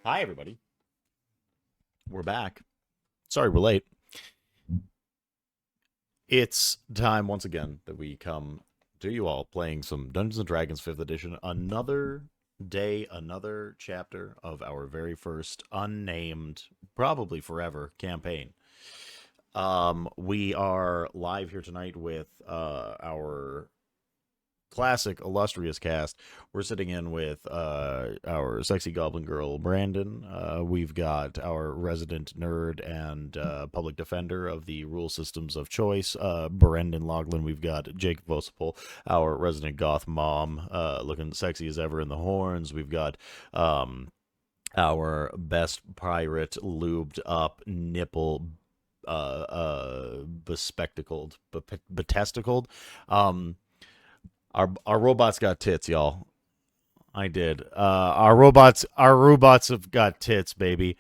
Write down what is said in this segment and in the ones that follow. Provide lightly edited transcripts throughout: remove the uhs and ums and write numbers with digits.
Hi, everybody. We're back. Sorry we're late. It's time once again that we come to you all playing some Dungeons and Dragons 5th edition. Another day, another chapter of our very first unnamed, probably forever campaign. We are live here tonight with our classic illustrious cast. We're sitting in with our sexy goblin girl Brandon. We've got our resident nerd and public defender of the rule systems of choice, Brendan Loughlin. We've got Jake Vosipol, our resident goth mom, looking sexy as ever in the horns. We've got our best pirate, lubed up, nipple bespectacled, betesticled. Our robots got tits, y'all. I did. Our robots have got tits, baby.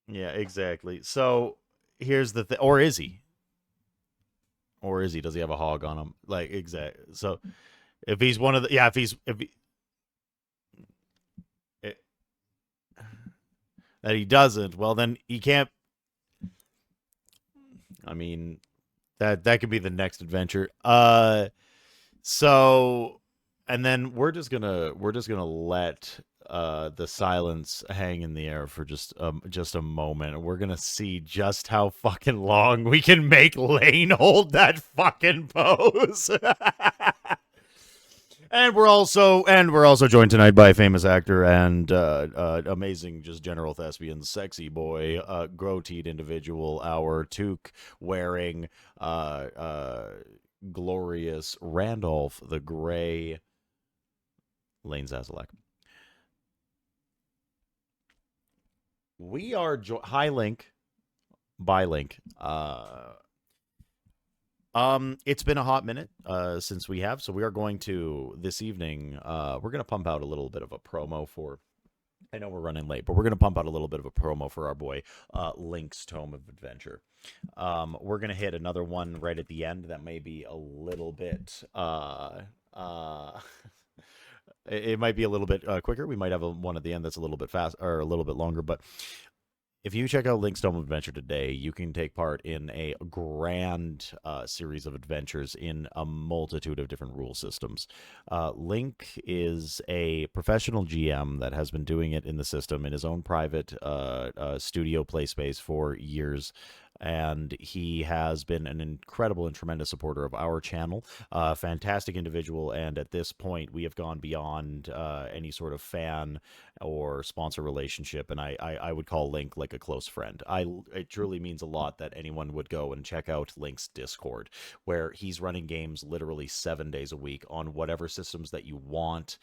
Yeah, exactly. So here's the thing, or is he? Or is he? Does he have a hog on him? Like exactly. So if he's one of the, yeah, if he it, that he doesn't, well then he can't. I mean that could be the next adventure. So and then we're just gonna let the silence hang in the air for just a moment. We're gonna see just how fucking long we can make Lane hold that fucking pose. And we're also joined tonight by famous actor and amazing just general thespian, sexy boy, grow-teed individual, our toque wearing glorious Randolph the Gray, Lane Zazelak. We are high link by link. It's been a hot minute since we have, so we are going to this evening. We're gonna pump out a little bit of a promo for. I know we're running late, but we're gonna pump out a little bit of a promo for our boy Link's Tome of Adventure. We're gonna hit another one right at the end that may be a little bit. It might be a little bit quicker. We might have one at the end that's a little bit fast or a little bit longer, but if you check out Link's Tome of Adventure today, you can take part in a grand series of adventures in a multitude of different rule systems. Link is a professional GM that has been doing it in the system in his own private studio play space for years. And he has been an incredible and tremendous supporter of our channel. Fantastic individual. And at this point, we have gone beyond any sort of fan or sponsor relationship, and I would call Link like a close friend. It truly means a lot that anyone would go and check out Link's Discord, where he's running games literally 7 days a week on whatever systems that you want.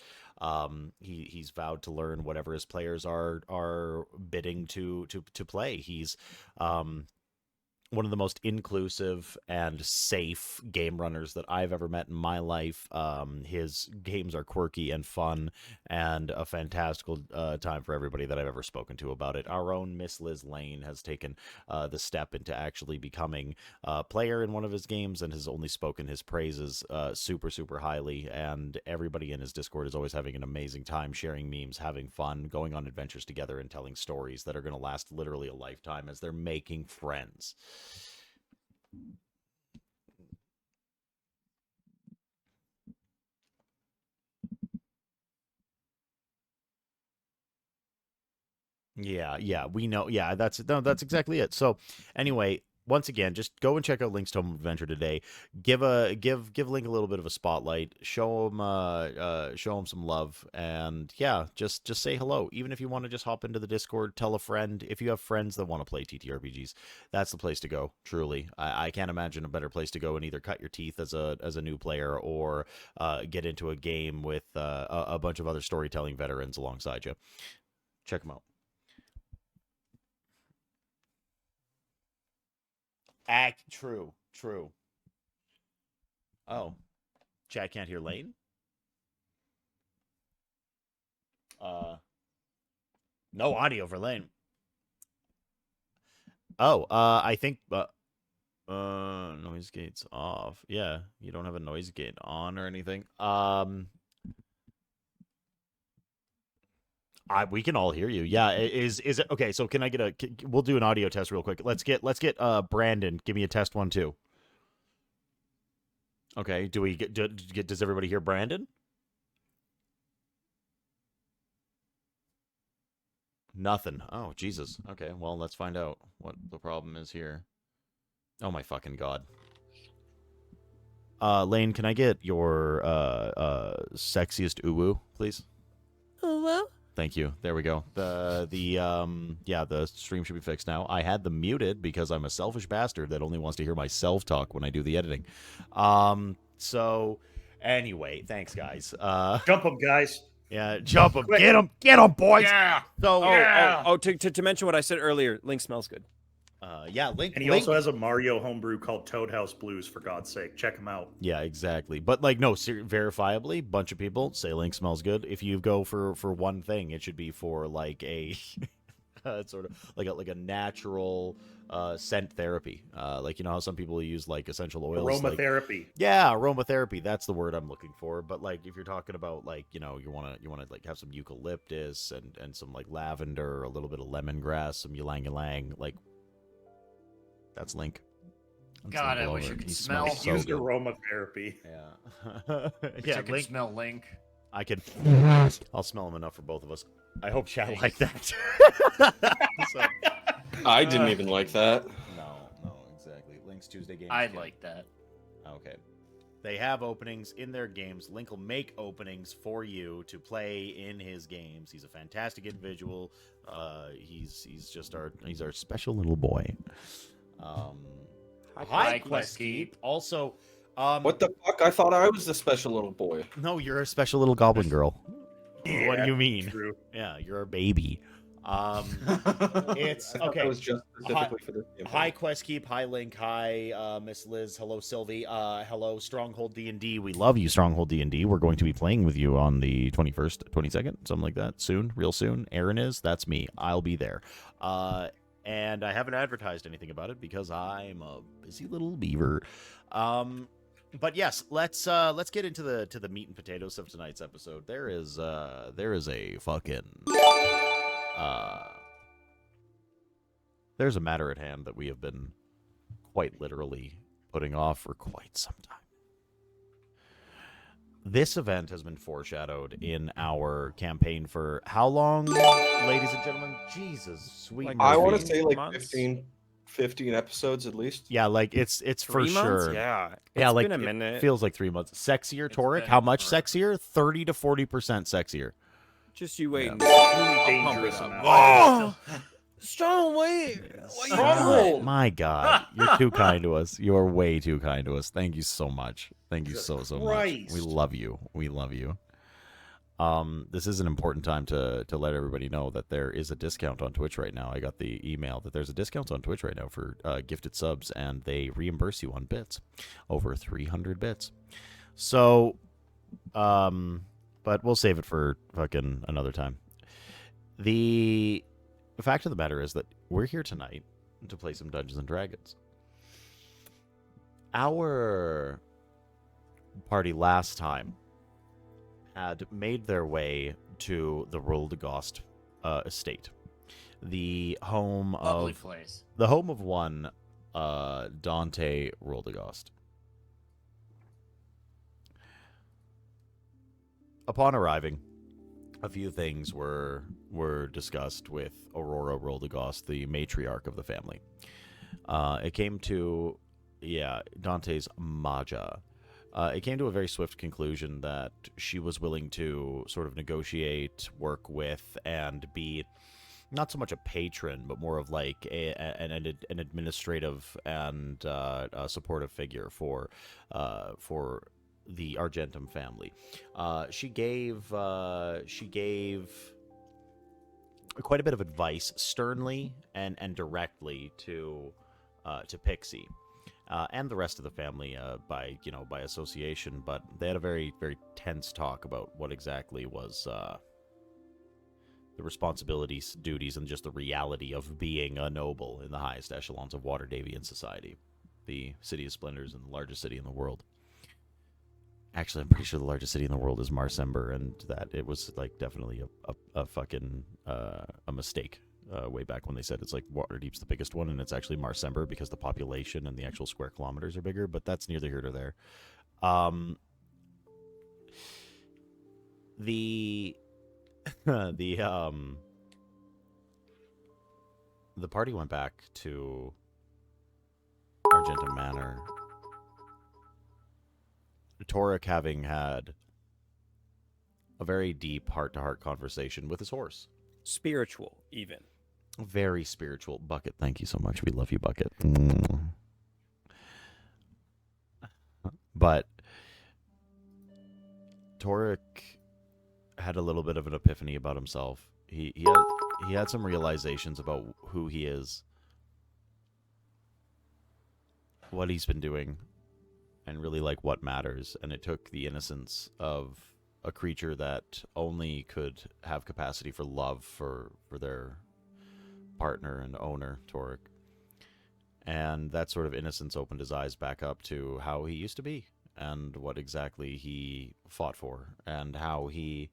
He's vowed to learn whatever his players are bidding to play. He's one of the most inclusive and safe game runners that I've ever met in my life. His games are quirky and fun and a fantastical time for everybody that I've ever spoken to about it. Our own Miss Liz Lane has taken the step into actually becoming a player in one of his games and has only spoken his praises super, super highly. And everybody in his Discord is always having an amazing time sharing memes, having fun, going on adventures together, and telling stories that are going to last literally a lifetime as they're making friends. Yeah, yeah, we know. Yeah, that's no, that's exactly it. So, anyway, once again, just go and check out Link's Tome of Adventure today. Give Link a little bit of a spotlight. Show him some love, and yeah, just say hello. Even if you want to just hop into the Discord, tell a friend. If you have friends that want to play TTRPGs, that's the place to go. Truly, I can't imagine a better place to go and either cut your teeth as a new player or get into a game with a bunch of other storytelling veterans alongside you. Check them out. Act true, true. Oh, chat can't hear Lane. Uh, no audio for Lane. Oh, I think noise gate's off. Yeah, you don't have a noise gate on or anything. We can all hear you. Yeah, is it okay? So can I get we'll do an audio test real quick. Let's get Brandon. Give me a test 1 2. Okay. Do we does everybody hear Brandon? Nothing. Oh, Jesus. Okay. Well, let's find out what the problem is here. Oh my fucking god. Lane, can I get your sexiest uwu, please? Uwu? Thank you. There we go. The stream should be fixed now. I had them muted because I'm a selfish bastard that only wants to hear myself talk when I do the editing. So anyway, thanks guys. Jump them, guys. Yeah, jump them. Get them, boys. Yeah. So To mention what I said earlier, Link smells good. Yeah, Link. And he also has a Mario homebrew called Toad House Blues, for God's sake. Check him out. Yeah, exactly. But like, no, verifiably, bunch of people say Link smells good. If you go for one thing, it should be for like a sort of like a natural scent therapy. Like, you know how some people use like essential oils, aromatherapy. Like, yeah, aromatherapy. That's the word I'm looking for. But like, if you're talking about like, you know, you want to like have some eucalyptus and some like lavender, a little bit of lemongrass, some ylang ylang, like. That's Link. God, I wish you could smell. So used aromatherapy. Yeah. Yeah, I can smell Link. I could. I'll smell him enough for both of us. I hope chat like that. So, I didn't even like that. No, exactly. Link's Tuesday games. I like that. Okay. They have openings in their games. Link will make openings for you to play in his games. He's a fantastic individual. He's our special little boy. Hi, Questkeep. Also, what the fuck? I thought I was the special little boy. No, you're a special little goblin girl. Yeah, what do you mean? True. Yeah, you're a baby. It's okay. It was just specifically for this game. Hi, Questkeep. Hi, Link. Hi, Miss Liz. Hello, Sylvie. Hello, Stronghold D&D. We love you, Stronghold D&D. We're going to be playing with you on the 21st, 22nd, something like that. Soon, real soon. Aaron is. That's me. I'll be there. And I haven't advertised anything about it because I'm a busy little beaver. But yes, let's get into the meat and potatoes of tonight's episode. There is a fucking there's a matter at hand that we have been quite literally putting off for quite some time. This event has been foreshadowed in our campaign for how long, ladies and gentlemen? Jesus, sweet. Like, I want to say like months? 15 episodes at least. Yeah, like it's for 3 months? sure. Yeah. Yeah, It's like been a minute. it feels like 3 months. Sexier, It's Toric? been How much forever. sexier? 30 to 40% sexier. Just you wait. Really dangerous amount. Oh! Strong way. Stronghold. My God, you're too kind to us. You are way too kind to us. Thank you so much. Thank you so much. Christ. We love you. We love you. This is an important time to let everybody know that there is a discount on Twitch right now. I got the email that there's a discount on Twitch right now for gifted subs, and they reimburse you on bits, over 300 bits. So, but we'll save it for fucking another time. The fact of the matter is that we're here tonight to play some Dungeons and Dragons. Our party last time had made their way to the Roldagost estate, the home Lovely of place. the home of one Dante Roldagost. Upon arriving, a few things were discussed with Aurora Roldagost, the matriarch of the family. It came to, Dante's Maja. It came to a very swift conclusion that she was willing to sort of negotiate, work with, and be not so much a patron, but more of like an administrative and supportive figure for the Argentum family. She gave quite a bit of advice, sternly and directly to Pixie. And the rest of the family by association, but they had a very, very tense talk about what exactly was the responsibilities, duties, and just the reality of being a noble in the highest echelons of Waterdavian society, the City of Splendors and the largest city in the world. Actually, I'm pretty sure the largest city in the world is Marsember, and that it was like definitely a fucking a mistake way back when they said it's like Waterdeep's the biggest one, and it's actually Marsember because the population and the actual square kilometers are bigger. But that's neither here nor there. The the party went back to Argentum Manor. Torek having had a very deep heart-to-heart conversation with his horse. Spiritual, even. Very spiritual. Bucket, thank you so much. We love you, Bucket. But Torek had a little bit of an epiphany about himself. He had some realizations about who he is, what he's been doing, and really like what matters. And it took the innocence of a creature that only could have capacity for love for their partner and owner, Torek. And that sort of innocence opened his eyes back up to how he used to be and what exactly he fought for and how he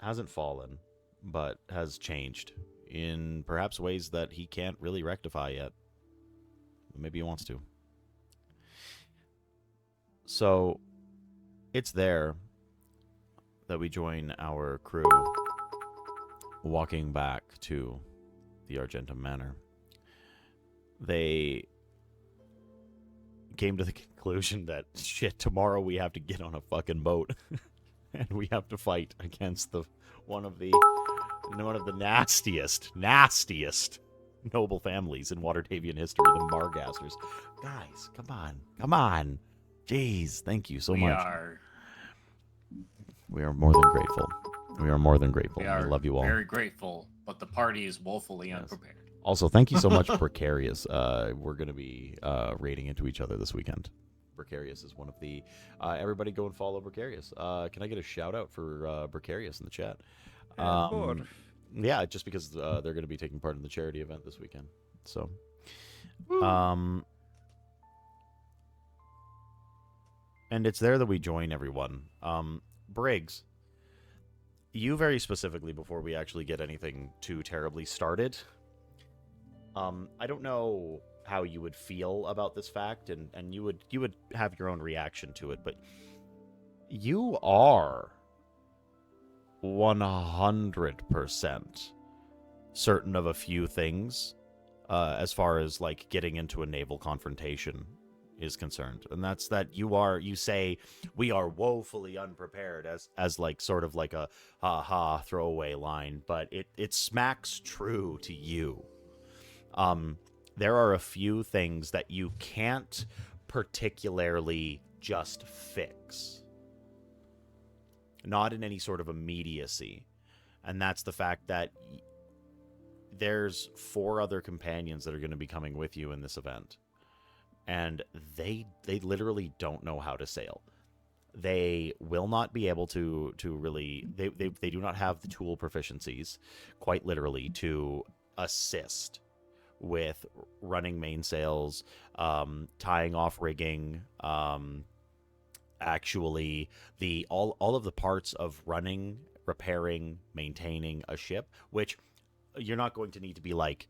hasn't fallen but has changed in perhaps ways that he can't really rectify yet. Maybe he wants to. So it's there that we join our crew walking back to the Argentum Manor. They came to the conclusion that, shit, tomorrow we have to get on a fucking boat and we have to fight against one of the nastiest noble families in Waterdavian history, the Margasters. Guys, come on. Jeez, thank you so much. We are more than grateful. We love you all. Very grateful, but the party is woefully unprepared. Also, thank you so much, Precarious. We're going to be raiding into each other this weekend. Precarious is one of the... everybody go and follow Precarious. Can I get a shout-out for Precarious in the chat? Yeah, just because they're going to be taking part in the charity event this weekend. So... and it's there that we join everyone. Briggs, you very specifically, before we actually get anything too terribly started, I don't know how you would feel about this fact, and you would have your own reaction to it, but you are 100% certain of a few things as far as like getting into a naval confrontation is concerned, and that's that you say we are woefully unprepared as like sort of like a ha throwaway line, but it smacks true to you. There are a few things that you can't particularly just fix, not in any sort of immediacy, and that's the fact that there's 4 other companions that are going to be coming with you in this event. And they literally don't know how to sail. They will not be able to really... They do not have the tool proficiencies, quite literally, to assist with running mainsails, tying off rigging, actually all of the parts of running, repairing, maintaining a ship, which you're not going to need to be like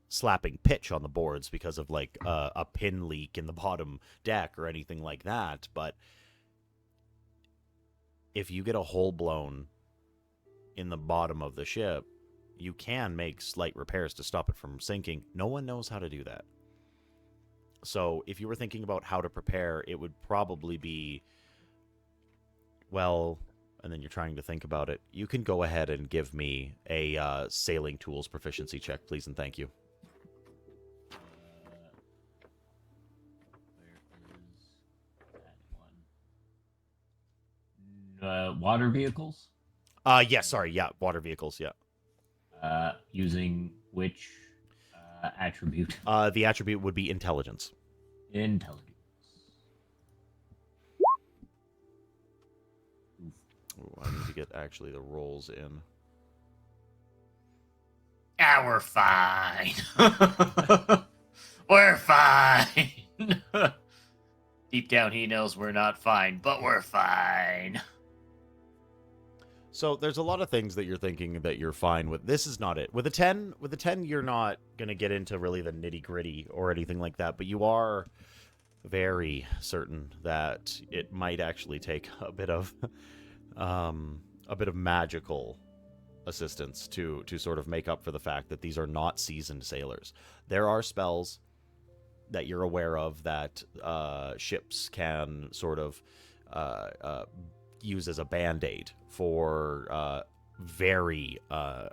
slapping pitch on the boards because of like a pin leak in the bottom deck or anything like that. But if you get a hole blown in the bottom of the ship, you can make slight repairs to stop it from sinking. No one knows how to do that. So if you were thinking about how to prepare, it would probably be, well, and then you're trying to think about it, you can go ahead and give me a sailing tools proficiency check, please, and thank you. Water vehicles? Water vehicles, yeah. Using which attribute? The attribute would be intelligence. Intelligence. Ooh, I need to get actually the rolls in. Yeah, we're fine. We're fine. Deep down, he knows we're not fine, but we're fine. So there's a lot of things that you're thinking that you're fine with. This is not it. With a 10, you're not going to get into really the nitty-gritty or anything like that, but you are very certain that it might actually take a bit of magical assistance to sort of make up for the fact that these are not seasoned sailors. There are spells that you're aware of that ships can sort of use as a band-aid for very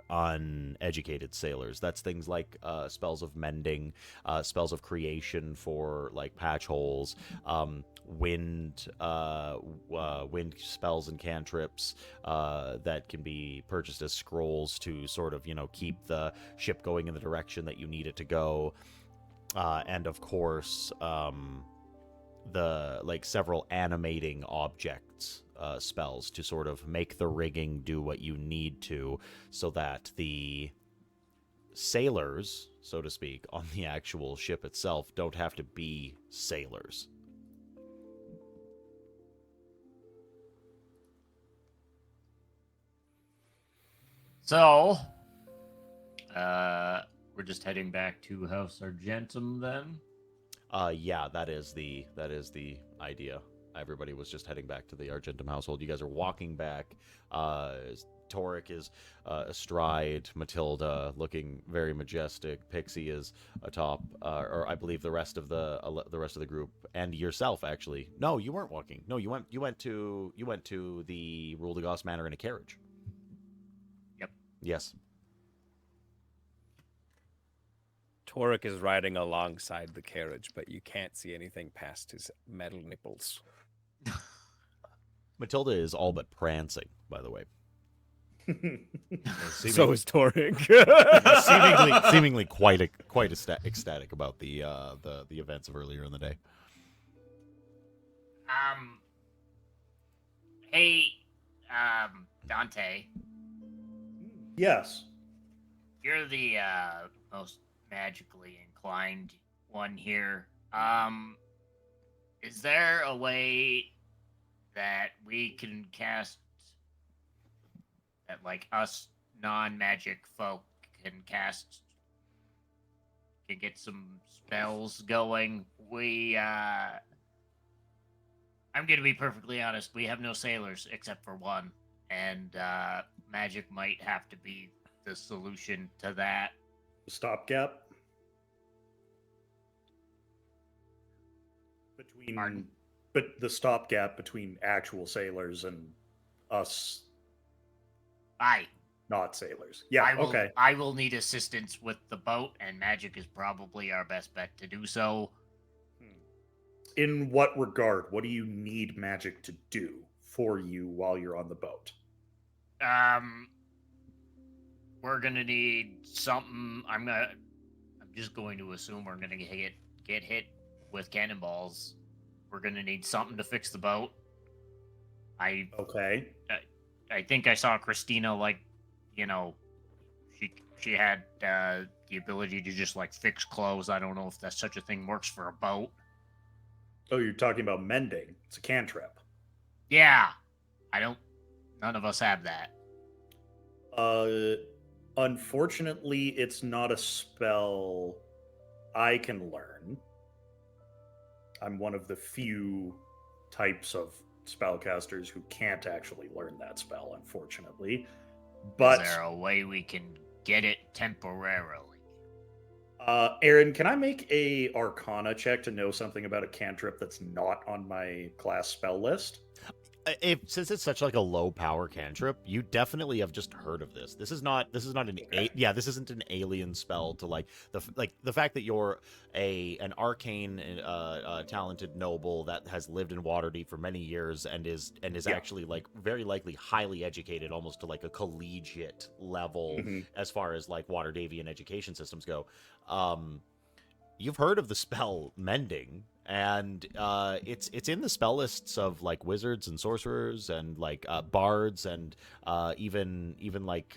uneducated sailors. That's things like spells of mending, spells of creation for like patch holes, wind spells and cantrips that can be purchased as scrolls to sort of, keep the ship going in the direction that you need it to go. And of course, the like several animating objects spells to sort of make the rigging do what you need to, so that the sailors, so to speak, on the actual ship itself don't have to be sailors. So, we're just heading back to House Argentum then. Yeah, that is the idea. Everybody was just heading back to the Argentum household. You guys are walking back. Toric is astride, Matilda looking very majestic. Pixie is atop, or I believe the rest of the group, and yourself actually. No, you weren't walking. No, you went to the Rule de Goss Manor in a carriage. Yep. Yes. Toric is riding alongside the carriage, but you can't see anything past his metal nipples. Matilda is all but prancing, by the way. So is Toric. seemingly quite ecstatic about the events of earlier in the day. Hey, Dante, Yes. you're the most magically inclined one here. Is there a way that we can cast that, like, us non-magic folk can get some spells going? I'm gonna be perfectly honest, we have no sailors except for one, and magic might have to be the solution to that. Stopgap between, Pardon? but the stopgap between actual sailors and us not sailors. Yeah. Okay. I will need assistance with the boat, and magic is probably our best bet to do so. In what regard? What do you need magic to do for you while you're on the boat? We're gonna need something. I'm just going to assume we're gonna get hit with cannonballs. We're gonna need something to fix the boat. Okay. I think I saw Christina, like, she had the ability to just like fix clothes. I don't know if that such a thing works for a boat. Oh, you're talking about mending. It's a cantrip. Yeah, none of us have that. Unfortunately, it's not a spell I can learn. I'm one of the few types of spellcasters who can't actually learn that spell, unfortunately. But Is there a way we can get it temporarily? Aaron, can I make a Arcana check to know something about a cantrip that's not on my class spell list? Since it's such like a low power cantrip, you definitely have just heard of this. This isn't this isn't an alien spell to like the fact that you're an arcane talented noble that has lived in Waterdeep for many years and is actually like very likely highly educated, almost to like a collegiate level as far as like Waterdavian education systems go. You've heard of the spell mending, and it's in the spell lists of like wizards and sorcerers and like bards and even like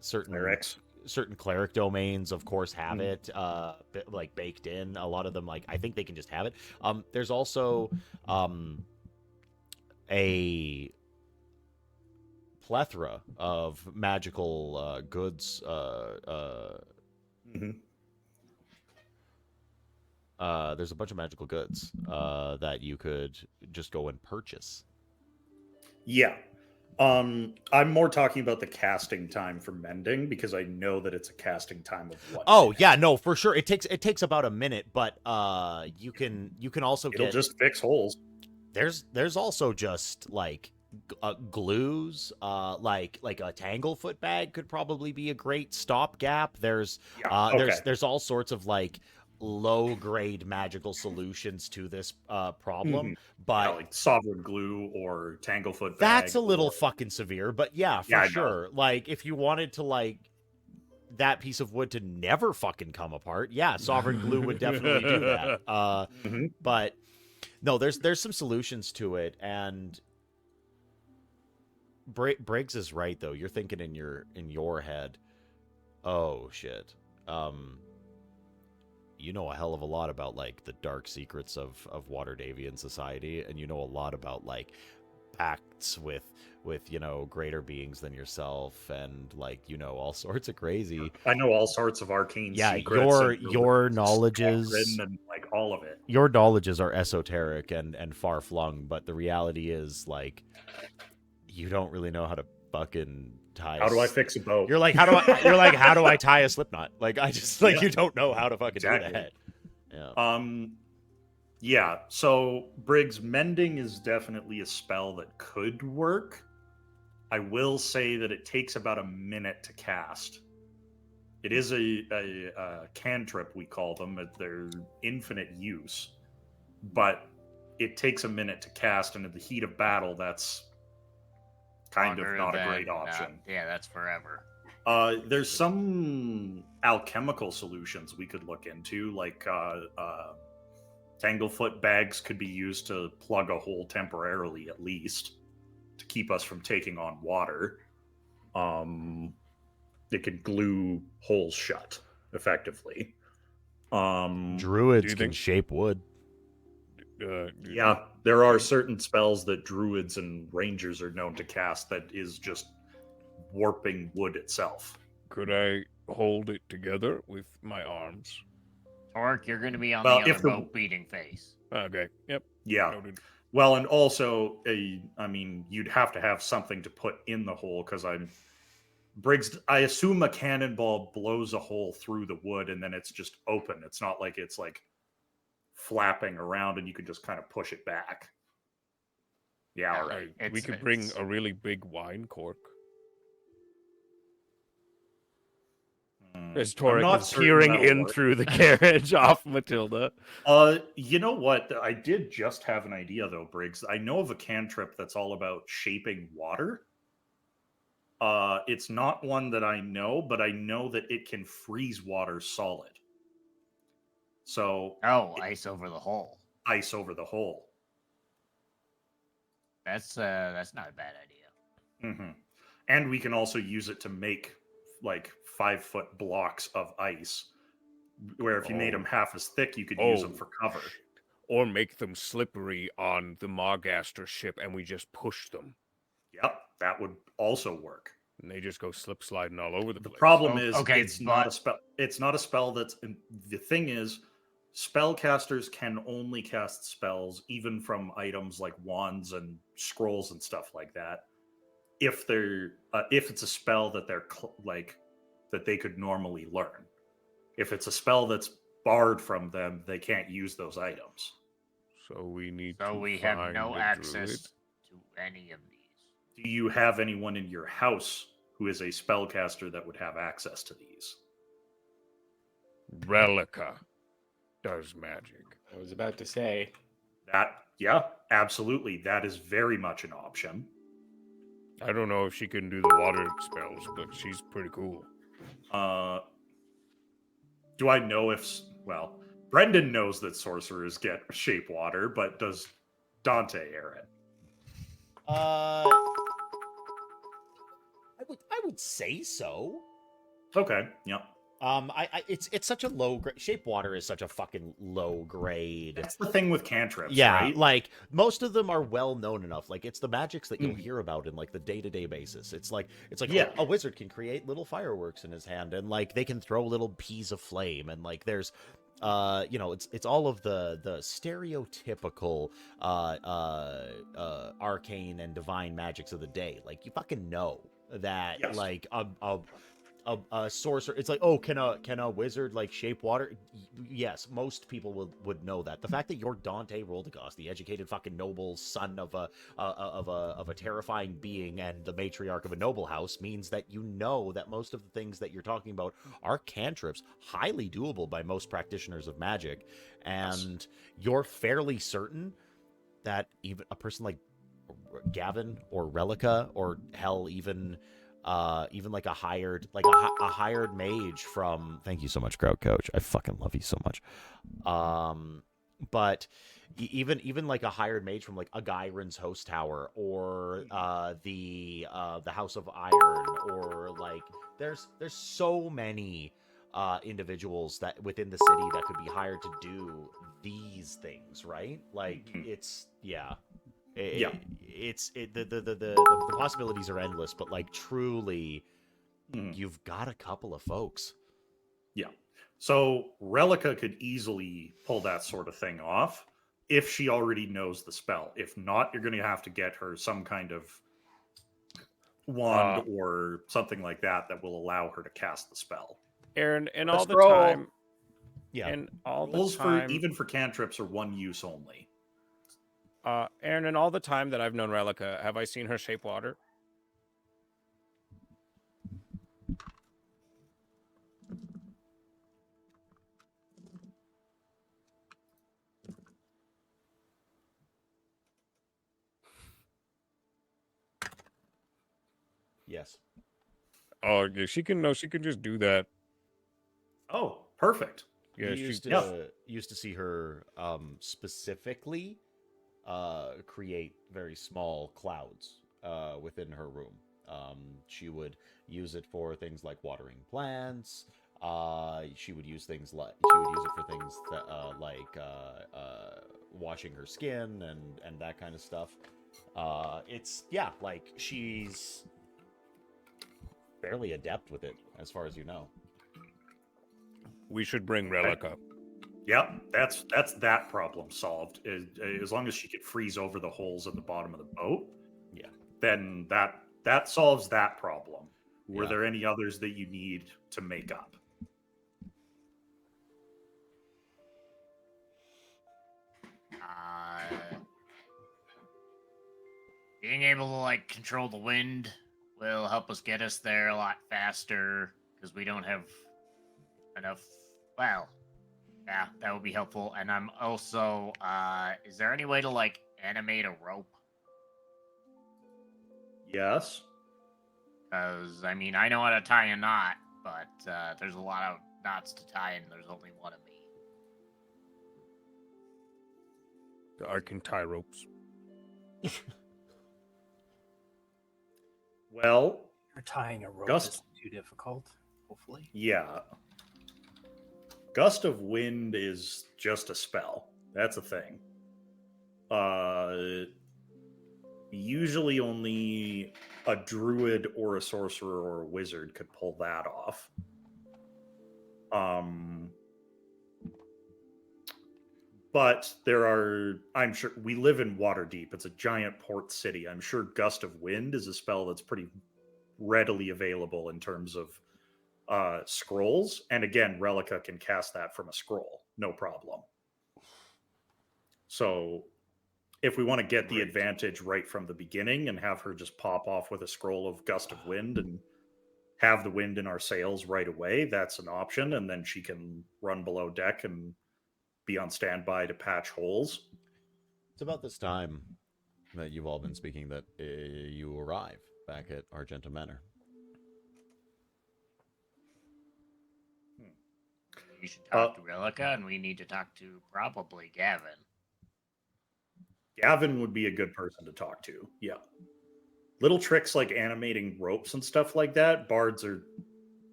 certain Clerics. certain cleric domains, of course, have Mm. it like baked in. A lot of them, like I think they can just have it. There's also a plethora of magical goods. Mhm. There's a bunch of magical goods that you could just go and purchase. Yeah. I'm more talking about the casting time for mending because I know that it's a casting time of 1 Oh minute. yeah, no, for sure. It takes about a minute, but you can also It'll get just fix holes. there's also just like glues, like a tanglefoot bag could probably be a great stopgap. There's Yeah. Okay. there's all sorts of like low grade magical solutions to this problem, Mhm. but Yeah, like sovereign glue or tanglefoot bag. that's a little or- fucking severe. But yeah, for Yeah, I know. sure. Like if you wanted to like that piece of wood to never fucking come apart, yeah, sovereign glue would definitely do that. Mhm. But no, there's some solutions to it, and Briggs is right though. You're thinking in your head, oh shit, you know a hell of a lot about like the dark secrets of Waterdavian society, and you know a lot about like pacts with greater beings than yourself, and like all sorts of crazy. I know all sorts of arcane Yeah, secrets. your and knowledges and like all of it. your knowledges are esoteric and far flung, but the reality is like you don't really know how to fucking tie. How do I fix a boat? You're like, how do I tie a slip knot? Like I just like Yeah. you don't know how to fucking do Exactly. that. Yeah. Yeah, so Briggs, mending is definitely a spell that could work. I will say that it takes about a minute to cast. It is a cantrip, we call them. They're infinite use, but it takes a minute to cast, and in the heat of battle, that's kind of Longer not a than, great option. yeah, that's forever. There's some alchemical solutions we could look into, like tanglefoot bags could be used to plug a hole temporarily, at least, to keep us from taking on water. It could glue holes shut effectively. Druids can shape wood. Yeah, there are certain spells that druids and rangers are known to cast that is just warping wood itself. Could I hold it together with my arms? Torque, you're going to be on Well, the if other the- boat beating face. Okay. Yep. Yeah. Noted. Well, and also, I mean, you'd have to have something to put in the hole because Briggs. I assume a cannonball blows a hole through the wood and then it's just open. It's not like it's like flapping around and you can just kind of push it back. Yeah, all right. We could bring a really big wine cork. As I'm Torek not is certain peering that'll in work. through the carriage off Matilda. You know what? I did just have an idea though, Briggs. I know of a cantrip that's all about shaping water. It's not one that I know, but I know that it can freeze water solid. So Ice over the hole. ice over the hole. That's not a bad idea. Mm-hmm. And we can also use it to make like 5-foot blocks of ice, where if you made them half as thick, you could use them for cover. Or make them slippery on the Margaster ship and we just push them. Yep, that would also work. And they just go slip sliding all over the place. The problem is okay, it's not a spell. It's not a spell that's. The thing is, spellcasters can only cast spells, even from items like wands and scrolls and stuff like that, if they're if it's a spell that they're that they could normally learn. If it's a spell that's barred from them, they can't use those items. So we need So to we have find no a access druid. to any of these. Do you have anyone in your house who is a spellcaster that would have access to these? Relica does magic. I was about to say. Yeah, absolutely. That is very much an option. I don't know if she can do the water spells, but she's pretty cool. Do I know if... Well, Brendan knows that sorcerers get shape water, but does Dante, Aaron? I would say so. Okay. Yep. It's such a low grade. Shape water is such a fucking low grade. That's the thing with cantrips, Yeah, right? like most of them are well known enough. Like it's the magics that you'll hear about in like the day-to-day basis. It's like Yeah. a wizard can create little fireworks in his hand, and like they can throw little peas of flame, and like there's it's all of the stereotypical arcane and divine magics of the day. Like you fucking know that Yes. like a sorcerer, it's like, oh, can a wizard like shape water? Yes, most people would know that. The fact that you're Dante Roldegoss, the educated fucking noble son of a terrifying being and the matriarch of a noble house, means that you know that most of the things that you're talking about are cantrips, highly doable by most practitioners of magic, and you're fairly certain that even a person like Gavin or Relica, or hell, even like a hired mage from, thank you so much, Crowd Coach, I fucking love you so much, but even like a hired mage from like a Gyron's Host Tower, or the House of Iron, or like there's so many individuals that within the city that could be hired to do these things, right? Like it's the possibilities are endless, but like truly, you've got a couple of folks. Yeah. So Relica could easily pull that sort of thing off if she already knows the spell. If not, you're going to have to get her some kind of wand or something like that that will allow her to cast the spell. Aaron, and Let's all the roll. time, Yeah. and all Rules the time, for even for cantrips are one use only. Aaron, and all the time that I've known Relica, have I seen her shape water? Yes. Oh, yeah, she can. No, she can just do that. Oh, perfect. Yeah, You used to see her specifically create very small clouds within her room. She would use it for things like watering plants. She would use it for things that washing her skin and that kind of stuff. Like she's fairly adept with it, as far as you know. We should bring Relica. Yep, that's that problem solved. As long as she could freeze over the holes at the bottom of the boat, Yeah. then that solves that problem. Were Yeah. there any others that you need to make up? Being able to like control the wind will help us get us there a lot faster because we don't have enough. Well, yeah, that would be helpful. And I'm also, is there any way to like animate a rope? Yes. Because I mean, I know how to tie a knot, but there's a lot of knots to tie, and there's only one of me. I can tie ropes. Well, Or tying a rope Gust- isn't too difficult, hopefully. yeah. Gust of Wind is just a spell. That's a thing. Usually only a druid or a sorcerer or a wizard could pull that off. But there are, I'm sure, we live in Waterdeep. It's a giant port city. I'm sure Gust of Wind is a spell that's pretty readily available in terms of scrolls. And again, Relica can cast that from a scroll, no problem. So if we want to get the advantage right from the beginning and have her just pop off with a scroll of Gust of Wind and have the wind in our sails right away, that's an option. And then she can run below deck and be on standby to patch holes. It's about this time that you've all been speaking that you arrive back at Argenta Manor. You should talk to Relica, and we need to talk to probably Gavin. Gavin would be a good person to talk to. Yeah. Little tricks like animating ropes and stuff like that, bards are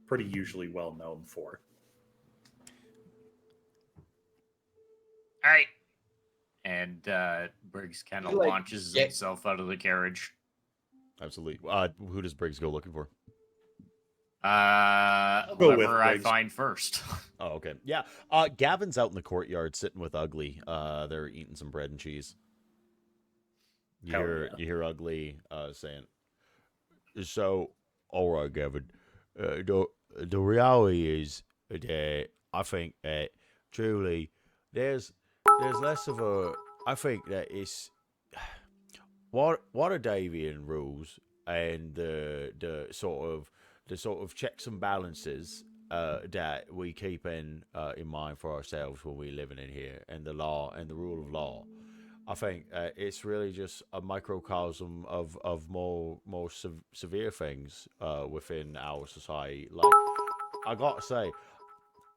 pretty usually well known for. All right. And Briggs kind of Like, launches get- himself out of the carriage. Absolutely. Who does Briggs go looking for? Go with Whoever I Briggs. find first. Oh, okay. Yeah. Gavin's out in the courtyard sitting with Ugly. They're eating some bread and cheese. You Hell hear yeah. you hear Ugly saying, "So, all right, Gavin. The reality is that I think that truly there's less of a. I think that it's water Davian rules and the sort of checks and balances that we keep in mind for ourselves when we're living in here, and the law and the rule of law. I think it's really just a microcosm of more severe things within our society. Like, I gotta say,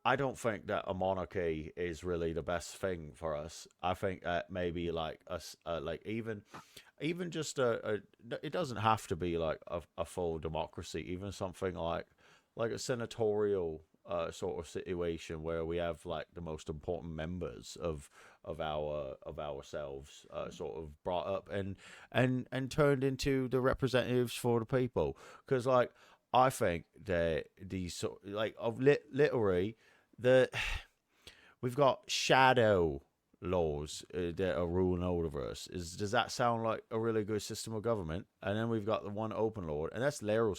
I don't think that a monarchy is really the best thing for us. I think that maybe like us, like even just it doesn't have to be like a full democracy. Even something like a senatorial sort of situation where we have like the most important members of ourselves sort of brought up and turned into the representatives for the people. Because like I think that these sort like of literally we've got shadow laws that are ruling over us. Does that sound like a really good system of government? And then we've got the one open lord, and that's Laryl.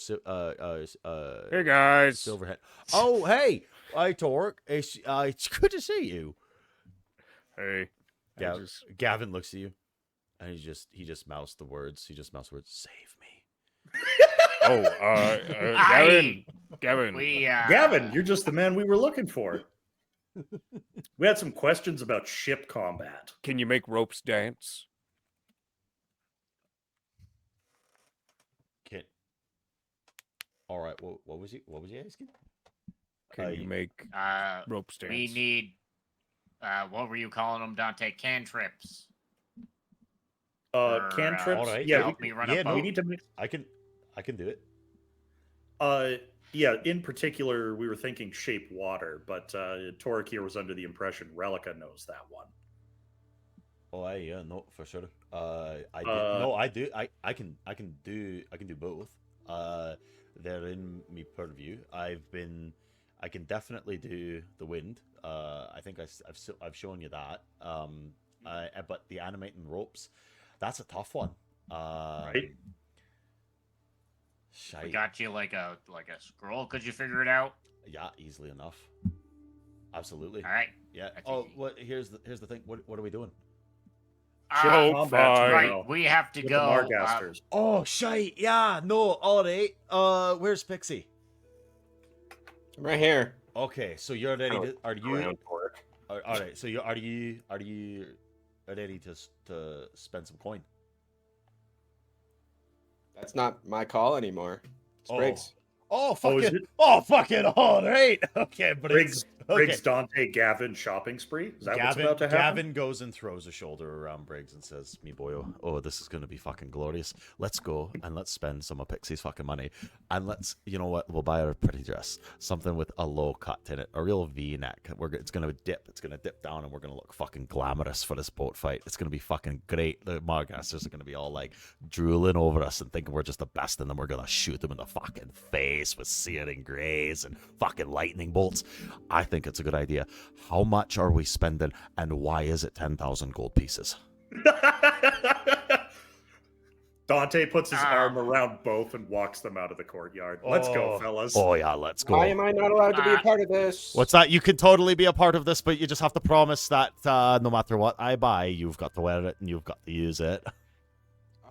Hey guys. Silverhead. Oh, hey, hi Torque. It's good to see you. Hey. Gavin looks at you, and he just mouths the words. Save me. Gavin. We Gavin, you're just the man we were looking for. We had some questions about ship combat. Can you make ropes dance? All right. Well, what was he asking? Can you make ropes dance? we need what were you calling them, Dante? Cantrips. Cantrips. all right. Yeah, help me run yeah, a no, boat. we need to make. I can do it. Yeah, in particular, we were thinking shape water, but Torek here was under the impression Relica knows that one. Oh, yeah, no, for sure. I do. I can do both. They're in me purview. I can definitely do the wind. I think I've shown you that. But the animating ropes, that's a tough one. Right. We got you like a scroll. Could you figure it out? Yeah, easily enough. Absolutely. All right. Yeah. That's Oh, easy. what? Here's the thing. What are we doing? Ship Oh, combat fine. Right, tomorrow we have to with go. the Margasters. Oh, shite. Yeah. No. All right. Where's Pixie? I'm right here. Okay. So you're ready to? Are you? Around Torque. All right. So are you ready to spend some coin? That's not my call anymore. It's Oh. Briggs. Oh, Oh, fuck is it. it? Oh, fuck it. All right. Okay, but Briggs, okay. Briggs, Dante, Gavin shopping spree. Is that what's about to happen? Gavin goes and throws a shoulder around Briggs and says, "Me boyo, oh, this is going to be fucking glorious. Let's go and let's spend some of Pixie's fucking money. And let's, you know what, we'll buy her a pretty dress. Something with a low cut in it, a real V-neck. It's going to dip. It's going to dip down and we're going to look fucking glamorous for this boat fight. It's going to be fucking great. The Margasters are going to be all like drooling over us and thinking we're just the best, and then we're going to shoot them in the fucking face with searing grays and fucking lightning bolts. I think it's a good idea. How much are we spending, and why is it 10,000 gold pieces?" Dante puts his arm around both and walks them out of the courtyard. Let's go, fellas. Oh yeah, let's go. Why am I not allowed to be a part of this? What's that? You can totally be a part of this, but you just have to promise that no matter what I buy, you've got to wear it and you've got to use it.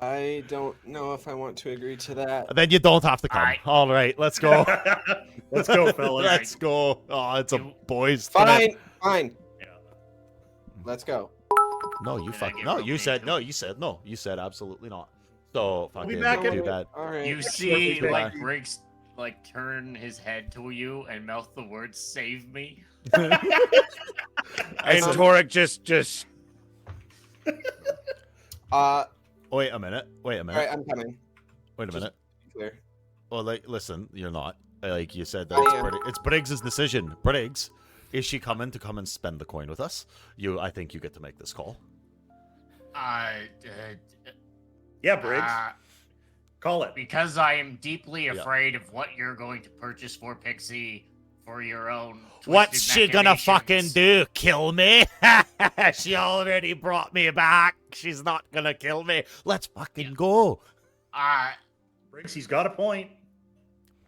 I don't know if I want to agree to that. Then you don't have to come. All right, let's go. Let's go, fellas. Let's go. Oh, it's a boys' trip. Fine. Yeah. Let's go. No, you Did I fucking get no. real You paid said too? no. You said no. You said absolutely not. So I'll be fucking back in- too bad. All right. You see, Too like bad. Briggs, like turn his head to you and mouth the words "save me." And Torek just Wait a minute. All right, I'm coming. Wait a minute. Clear. Well, like, listen, you're not. Like you said, I that's am. it's Briggs' decision. Briggs, is she coming to come and spend the coin with us? I think you get to make this call. Yeah, Briggs. Call it. Because I am deeply Yeah. afraid of what you're going to purchase for Pixie for your own. What's twisted she gonna fucking machinations. do? Kill me? She already brought me back. She's not gonna kill me. Let's fucking go. Briggs, he's got a point.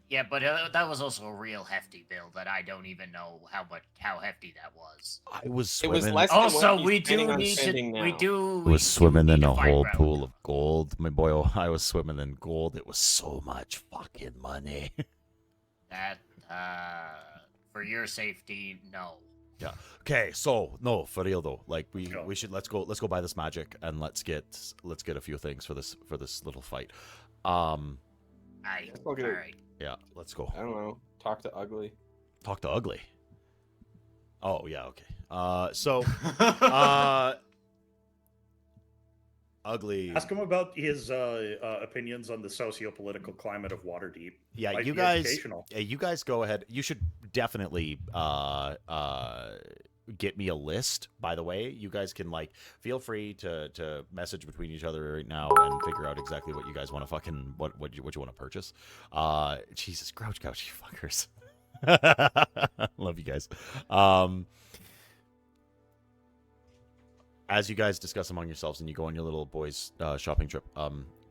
Yeah, but that was also a real hefty bill that I don't even know how hefty that was. I was It was swimming. less than Also, what we he's planning do on need to. spending We now. do. I was swimming in a whole round. pool of gold. My boy, I was swimming in gold. It was so much fucking money. That for your safety, no. Okay, so no, for real though. Like Go. we should let's go buy this magic and let's get a few things for this little fight. Let's go get it. Alright. Yeah, let's go. I don't know. Talk to Ugly. Talk to Ugly. Oh yeah, okay. So Ugly. Ask him about his opinions on the socio-political climate of Waterdeep. Yeah, Might you be guys. educational. You guys go ahead. You should definitely get me a list. By the way, you guys can feel free to message between each other right now and figure out exactly what you guys want to fucking what you want to purchase. Jesus, grouch, you fuckers. Love you guys. As you guys discuss among yourselves and you go on your little boys shopping trip,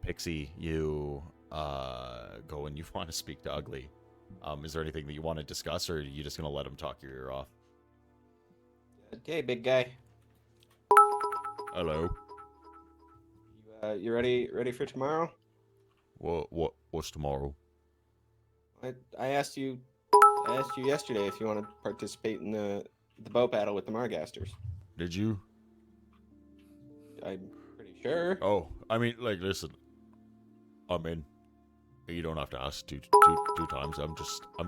Pixie, you go and you want to speak to Ugly. Is there anything that you want to discuss, or are you just gonna let him talk your ear off? Okay, big guy. Hello. You ready for tomorrow? What's tomorrow? I asked you yesterday if you want to participate in the boat battle with the Margasters. Did you? I'm pretty sure. Oh, I mean, listen. I'm in. You don't have to ask two times. I'm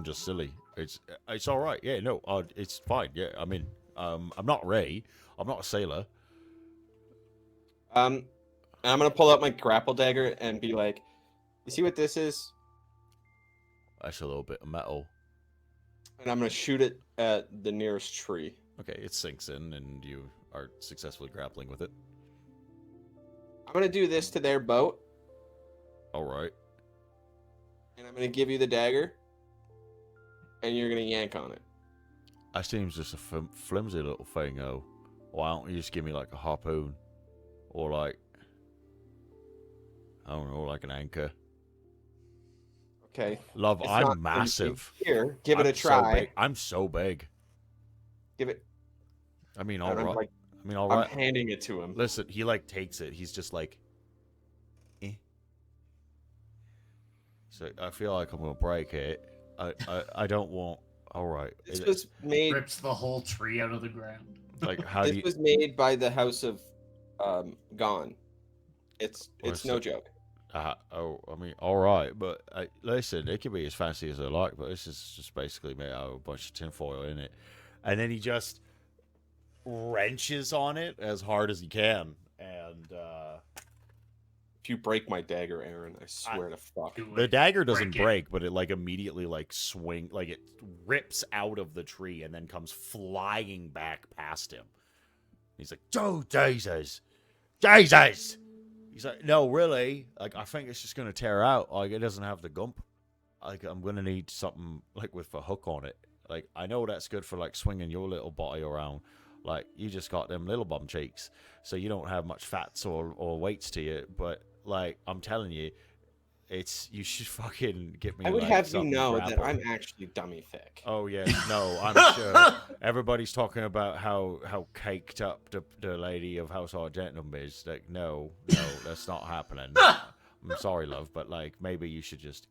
just silly. It's all right. Yeah, no, it's fine. Yeah, I mean, I'm not Ray. I'm not a sailor. I'm gonna pull out my grapple dagger and be like, "You see what this is?" That's a little bit of metal. And I'm gonna shoot it at the nearest tree. Okay, it sinks in, and you are successfully grappling with it. I'm gonna do this to their boat, All right. and I'm gonna give you the dagger, and you're gonna yank on it. That seems just a flimsy little thing, though. Why don't you just give me a harpoon? Or I don't know, an anchor. Okay. Love, It's I'm not massive. Here, give it I'm a try. I'm so big. Give it. I mean, And all I'm right. like, all I'm right. handing it to him. Listen, he takes it. He's just eh. So I feel like I'm gonna break it. I don't want. All right. This was made. Rips the whole tree out of the ground. How do This you? was made by the House of Gone. It's What's no it? joke. I mean, all right, but listen, it can be as fancy as I like, but this is just basically made out of a bunch of tinfoil in it, and then he just wrenches on it as hard as he can, and If you break my dagger, Aaron, I swear to fuck. Do the it. dagger doesn't Break it. break, but it immediately swing, it rips out of the tree and then comes flying back past him. He's like, "Oh Jesus, Jesus!" He's like, "No, really, I think it's just gonna tear out. It doesn't have the gump. I'm gonna need something with a hook on it. I know that's good for swinging your little body around. You just got them little bum cheeks, so you don't have much fats or weights to you. But I'm telling you, you should fucking get me. I would have you something know that grapple." I'm actually dummy thick. Oh yeah, no, I'm sure. Everybody's talking about how caked up the lady of House Argentum is. No, that's not happening. I'm sorry, love, but maybe you should just.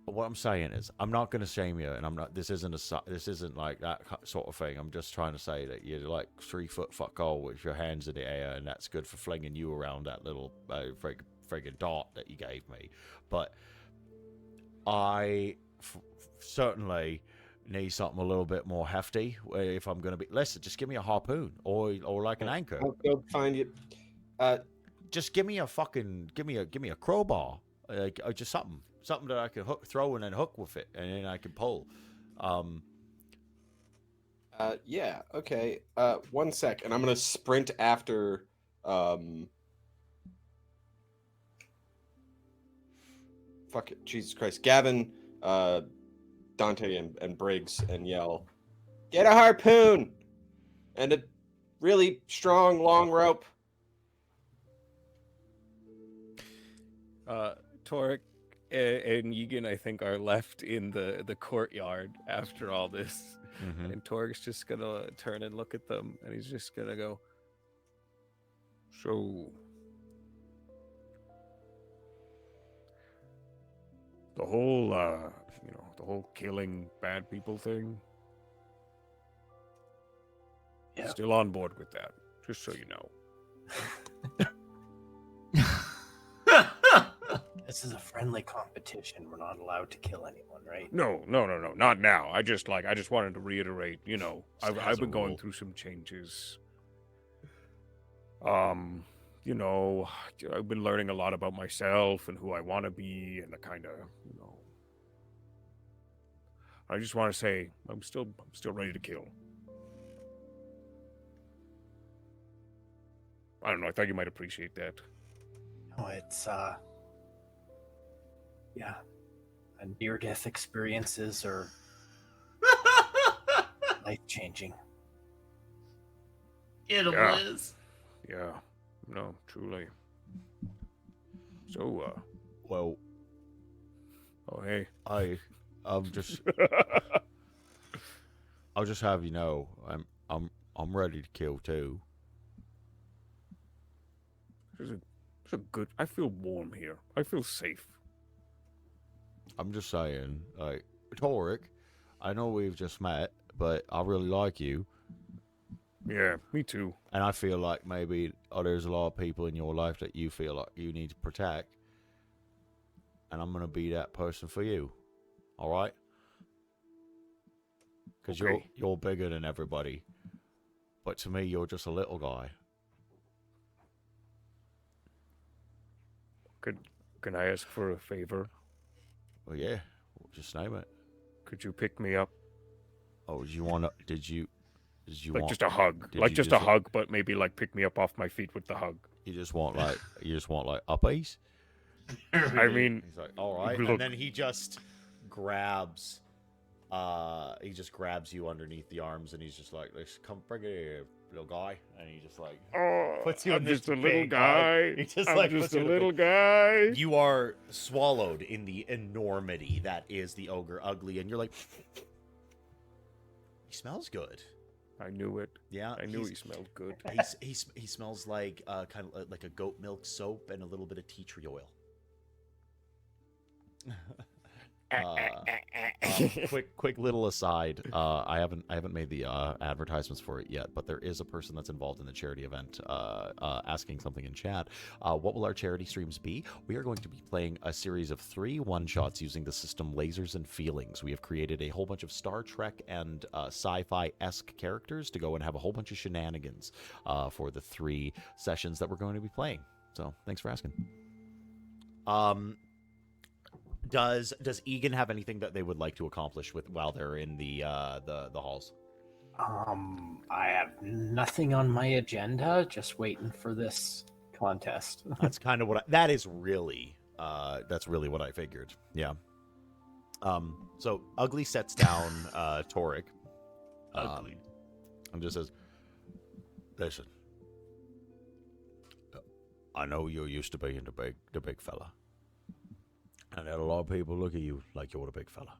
What I'm saying is, I'm not gonna shame you, and I'm not. This isn't that sort of thing. I'm just trying to say that you're 3 foot fuck all with your hands in the air, and that's good for flinging you around that little friggin' dart that you gave me. But I certainly need something a little bit more hefty if I'm gonna be. Listen, just give me a harpoon or an anchor. I'll go find you. Just give me a crowbar. like just something that I can throw and then hook with it, and then I can pull. Yeah. Okay. 1 sec, and I'm gonna sprint after. Fuck it, Jesus Christ, Gavin, Dante, and Briggs, and yell, "Get a harpoon and a really strong long rope." Torek and Egan, I think, are left in the courtyard after all this. Mhm. And Torek's just gonna turn and look at them, and he's just gonna go, "So, the whole, the whole killing bad people thing, Yeah. still on board with that, just so you know." This is a friendly competition. We're not allowed to kill anyone, right? No, not now. I just wanted to reiterate, Just I've as a been going rule. through some changes. I've been learning a lot about myself and who I want to be, and the kind of, I just want to say I'm still ready to kill. I don't know. I thought you might appreciate that. No, it's yeah. Near-death experiences are life-changing. Get him, Yeah. Liz. Yeah. No, truly. So, Well, oh hey. I'm just I'll just have you know I'm ready to kill too. It's a good. I feel warm here. I feel safe. I'm just saying, like, Torek, I know we've just met, but I really like you, Yeah, me too. and I feel like maybe there's a lot of people in your life that you feel like you need to protect, and I'm gonna be that person for you. All right? Because Okay. you're bigger than everybody, but to me, you're just a little guy. Can I ask for a favor? Well, yeah, just name it. Could you pick me up? Oh, did you want to? Did you Like want? just a hug. did Like you just a just- hug, but maybe like pick me up off my feet with the hug. You just want like uppies? I mean, He's like, all right, Look. and then he just grabs you underneath the arms, and he's just like, "Let's come, bring it here, little guy," and he just like puts you I'm in this just a little big guy. He just I'm like just puts a you in a little big- guy. You are swallowed in the enormity that is the ogre ugly, and you're like, he smells good. I knew it. Yeah, I knew he's- he smelled good. he smells like kind of like a goat milk soap and a little bit of tea tree oil. Quick little aside. I haven't made the advertisements for it yet, but there is a person that's involved in the charity event asking something in chat. What will our charity streams be? We are going to be playing a series of 3 one-shots using the system Lasers and Feelings. We have created a whole bunch of Star Trek and sci-fi-esque characters to go and have a whole bunch of shenanigans for the 3 sessions that we're going to be playing. So thanks for asking. Does Egan have anything that they would like to accomplish with while they're in the halls? I have nothing on my agenda. Just waiting for this contest. That's kind of what that's really what I figured. Yeah. So Ugly sets down Torek. Ugly. And just says, "Listen, I know you're used to being the big fella. And that a lot of people look at you like you're the big fella.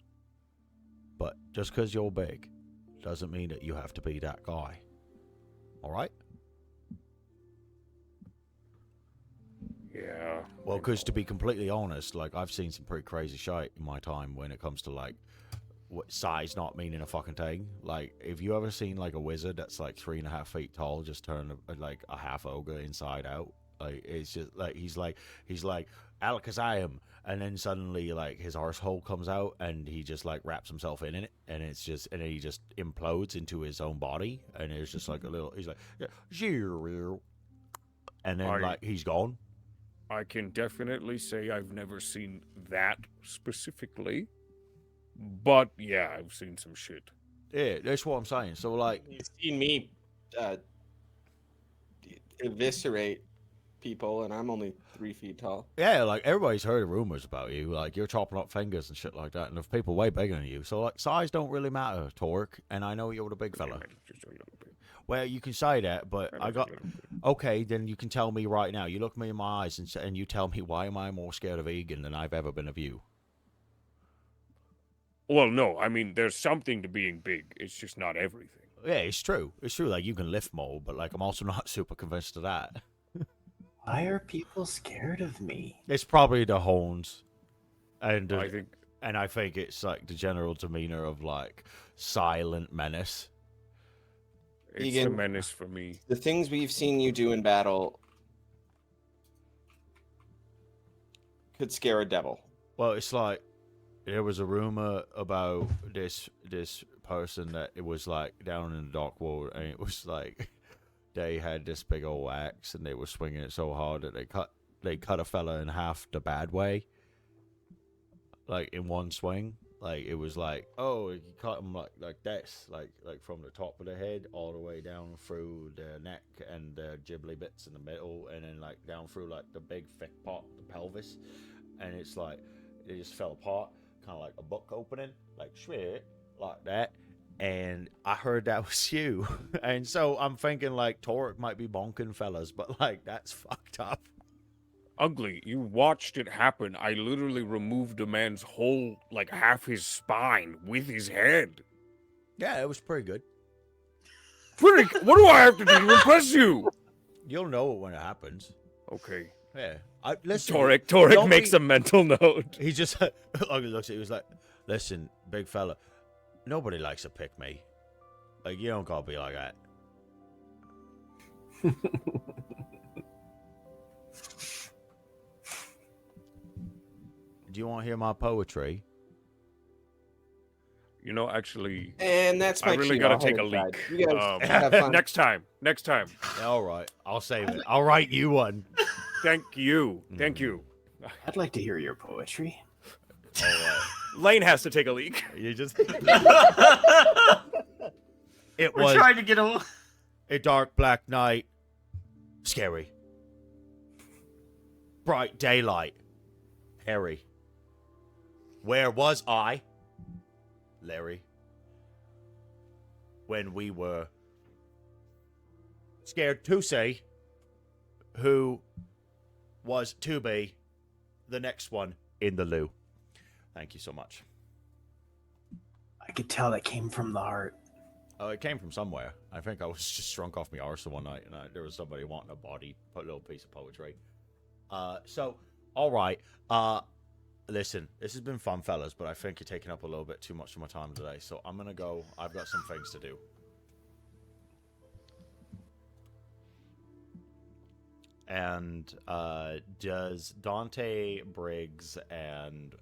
But just because you're big doesn't mean that you have to be that guy. All right?" Yeah. Well, because to be completely honest, like, I've seen some pretty crazy shit in my time when it comes to, like, what size not meaning a fucking thing. Like, if you ever seen, like, a wizard that's, like, 3.5 feet tall just turn, like, a half ogre inside out? Like, it's just, like, he's like, Alakazam, and then suddenly, like, his arsehole comes out, and he just, like, wraps himself in it, and it's just, and then he just implodes into his own body, and it's just, like, a little, he's like, yeah, and then, like, he's gone. I can definitely say I've never seen that specifically. But yeah, I've seen some shit. Yeah, that's what I'm saying. So like, You've seen me eviscerate people, and I'm only 3 feet tall. yeah, like everybody's heard of rumors about you. Like you're chopping up fingers and shit like that, and there's people way bigger than you. So like, size don't really matter, Torque. And I know you're the big fella. Just a little bit. Well, you can say that, but I got okay. Then you can tell me right now. You look me in my eyes and you tell me why am I more scared of Egan than I've ever been of you? Well, no, I mean, there's something to being big. It's just not everything. Yeah, it's true. It's true. Like you can lift more, but like I'm also not super convinced of that. Why are people scared of me? It's probably the horns, and I think it's like the general demeanor of like silent menace. it's a Egan. menace for me. The things we've seen you do in battle could scare a devil. Well, it's like there was a rumor about this person that it was like down in the dark world, and it was like they had this big old axe and they were swinging it so hard that they cut a fella in half the bad way, like in one swing. Like it was like, oh, you cut him like this, like from the top of the head all the way down through the neck and the ghibli bits in the middle, and then like down through like the big thick part, the pelvis, and it's like it just fell apart, kind of like a book opening, like shit, like that. And I heard that was you, and so I'm thinking like Torque might be bonking fellas, but like that's fucked up. Ugly, you watched it happen. I literally removed a man's whole, like, half his spine with his head. Yeah, it was pretty good. Frick, what do I have to do to impress you? You'll know it when it happens. Okay. Yeah, listen. Torque don't makes be- a mental note. He just Ugly looks at you. He was like, "Listen, big fella, nobody likes to pick me. Like you don't gotta be like that." Do you want to hear my poetry? You know, actually, And that's my I really cue. gotta I'll take head a inside. leak. You guys have fun. Next time. Yeah, all right, I'll save it. I'll write you one. Thank you. Thank you. I'd like to hear your poetry. All right. Lane has to take a leak. You just. We're It was trying to get a. a dark black night. Scary. Bright daylight. Harry. Where was I, Larry, when we were scared to say who was to be the next one in the loo? Thank you so much. I could tell that came from the heart. Oh, it came from somewhere. I think I was just drunk off my arse one night, and there was somebody wanting a body, put a little piece of poetry. So, all right. Listen, this has been fun, fellas, but I think you're taking up a little bit too much of my time today, so I'm gonna go. I've got some things to do. And does Dante, Briggs, and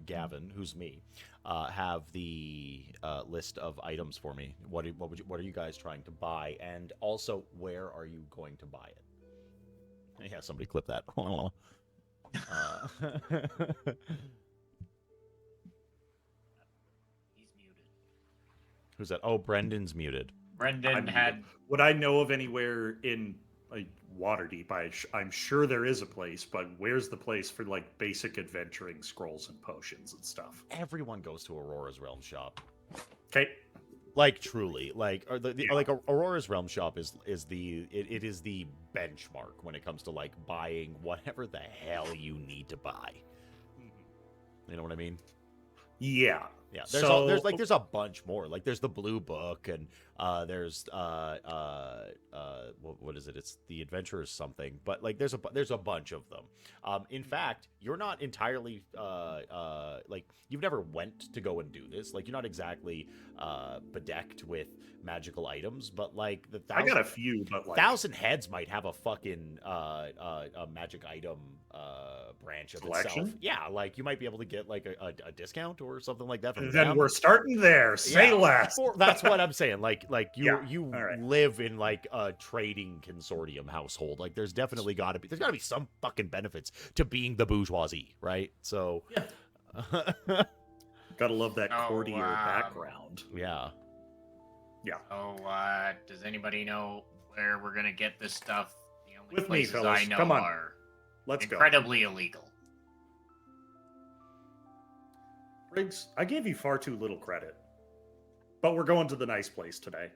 Gavin, who's me, have the list of items for me? What are you guys trying to buy? And also, where are you going to buy it? Yeah, somebody clip that. He's muted. Who's that? Oh, Brendan's muted. Brendan had. Would I know of anywhere in like Waterdeep? I'm sure there is a place, but where's the place for like basic adventuring scrolls and potions and stuff? Everyone goes to Aurora's Realm Shop. Okay. Like truly, like Yeah. like Aurora's Realm Shop is the benchmark when it comes to like buying whatever the hell you need to buy. You know what I mean? Yeah. Yeah. So- There's a bunch more. Like there's the Blue Book, and there's what is it? It's the Adventurers something. But like there's a bunch of them. In fact, you're not entirely like you've never went to go and do this. Like you're not exactly bedecked with magical items, but like I got a few, but like Thousand Heads might have a fucking a magic item brand convention Collection? itself. Yeah, like you might be able to get like a discount or something like that from Then them. we're starting there. Say Yeah. less. That's what I'm saying. Like you Yeah, you all right. live in like a trading consortium household. Like there's definitely got to be some fucking benefits to being the bourgeoisie, right? So Gotta love that Oh, courtier wow. background. yeah. Oh, does anybody know where we're gonna get this stuff? The only With me, places fellas. I know Come on. are Let's go. incredibly illegal. Briggs, I gave you far too little credit. But we're going to the nice place today.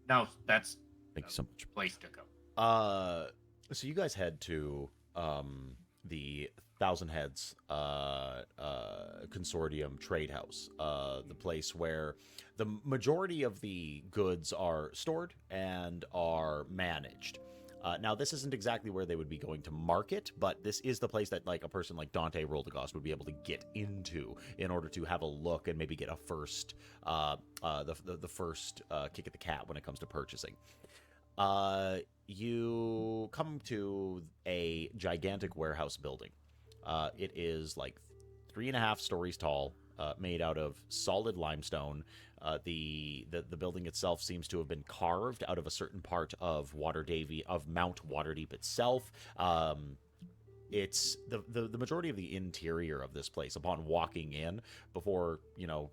No, that's Thank you so much. place to go. So you guys head to the Thousand Heads consortium trade house, the place where the majority of the goods are stored and are managed. Now, this isn't exactly where they would be going to market, but this is the place that like a person like Dante Roldegost would be able to get into in order to have a look and maybe get a first, the first kick at the cat when it comes to purchasing. You come to a gigantic warehouse building. It is like 3.5 stories tall, made out of solid limestone. The building itself seems to have been carved out of a certain part of Mount Waterdeep itself. It's the majority of the interior of this place. Upon walking in, before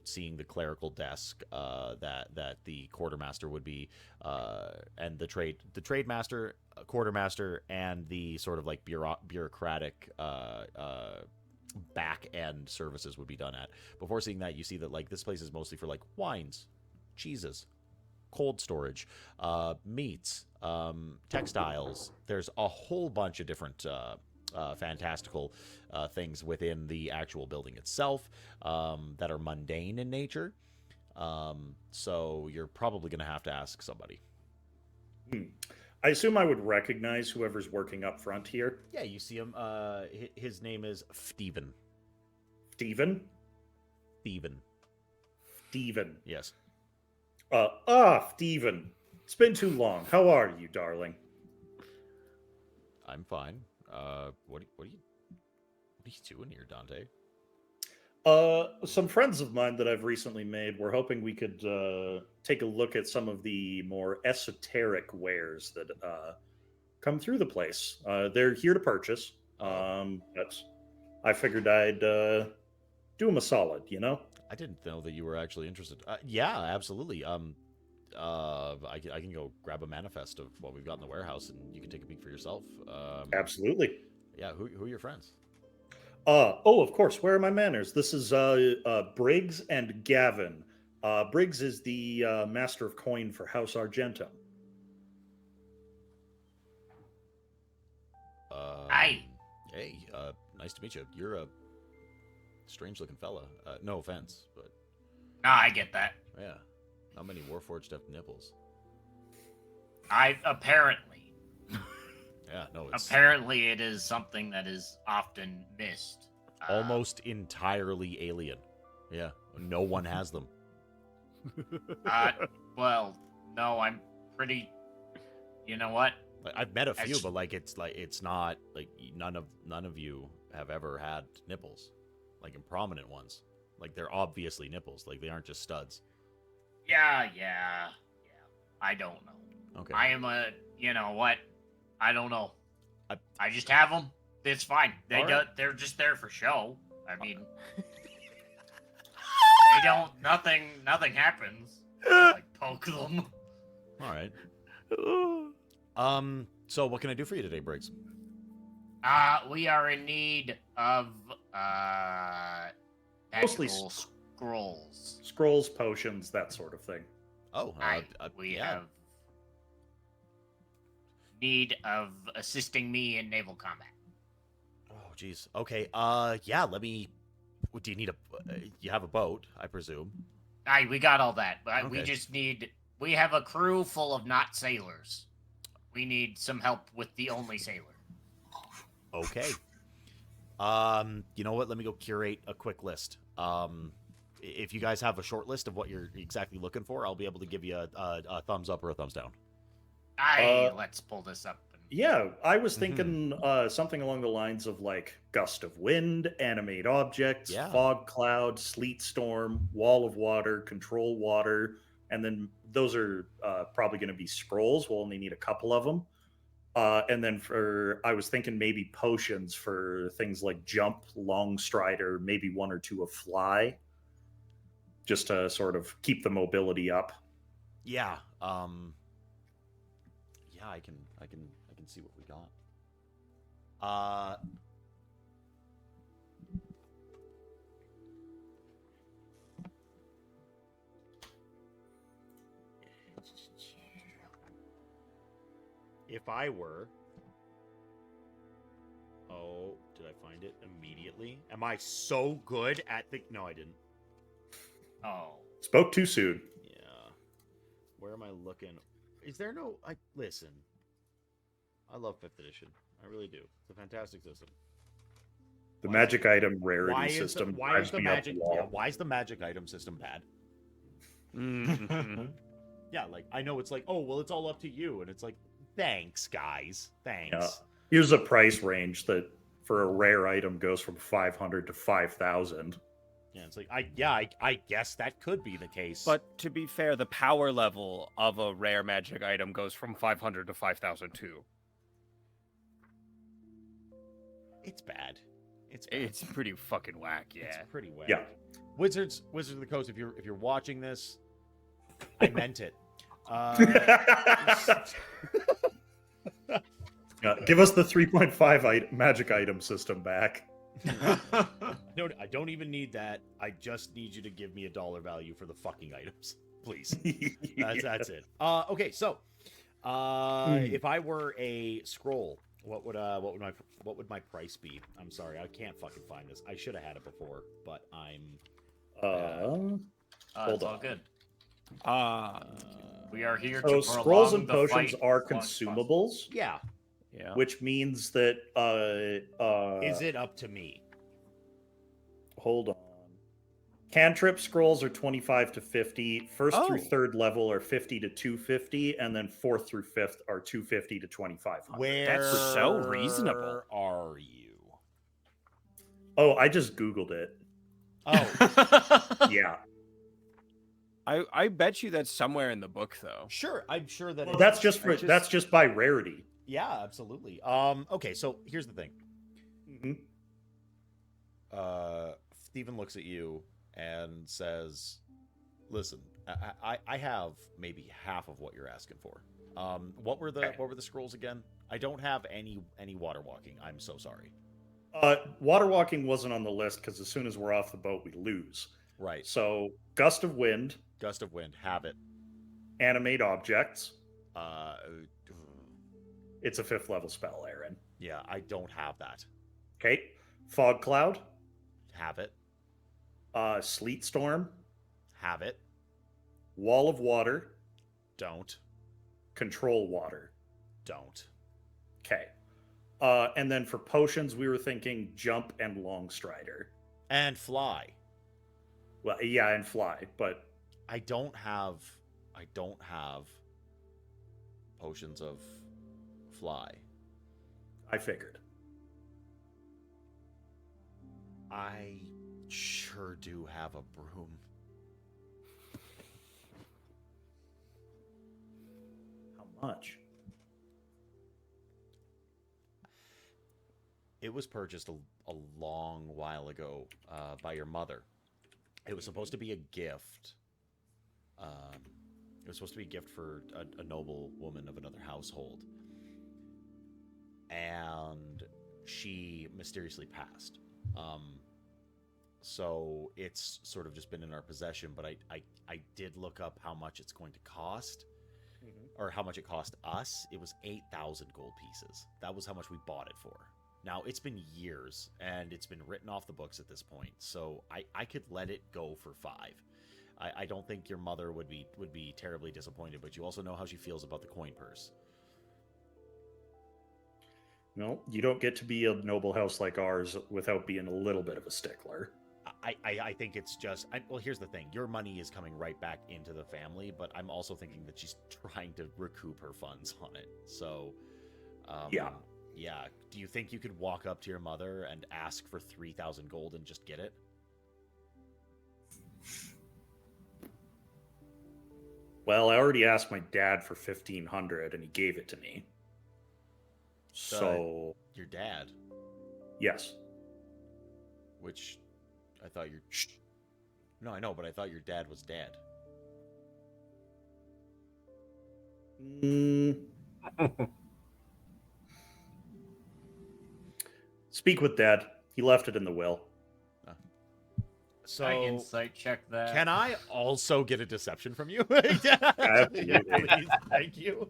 seeing the clerical desk that the quartermaster would be, and the trade master, quartermaster, and the sort of like bureaucratic back end services would be done at. Before seeing that, you see that like this place is mostly for like wines, cheeses, cold storage, meats, textiles. There's a whole bunch of different fantastical things within the actual building itself that are mundane in nature. So you're probably going to have to ask somebody. I assume I would recognize whoever's working up front here. Yeah, you see him. His name is Steven. Steven? Steven. Yes. Steven. It's been too long. How are you, darling? I'm fine. What are you doing here, Dante? Some friends of mine that I've recently made were hoping we could take a look at some of the more esoteric wares that come through the place. They're here to purchase. But I figured I'd do them a solid, I didn't know that you were actually interested. Yeah, absolutely. I can go grab a manifest of what we've got in the warehouse, and you can take a peek for yourself. Absolutely. Yeah, who are your friends? Of course. Where are my manners? This is Briggs and Gavin. Briggs is the master of coin for House Argentum. Hi. Hey, nice to meet you. You're a strange-looking fella. No offense, but No, I get that. yeah, not many Warforged have nipples. Apparently. Yeah, no, it's Apparently, it is something that is often missed. almost entirely alien. Yeah, no one has them. Well, no, I'm pretty. You know what? Like, I've met a few, That's- but it's not like none of you have ever had nipples, like in prominent ones. Like they're obviously nipples. Like they aren't just studs. Yeah. I don't know. Okay. I am a. You know what? I don't know. I- I just have them. It's fine. All right. They're just there for show. I mean, they don't. Nothing happens. Like poke them. All right. So what can I do for you today, Briggs? We are in need of Mostly magical scrolls. Scrolls, potions, that sort of thing. Oh, We yeah. have need of assisting me in naval combat. Oh, geez. Okay. Yeah. Let me. Do you need you have a boat, I presume? Aye, we got all that, but we Okay. just need. We have a crew full of not sailors. We need some help with the only sailor. Okay. You know what? Let me go curate a quick list. If you guys have a short list of what you're exactly looking for, I'll be able to give you a thumbs up or a thumbs down. Aye, let's pull this up. And Yeah, I was thinking something along the lines of like gust of wind, animate objects, Yeah. fog cloud, sleet storm, wall of water, control water, and then those are probably going to be scrolls. We'll only need a couple of them. And then I was thinking maybe potions for things like jump, long strider, maybe one or two of fly, just to sort of keep the mobility up. Yeah. Yeah, I can see what we got. If I were... Oh, did I find it immediately? Am I so good at the... No, I didn't. Oh. Spoke too soon. Yeah. Where am I looking? Is there no... Listen. I love 5th edition. I really do. It's a fantastic system. The Why magic item rarity Why is system why drives is the me up magic? the wall. Yeah, why is the magic item system bad? Mhm. Yeah, like I know it's like, oh well, it's all up to you, and it's like, thanks, guys, thanks. Yeah. Here's a price range that for a rare item goes from 500 to 5,000. Yeah, it's like I guess that could be the case. But to be fair, the power level of a rare magic item goes from 500 to 5,000 too. it's bad. It's bad. It's pretty fucking whack, yeah. It's pretty whack. Yeah. Wizards of the Coast. If you're watching this, I meant it. Give us the 3.5 magic item system back. No, I don't even need that. I just need you to give me a dollar value for the fucking items, please. That's it. Okay, so if I were a scroll, what would my price be? I'm sorry, I can't fucking find this. I should have had it before, but I'm Hold It's all on. good. Ah, We are here So to scrolls prolong and the potions fight are as long as possible. consumables, yeah. yeah. which means that Is it up to me? hold on. Cantrip scrolls are 25 to 50. First through Oh. third level are 50 to 250, and then fourth through fifth are 250 to 2,500. Where That's so reasonable. are you? Oh, I just Googled it. Oh, Yeah. I bet you that's somewhere in the book though. sure. I'm sure that Well, it that's is. just for that's just by rarity. Yeah, absolutely. Okay, so here's the thing. Mhm. Steven looks at you and says, "Listen, I have maybe half of what you're asking for. What were the scrolls again? I don't have any water walking. I'm so sorry. Water walking wasn't on the list because as soon as we're off the boat, we lose. Right. So, gust of wind, Gust of wind, have it. animate objects. Uh, It's a 5th level spell, Aaron. yeah, I don't have that. Okay. Fog cloud, Have it. sleet storm, Have it. wall of water, Don't. control water. Don't. Okay. And then for potions, we were thinking jump and long strider. And fly. Well, yeah, and fly, but I don't have potions of fly. I figured. I sure do have a broom. How much? It was purchased a long while ago by your mother. It was supposed to be a gift. It was supposed to be a gift for a noble woman of another household. And she mysteriously passed. So it's sort of just been in our possession, but I did look up how much it's going to cost, or how much it cost us. It was 8,000 gold pieces. That was how much we bought it for. Now, it's been years, and it's been written off the books at this point, so I could let it go for 5. I don't think your mother would be terribly disappointed, but you also know how she feels about the coin purse. No, you don't get to be a noble house like ours without being a little bit of a stickler. I think it's just... well, here's the thing. Your money is coming right back into the family, but I'm also thinking that she's trying to recoup her funds on it. So, Yeah. Yeah. Do you think you could walk up to your mother and ask for 3,000 gold and just get it? Well, I already asked my dad for 1,500 and he gave it to me. So, Your dad, yes. which I thought your... No, I know, but I thought your dad was dead. Speak with dad. He left it in the will. So, I insight check that. can I also get a deception from you? Absolutely. Please, thank you.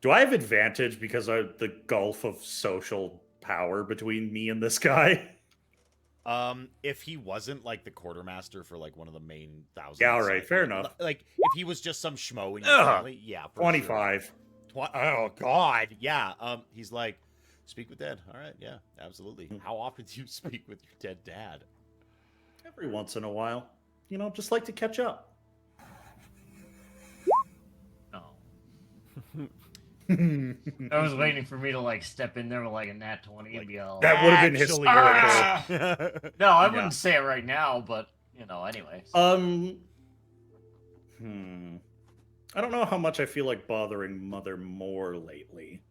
Do I have advantage because of the gulf of social power between me and this guy? If he wasn't like the quartermaster for like one of the main thousands. Yeah, all right, fair enough. Like if he was just some schmo in your family, yeah, for 25. Sure. Oh God, yeah. He's like, speak with dad. All right, yeah, absolutely. How often do you speak with your dead dad? Every once in a while. You know, just like to catch up. No. I was waiting for me to like step in there with like a nat 20 and be all. That would have been Actually, hysterical. No, I Yeah. wouldn't say it right now, but you know, anyways. I don't know how much I feel like bothering Mother more lately.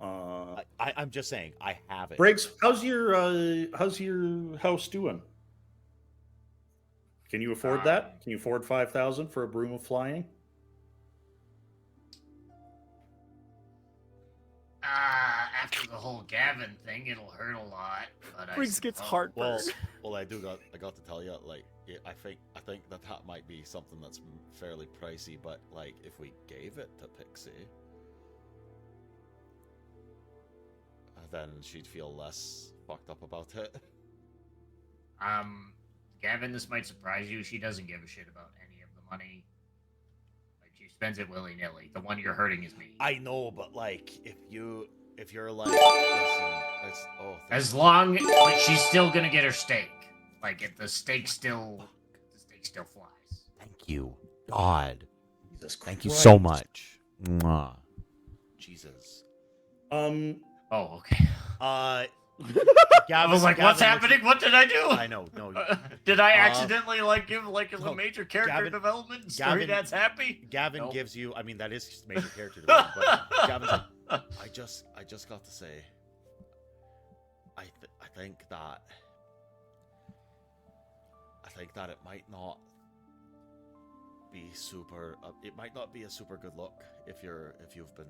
I'm just saying, I have it. Briggs, how's your house doing? Can you afford that? Can you afford 5,000 for a broom of flying? After the whole Gavin thing, it'll hurt a lot. But Briggs gets suppose- heartburn. Well, I got to tell you, like, I think that might be something that's fairly pricey, but like, if we gave it to Pixie, then she'd feel less fucked up about it. Gavin, this might surprise you. She doesn't give a shit about any of the money. Like, she spends it willy-nilly. The one you're hurting is me. I know, but like, if you're like, listen, As long, but she's still gonna get her steak. Like, if the steak still flies. Thank you, God. Jesus Christ. Thank you so much. Mwah. Jesus. Oh, okay. Gavin, I was like, what's happening? What did I do? I know, no. Did I accidentally like give like no, a major character Gavin- development and story Gavin- that's happy? Gavin Nope. gives you. I mean, that is his major character development. But Gavin's like, I just got to say, I think that it might not be super. It might not be a super good look if you've been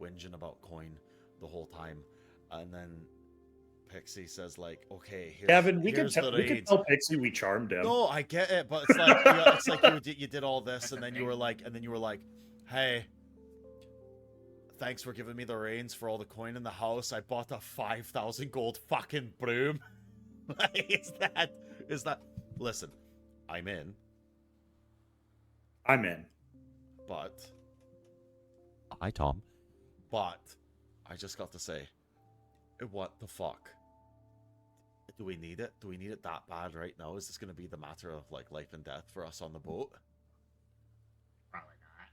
whinging about coin the whole time, and then Pixie says like, okay, Gavin, we could here's the reins. tell Pixie we charmed him. No, I get it, but it's like it's like you did all this, and then you were like, hey, thanks for giving me the reins for all the coin in the house. I bought a 5,000 gold fucking broom. is that? Listen, I'm in, but hi Tom, but I just got to say, what the fuck? Do we need it? Do we need it that bad right now? Is this going to be the matter of like life and death for us on the boat? Probably not.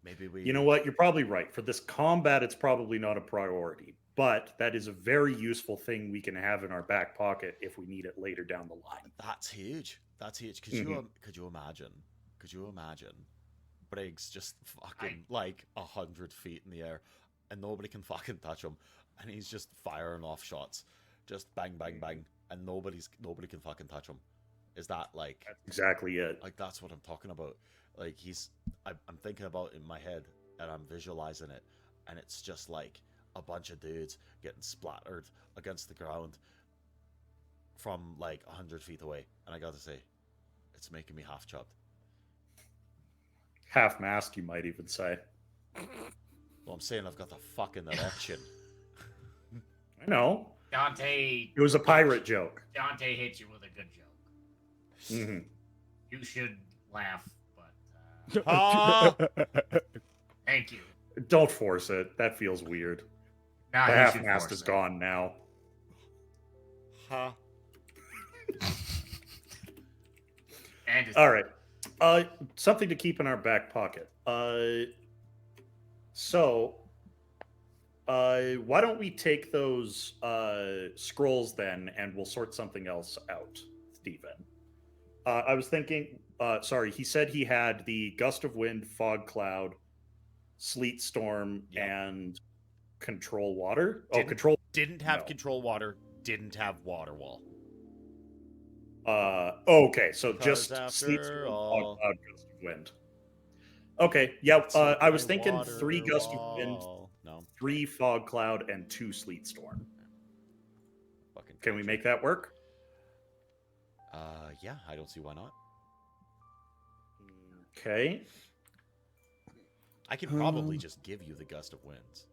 Maybe we. You know what? You're probably right. For this combat, it's probably not a priority, but that is a very useful thing we can have in our back pocket if we need it later down the line. That's huge. That's huge. Could you imagine? Could you imagine Briggs just fucking like 100 feet in the air, and nobody can fucking touch him, and he's just firing off shots, just bang bang bang, and nobody can fucking touch him. Is that like? That's exactly it. Like that's what I'm talking about. Like I'm thinking about it in my head, and I'm visualizing it, and it's just like a bunch of dudes getting splattered against the ground from like 100 feet away, and I gotta say, it's making me half chubbed. Half mast, you might even say. Well, I'm saying I've got a fucking erection. I know. Dante. It was a pirate joke. Dante hits you with a good joke. Mm-hmm. You should laugh, but Ah! thank you. Don't force it. That feels weird. Nah, The you half should mast force is it. gone now. Huh? And it's All right. Something to keep in our back pocket. So, why don't we take those scrolls then, and we'll sort something else out, Stephen? I was thinking. Sorry, he said he had the gust of wind, fog cloud, sleet storm, Yep. and control water. Didn't- Control. Didn't have No. control water. Didn't have water wall. Okay, so Because just after sleet storm, all- fog cloud, gust of wind. Okay, yeah. It's like I was my thinking water 3 gust of wind, wall. No. 3 fog cloud, and 2 sleet storm. Fucking Can we bullshit. make that work? Yeah, I don't see why not. Okay. I can probably just give you the gust of winds.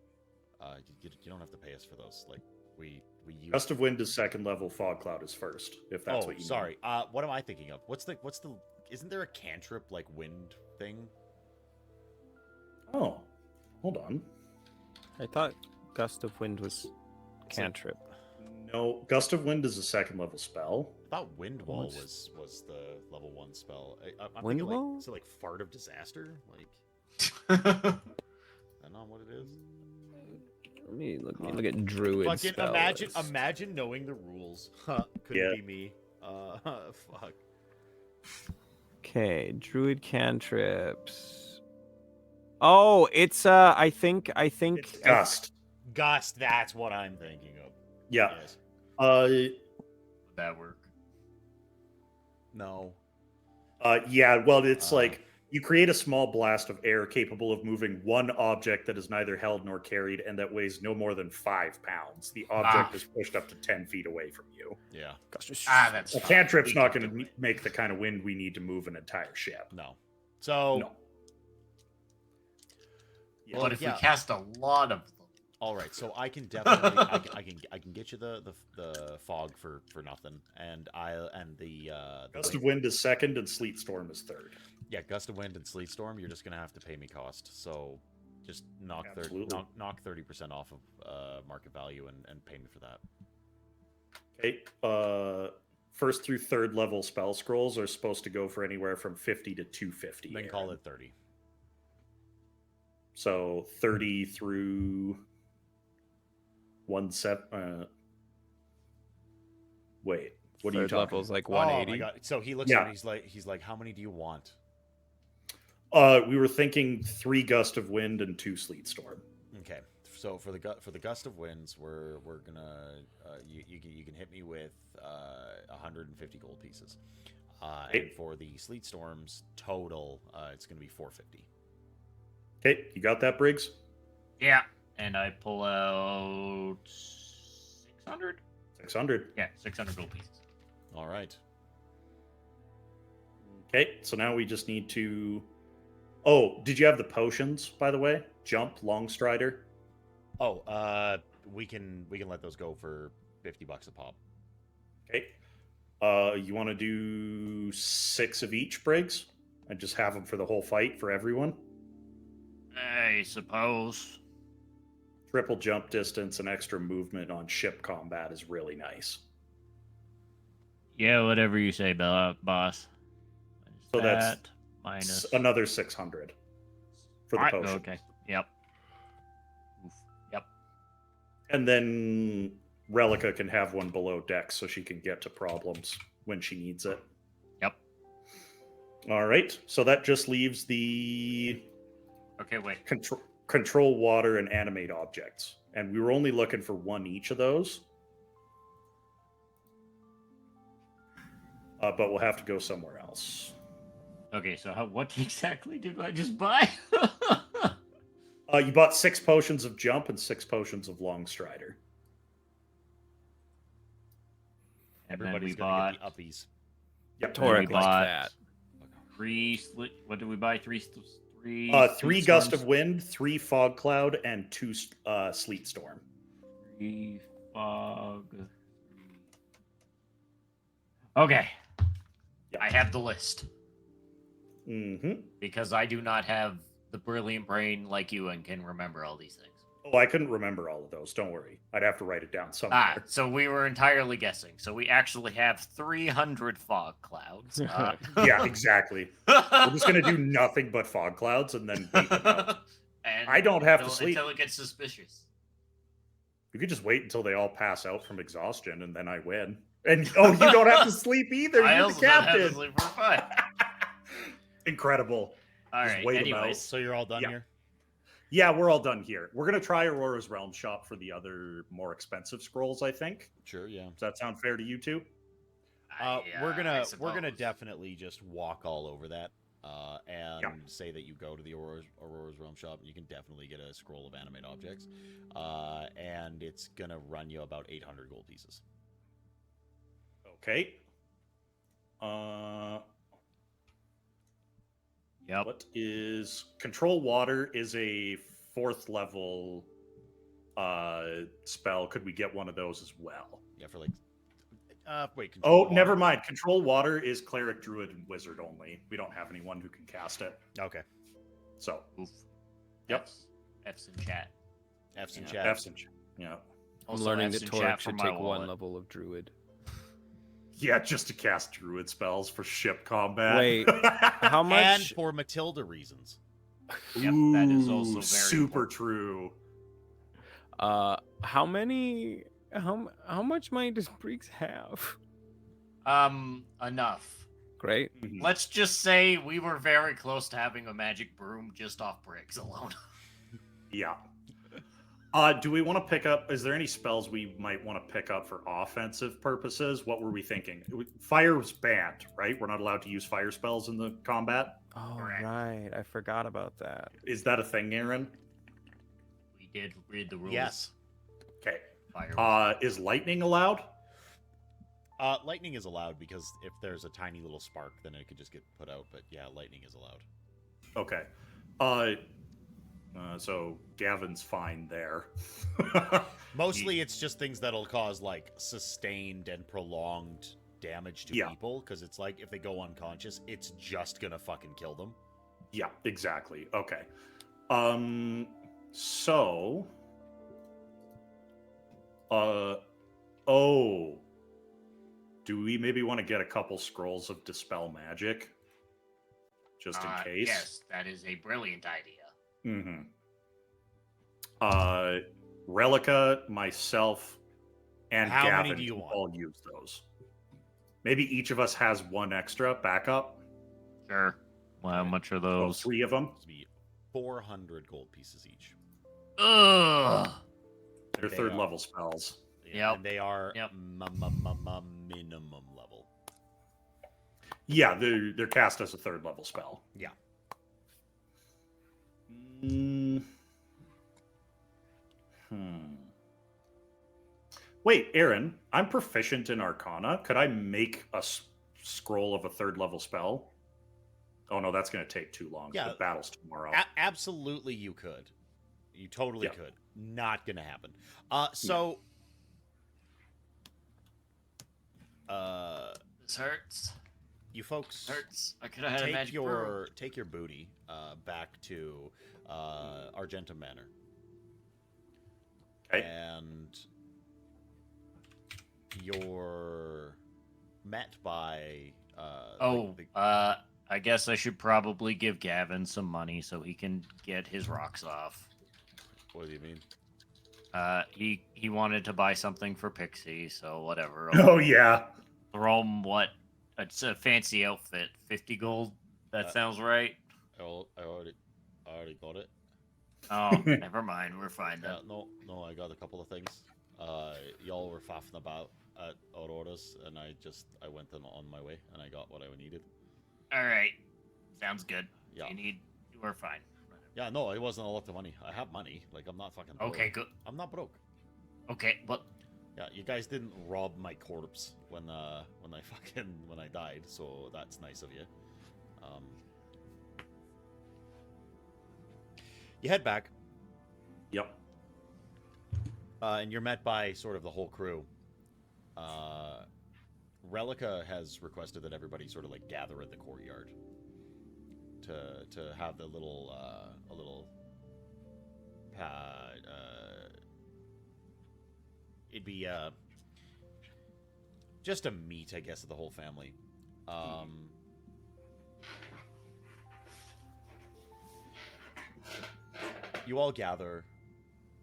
You don't have to pay us for those. Like we use. Gust of wind is second level, fog cloud is first. If that's Oh, what you sorry. What am I thinking of? What's the? Isn't there a cantrip like wind thing? Mean. Oh, hold on. I thought Gust of Wind was cantrip. No, gust of wind is a second level spell. I thought wind wall What's- was the level 1 spell. I'm Wind thinking wall? like, is it like fart of disaster? Like, is that not what it is? Let me look at Druid Fucking spell list. imagine knowing the rules. Huh, couldn't Yeah. be me. Fuck. Okay, Druid cantrips. Oh, it's I think It's gust. Gust, that's what I'm thinking of. Yeah. Yes. Would that work? No. Yeah. Well, it's Uh. like you create a small blast of air capable of moving one object that is neither held nor carried and that weighs no more than 5 pounds. The object is pushed up to 10 feet away from you. Yeah. That's A fine. cantrip's We not can going do to it. make the kind of wind we need to move an entire ship. No. So No. Yeah. But if yeah. we cast a lot of them, all right, so I can definitely I can get you the fog for nothing, and the Gust of wind is second, and sleet storm is third. yeah, gust of wind and sleet storm. You're just gonna have to pay me cost. So just knock Absolutely. 30% off of market value and pay me for that. Okay. First through third level spell scrolls are supposed to go for anywhere from 50 to 250. Then call Aaron. it 30. So 30 through 17. Wait, what are you Third talking? level's like Oh my 180. god! So he looks Yeah. at me, he's like, how many do you want? We were thinking 3 gust of wind and 2 sleet storm. Okay, so for the gust of winds, we're gonna you can hit me with 150 gold pieces, and for the sleet storms total, it's gonna be 450. Okay, you got that, Briggs? yeah. And I pull out 600. 600. Yeah, 600 gold pieces. All right. Okay, so now we just need to. Oh, did you have the potions, by the way? Jump, long strider. Oh, we can let those go for $50 a pop. Okay. You want to do 6 of each, Briggs? And just have them for the whole fight for everyone? I suppose. Triple jump distance and extra movement on ship combat is really nice. Yeah, whatever you say, boss. So that's That minus another 600 for the Alright, potion. okay. Yep. Oof. Yep. And then Relica can have one below Dex so she can get to problems when she needs it. Yep. All right. So that just leaves the Okay, wait. control water and animate objects. And we were only looking for 1 each of those. But we'll have to go somewhere else. Okay, so what exactly did I just buy? You bought 6 potions of jump and 6 potions of long strider. And then Everybody's we gonna bought get the uppies. Yep. Torek we like bought that. 3 what did we buy? 3 3 gust of wind, 3 fog cloud, and 2 sleet storm. 3 fog. Okay. Yep. I have the list Mm-hmm. because I do not have the brilliant brain like you and can remember all these things. Oh, I couldn't remember all of those. Don't worry. I'd have to write it down somewhere. So we were entirely guessing. So we actually have 300 fog clouds. Yeah, exactly. We're just gonna do nothing but fog clouds and then wait them out. And I don't have to sleep. until it gets suspicious. You could just wait until they all pass out from exhaustion, and then I win. And you don't have to sleep either. I You're also the don't have to captain. sleep for fun. Incredible. All Just right. wait 'em out. Anyways, So you're all done Yeah. here? Yeah, we're all done here. We're gonna try Aurora's Realm Shop for the other more expensive scrolls, I think. Sure, yeah. Does that sound fair to you two? We're I gonna suppose. definitely just walk all over that, and Yeah. say that you go to the Aurora's Realm Shop. You can definitely get a scroll of animate objects, and it's gonna run you about 800 gold pieces. Okay. Yep. What is Control Water is a 4th level spell. Could we get one of those as well? Yeah, for like. Wait. Oh, Control Water? never mind. Control Water is Cleric, Druid, and Wizard only. We don't have anyone who can cast it. Okay. So, Oof. Yep. F's in chat. F's in Yeah. chat. F's in chat. Yeah. I'm Also, learning F's that in chat Torek for should my take one wallet. level of Druid. Yeah, just to cast Druid spells for ship combat. Wait, how And much? for Matilda reasons. Yep, that is also Ooh, very super important. true. How many? How much money does Briggs have? Enough. Great. Mhm. Let's just say we were very close to having a magic broom just off bricks alone. Yeah. Do we want to pick up? Is there any spells we might want to pick up for offensive purposes? What were we thinking? Fire's banned, right? We're not allowed to use fire spells in the combat. Oh Correct. right, I forgot about that. Is that a thing, Aaron? We did read the rules. Yes. Okay. Fire. Is lightning allowed? Lightning is allowed because if there's a tiny little spark, then it could just get put out. But yeah, lightning is allowed. Okay. So Gavin's fine there. Mostly, it's just things that'll cause like sustained and prolonged damage to Yeah. people. Because it's like if they go unconscious, it's just gonna fucking kill them. Yeah, exactly. Okay. So. Oh. Do we maybe want to get a couple scrolls of Dispel Magic? Just in case? Yes, that is a brilliant idea. Mm-hmm. Relica, myself, and How many Gavin do you can want? all use those. Maybe each of us has one extra backup. Sure. Well, how much are Oh, those? 3 of them. It's be 400 gold pieces each. Ugh. They're They 3rd are- level spells. Yep. And they are Yep. Minimum level. Yeah, they're cast as a 3rd level spell. Yeah. Wait, Aaron, I'm proficient in Arcana. Could I make a scroll of a 3rd level spell? Oh no, that's going to take too long. Yeah. The battle's tomorrow. Absolutely, you could. You totally Yeah. could. Not gonna happen. So. This hurts. You folks Hurts. I could have had a magic broom. take your booty back to Argentum Manor. Okay. And you're met by I guess I should probably give Gavin some money so he can get his rocks off. what do you mean? He wanted to buy something for Pixie, so whatever. Oh yeah. Throw him what? It's a fancy outfit. 50 gold. That sounds right. I already got it. Oh, never mind. We're fine then. No, I got a couple of things. Y'all were faffing about at Aurora's, and I went on my way, and I got what I needed. All right. Sounds good. Yeah. We're fine. Yeah, no, it wasn't a lot of money. I have money. Like, I'm not fucking broke. Okay, good. I'm not broke. Okay, but Yeah, you guys didn't rob my corpse when I died, so that's nice of you. You head back, Yep. and you're met by sort of the whole crew. Relica has requested that everybody sort of like gather in the courtyard to have the little it'd be just a meet, I guess, of the whole family. You all gather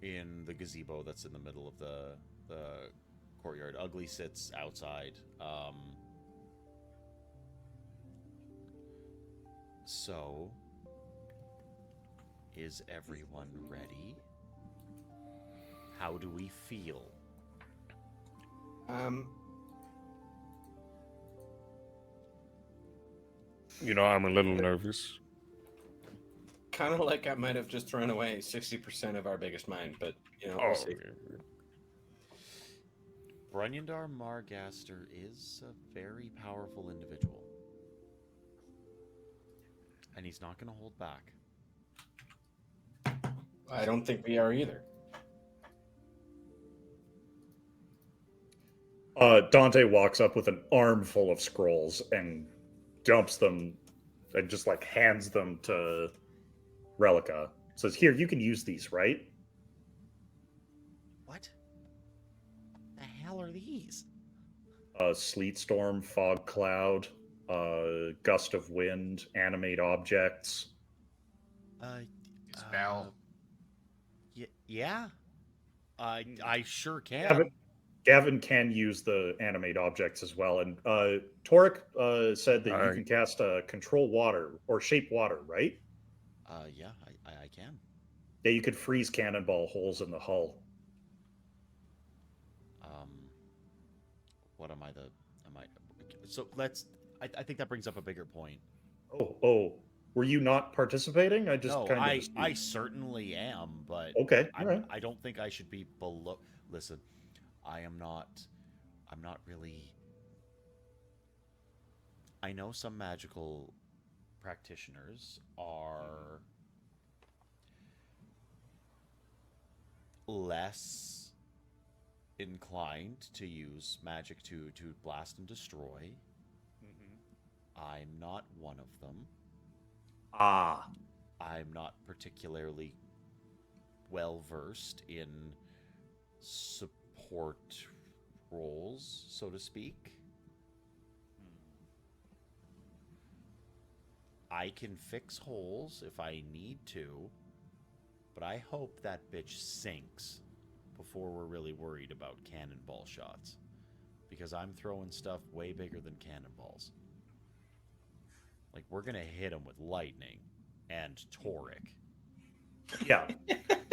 in the gazebo that's in the middle of the courtyard. Ugly sits outside. So, is everyone ready? How do we feel? You know, I'm a little nervous. Kind of like I might have just thrown away 60% of our biggest mind, but you know, we'll see. Brunyandar Margaster is a very powerful individual. And he's not going to hold back. I don't think we are either. Dante walks up with an armful of scrolls and dumps them and just like hands them to Relica. Says, "Here, you can use these, right?" What? The hell are these? Sleet storm, fog cloud, gust of wind, animate objects. Spell. Yeah. I sure can. Gavin can use the animate objects as well. And Torek said that you can cast control water or shape water, right? Yeah, I can. Yeah, you could freeze cannonball holes in the hull. What am I? So let's. I think that brings up a bigger point. Oh, were you not participating? I just I certainly am, but okay, all right. I don't think I should be below. Listen, I'm not really. I know some magical practitioners are less inclined to use magic to blast and destroy. I'm not one of them. I'm not particularly well versed in support roles, so to speak. I can fix holes if I need to, but I hope that bitch sinks before we're really worried about cannonball shots, because I'm throwing stuff way bigger than cannonballs. Like, we're gonna hit him with lightning and Torek. Yeah.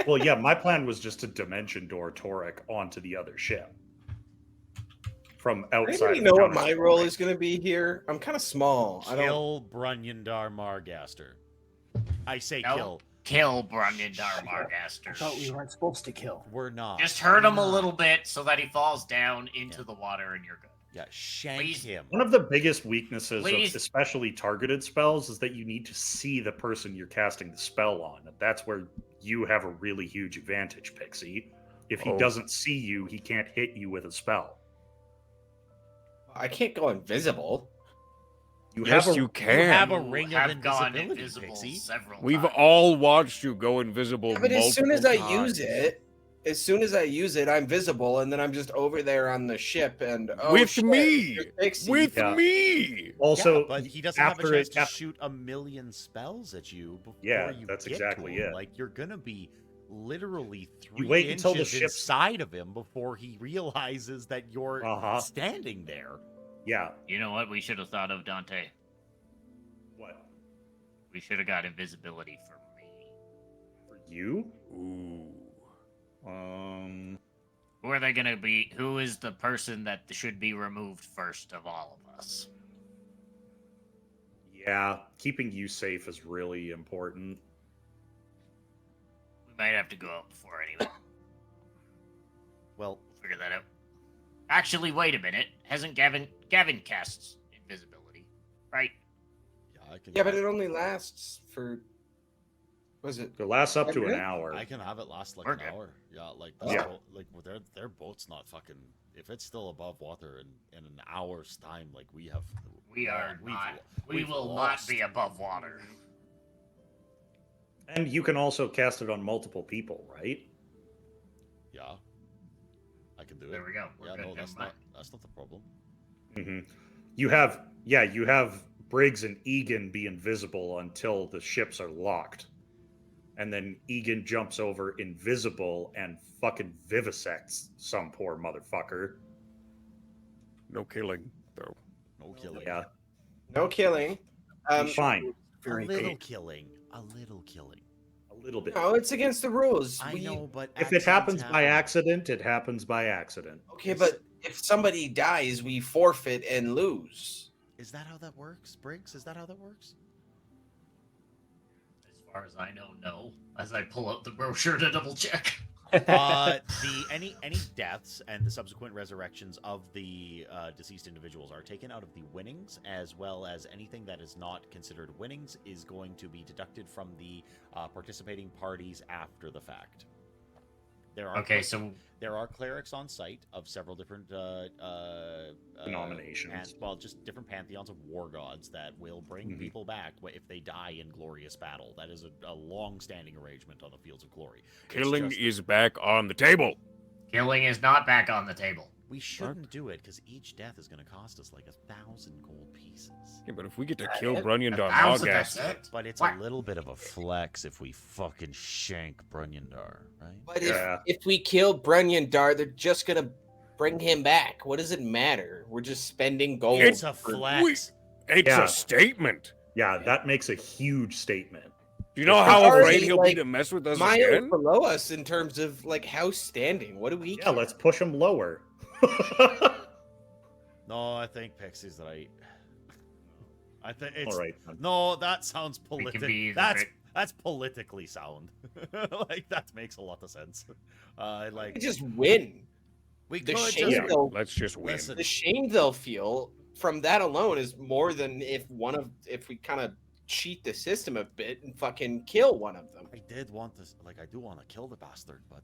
Well, yeah, my plan was just to dimension door Torek onto the other ship. From outside. Anybody know what my role is going to be here? I'm kind of small. Kill Brunyandar Margaster. I say kill. Kill Brunyandar Margaster. I thought we weren't supposed to kill. We're not. Just hurt him a little bit so that he falls down into the water and you're good. Yeah, shank him. One of the biggest weaknesses of especially targeted spells is that you need to see the person you're casting the spell on. And that's where you have a really huge advantage, Pixie. If he doesn't see you, he can't hit you with a spell. I can't go invisible. You can. You have a ring of invisibility, Pixie. We've all watched you go invisible. Yeah, but as soon as I use it, I'm visible, and then I'm just over there on the ship, and with me. Also, but he doesn't have a chance to shoot a million spells at you before you that's get exactly to him. it. Like, you're gonna be literally 3 you wait inches until the ship's inside of him before he realizes that you're standing there. Yeah. You know what we should have thought of, Dante? What? We should have got invisibility for me. For you? Ooh. Who are they gonna be? Who is the person that should be removed first of all of us? Yeah, keeping you safe is really important. We might have to go out before anyway. Well, we'll figure that out. Actually, wait a minute. Hasn't Gavin casts invisibility, right? Yeah, but it only lasts for. Was it? It lasts up to an hour. I can have it last like an hour. Yeah, like their boat's not fucking. If it's still above water in an hour's time, like we will not be above water. And you can also cast it on multiple people, right? Yeah. I can do it. There we go. We're Yeah, good. no, Never that's mind. not the problem. Hmm. You have Briggs and Egan be invisible until the ships are locked. And then Egan jumps over invisible and fucking vivisects some poor motherfucker. No killing, though. No killing. Yeah. No killing. Fine. A Very little good. killing. A little killing. A little bit. No, it's against the rules. I know, but If it accidents happens by happen. accident, it happens by accident. Okay, but if somebody dies, we forfeit and lose. Is that how that works, Briggs? Is that how that works? As far as I know, no. As I pull out the brochure to double check. Any deaths and the subsequent resurrections of the deceased individuals are taken out of the winnings, as well as anything that is not considered winnings is going to be deducted from the participating parties after the fact. Okay, so there are clerics on site of several different Denominations. just different pantheons of war gods that will bring Mhm. people back if they die in glorious battle. That is a long-standing arrangement on the fields of glory. It's Killing just- is back on the table. killing is not back on the table. We shouldn't do it because each death is going to cost us like 1,000 gold pieces. Yeah, but if we get to kill it- Brunyandar 1,000, Morghast, that's it. But it's What? a little bit of a flex if we fucking shank Brunyandar, right? But Yeah. if we kill Brunyandar, they're just gonna bring him back. What does it matter? We're just spending gold. It's a for- flex. it's Yeah. a statement. Yeah, that makes a huge statement. Do you know It's how already, afraid he'll like, be to mess with us miles again? below us in terms of like house standing. What do we? Yeah, care? let's push him lower. No, I think Pixie's right. I think it's All right. then. no. That sounds We can politic. be the That's big- that's politically sound. Like that makes a lot of sense. Like We just win. we the could shame just Yeah. they'll Let's just win. Listen. the shame they'll feel from that alone is more than if we kind of cheat the system a bit and fucking kill one of them. I did want this. Like I do want to kill the bastard, but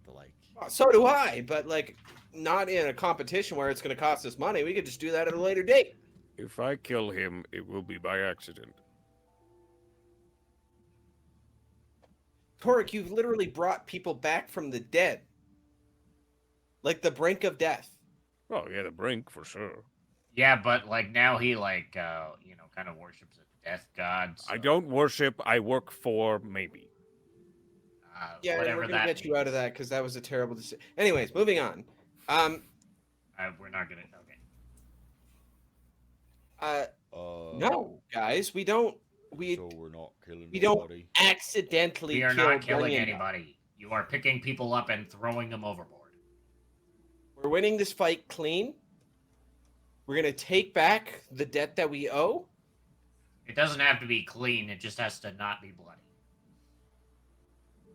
So do I, but like not in a competition where it's going to cost us money. We could just do that at a later date. If I kill him, it will be by accident. Torek, you've literally brought people back from the dead, like the brink of death. Oh yeah, the brink for sure. Yeah, but like now he kind of worships a death god. I so, don't worship. I work for maybe. Yeah, and whatever we're gonna that get you out of that because that was a terrible decision. Anyways, moving on. We're not gonna. Okay. No, guys, we don't. We so we're not killing we don't nobody. accidentally. We are kill not killing Bunyan. anybody. You are picking people up and throwing them overboard. We're winning this fight clean. We're gonna take back the debt that we owe. It doesn't have to be clean. It just has to not be bloody.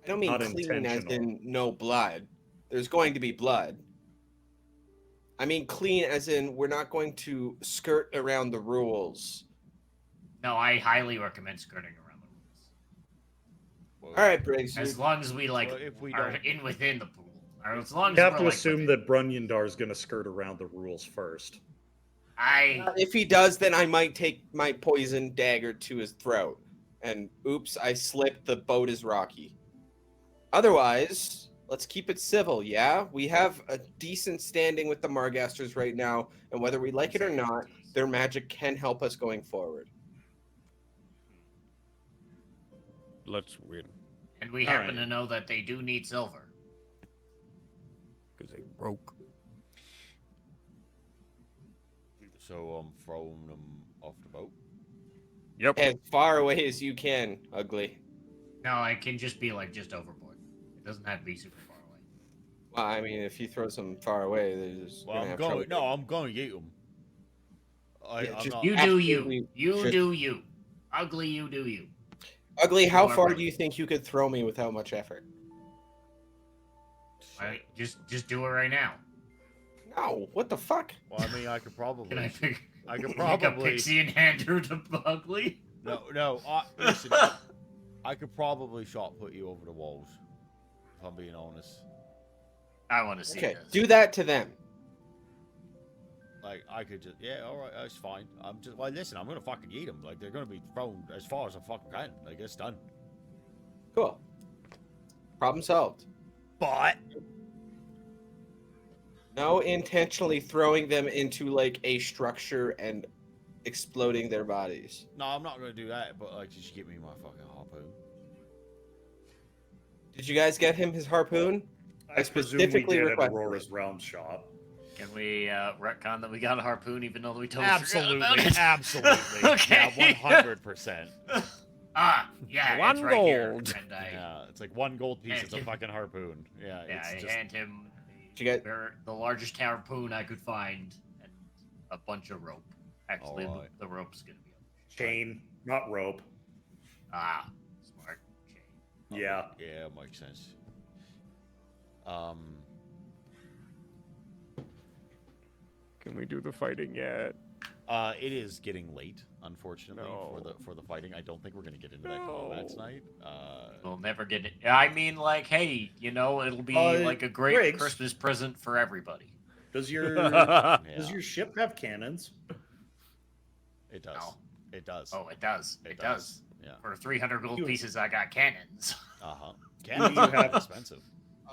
I don't mean Not clean as intentional. in no blood. There's going to be blood. I mean clean as in we're not going to skirt around the rules. No, I highly recommend skirting around the rules. All right, Briggs. As long as we Well, if we are don't- in within the pool, or as long You as have we're, to like, assume within- that Brunyandar is going to skirt around the rules first. If he does, then I might take my poison dagger to his throat. And oops, I slipped. The boat is rocky. Otherwise, let's keep it civil, yeah? We have a decent standing with the Margasters right now, and whether we like it or not, their magic can help us going forward. Let's win and we All happen right. to know that they do need silver. because they broke. So I'm throwing them off the boat. Yep. As far away as you can, ugly. No, it can just be like just overboard. It doesn't have to be super far away. Well, I mean, if you throw some far away, there's Well, gonna I'm have going. trouble. No, I'm going to eat them. Yeah, I'm just not, You do you. Absolutely You should. do you. Ugly, you do you. Ugly, how You are far right. do you think you could throw me without much effort? Right? Just do it right now. No, what the fuck? Well, I mean, I could probably. Can I pick? I could pick a probably. pixie and hand her to Ugly? No. Listen, I could probably shot put you over the walls. If I'm being honest. I want to see Okay, this. do that to them. Like I could just. Yeah, all right, that's fine. I'm just. Well, listen, I'm gonna fucking eat them. Like they're gonna be thrown as far as I fucking can. Like it's done. Cool. Problem solved. But No, intentionally throwing them into like a structure and exploding their bodies. No, I'm not gonna do that. But like, did you get me my fucking harpoon? Did you guys get him his harpoon? I presume we specifically did at requested Aurora's Realm shop. Can we retcon that we got a harpoon even though we totally Absolutely, forgot about it? absolutely. Okay. Yeah, 100%. Yeah, One it's right here. gold. And I, Yeah, it's like 1 gold piece. And It's a you- fucking harpoon. Yeah, yeah, I it's just. hand him Did you get? the largest harpoon I could find and a bunch of rope. Actually, Alright. the rope's gonna be Chain, not rope. smart. Chain. Yeah. Yeah, makes sense. Can we do the fighting yet? It is getting late, unfortunately, No. for the fighting. I don't think we're gonna get into that combat No. tonight. We'll never get it. I mean, like, hey, you know, it'll be like a great Briggs. Christmas present for everybody. Does your Yeah, does your ship have cannons? it does. No. It does. Oh, it does. It does. Yeah. For 300 gold You- pieces, I got cannons. Uh huh. do Cannons you are have- expensive.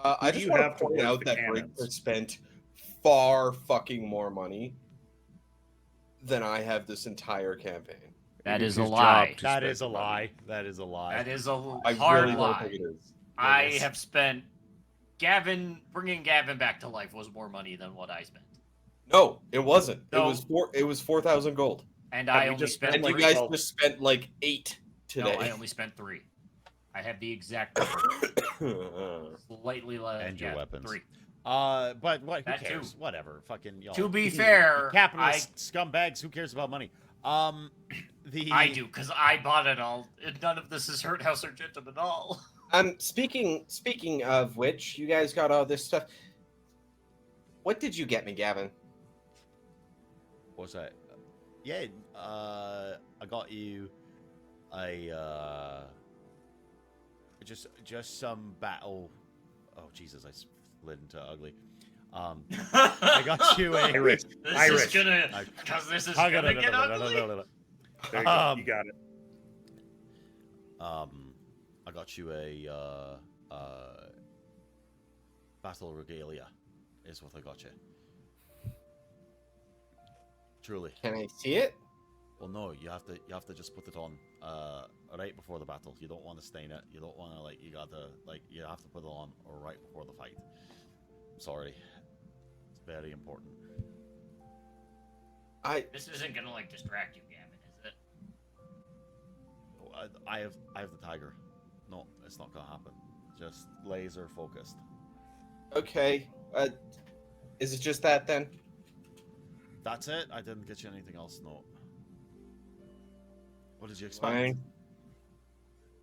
I do just you want have to point towards out the that cannons? Briggs has spent far fucking more money than I have this entire campaign. That It is a his lie. job to That spend is a the money. lie. That is a lie. That is a I hard really don't lie. think it is. I is. have spent bringing Gavin back to life was more money than what I spent. No, it wasn't. No. It was 4,000 gold. And Have I you only just spent spent, And you like, guys well- just spent like 8 No, today. I only spent 3. I have the exact number. Slightly less. And your weapons. 3. But what? Who That too. cares? Whatever. Fucking. Y'all. To be fair, capitalist scumbags. Who cares about money? The. I do, because I bought it all. And none of this has hurt House Argentum at all. Speaking of which, you guys got all this stuff. What did you get me, Gavin? What's that? Yeah. I got you a. Just some battle. Oh Jesus! I slid into ugly. I got you a. Irish. This Irish. is gonna, I- because this is gonna get ugly. There you go. You got it. I got you a battle regalia, is what I got you. You Can I see it? Well, no, you have to just put it on right before the battle. You don't want to stain it. You don't want to you have to put it on right before the fight. I'm sorry, it's very important. This isn't gonna distract you, Gavin, is it? I have the tiger. No, it's not gonna happen. Just laser focused. Okay. Is it just that then? That's it. I didn't get you anything else. No. What did you expect? Fine.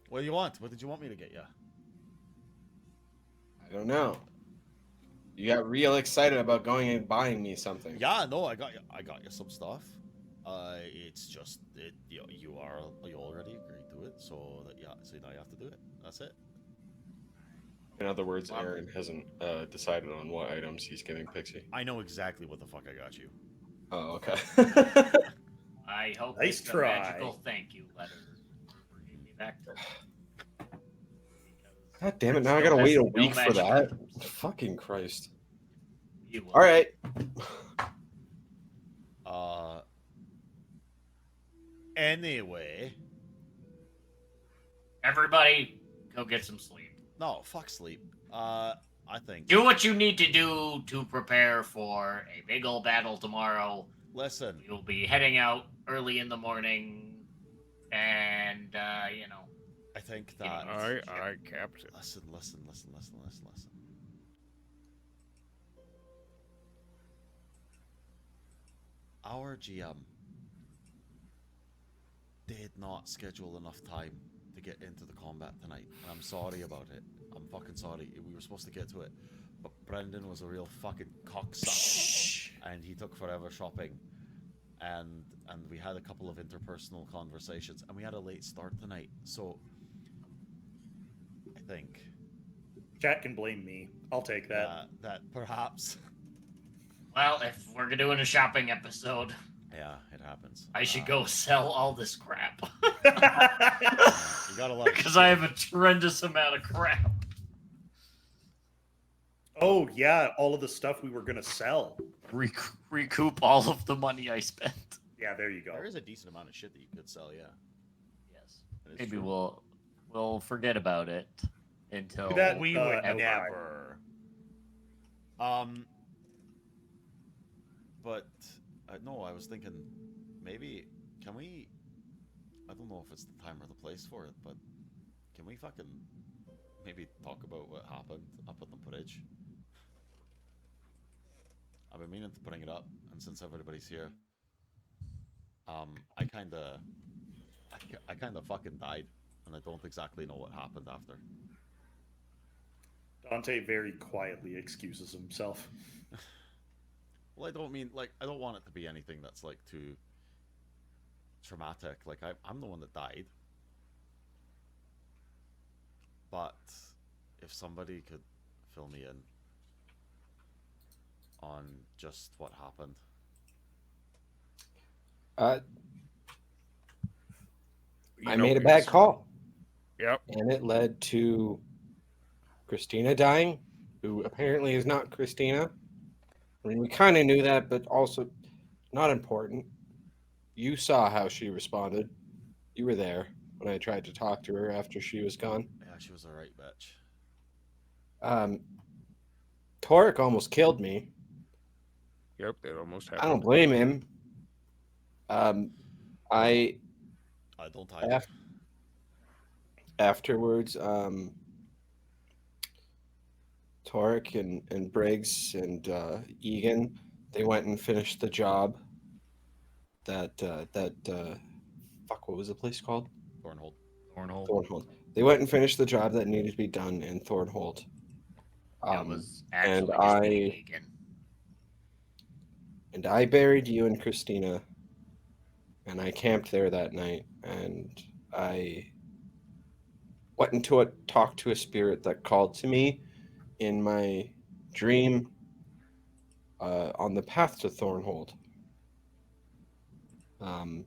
What do you want? What did you want me to get you? I don't know. You got real excited about going and buying me something. Yeah, no, I got you some stuff. It's just you already agreed to it, so now you have to do it. That's it. In other words, Aaron hasn't decided on what items he's giving Pixie. I know exactly what the fuck I got you. Oh, okay. I hope Nice it's a try. magical thank you letter. Bring me back to God damn it! Now I Still gotta wait a has no week for magic that. items. Fucking Christ! you. All right. Anyway, Everybody, go get some sleep. no, fuck sleep. I think. Do what you need to do to prepare for a big old battle tomorrow. Listen, You'll be heading out early in the morning, and I think that. Aye, Captain. Listen. Our GM did not schedule enough time to get into the combat tonight, and I'm sorry about it. I'm fucking sorry. We were supposed to get to it, but Brendan was a real fucking cocksucker, and he took forever shopping, and we had a couple of interpersonal conversations, and we had a late start tonight. So I think Chat can blame me. I'll take that. that perhaps. well, if we're doing a shopping episode, Yeah, it happens. I should go sell all this crap You gotta love it. because I have a tremendous amount of crap. Oh yeah, all of the stuff we were gonna sell. Recoup all of the money I spent. Yeah, there you go. There is a decent amount of shit that you could sell, yeah. Yes. That is Maybe true. we'll forget about it until That, We would no, Never. But no, I was thinking maybe can we? I don't know if it's the time or the place for it, but can we fucking maybe talk about what happened up at the bridge? I've been meaning to bring it up, and since everybody's here, I kind of fucking died, and I don't exactly know what happened after. Dante very quietly excuses himself. Well, I don't mean like I don't want it to be anything that's like too traumatic. Like I'm the one that died, but if somebody could fill me in on just what happened. I made a bad call. Yep. And it led to Christina dying, who apparently is not Christina. I mean, we kind of knew that, but also not important. You saw how she responded. You were there when I tried to talk to her after she was gone. Yeah, she was alright, bitch. Torek almost killed me. Yep, that almost I happened. don't blame him. I don't hide. Afterwards, Torek and Briggs and Egan, they went and finished the job. That fuck, what was the place called? Thornhold. Thornhold. They went and finished the job that needed to be done in Thornhold. That was actually and just meeting Egan. And I buried you and Christina, and I camped there that night, and I went into a talk to a spirit that called to me in my dream on the path to Thornhold. And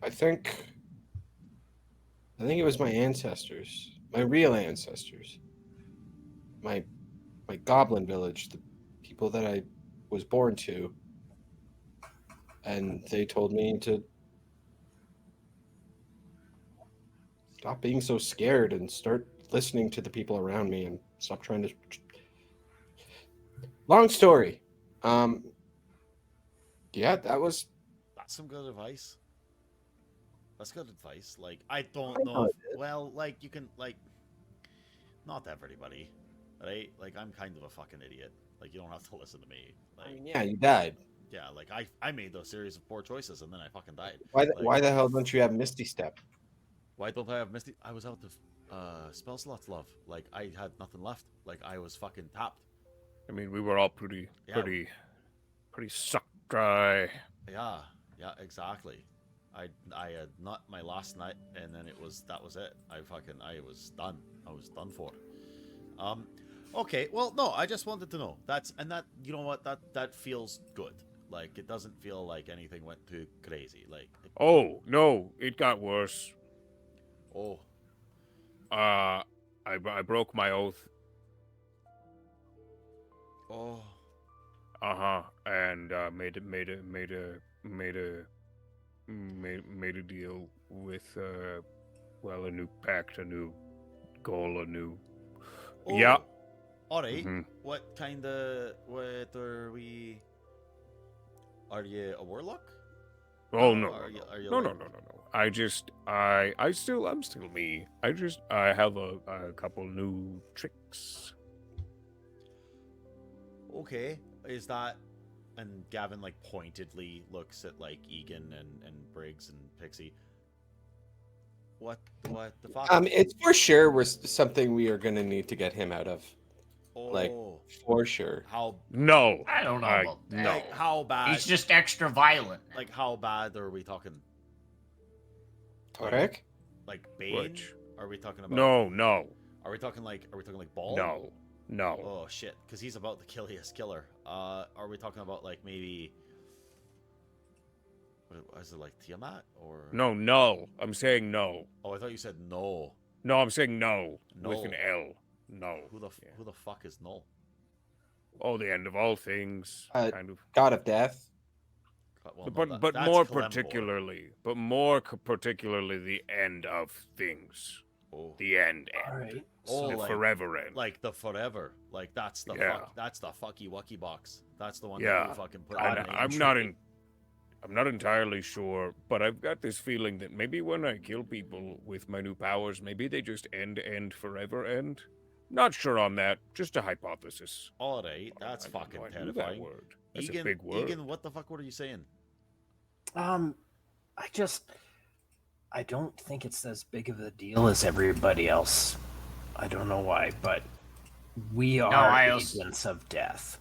I think it was my ancestors, my real ancestors, my goblin village, the people that I was born to, and they told me to stop being so scared and start listening to the people around me and stop trying to. Long story. Yeah, that's some good advice. That's good advice. Like I don't know. Well, like you can like, not everybody, right? Like I'm kind of a fucking idiot. Like you don't have to listen to me. Like, I mean, yeah, you died. Yeah, like I made those series of poor choices and then I fucking died. Why the hell don't you have Misty Step? Why don't I have Misty? I was out of spell slots, love. Like I had nothing left. Like I was fucking tapped. I mean, we were all pretty sucked dry. Yeah, exactly. I had not my last night, and then that was it. I was done. I was done for. Okay. Well, no, I just wanted to know. That you know what that feels good. Like it doesn't feel like anything went too crazy. Like. Oh no, it got worse. Oh. I broke my oath. Oh. And made a deal with a new pact, a new goal, a new. Oh. Yeah. All right. What are we? Are you a warlock? Oh no. Are you no. like... I'm still me. I have a couple new tricks. Okay. Is that, and Gavin like pointedly looks at like Egan and Briggs and Pixie. What the fuck? It's for sure was something we are gonna need to get him out of. Oh. Like for sure. How? No. I don't know about that. No. Like how bad? He's just extra violent. Like how bad are we talking? Torek? Like Bane? Which? Are we talking about? No. Are we talking like Ball? No. Oh shit, because he's about the killiest killer. Are we talking about like maybe? What is it, like Tiamat or? No. I'm saying no. Oh, I thought you said no. No, I'm saying no. No. With an L. No. Who the fuck is Null? Oh, the end of all things, kind of. God of Death. Well, no, But that's more Kalembor. particularly the end of things. Oh. The end. All right. Oh, The like, forever end. like the forever. Like that's the Yeah. that's the fucky wucky box. That's the one that Yeah. you fucking put And on the I'm not entirely sure, but I've got this feeling that maybe when I kill people with my new powers, maybe they just end forever end. Not sure on that. Just a hypothesis. All right, that's I don't fucking know, I knew terrifying. That word. That's Egan, a big word. Egan, what the fuck? What are you saying? I don't think it's as big of a deal as everybody else. I don't know why, but we are agents of death.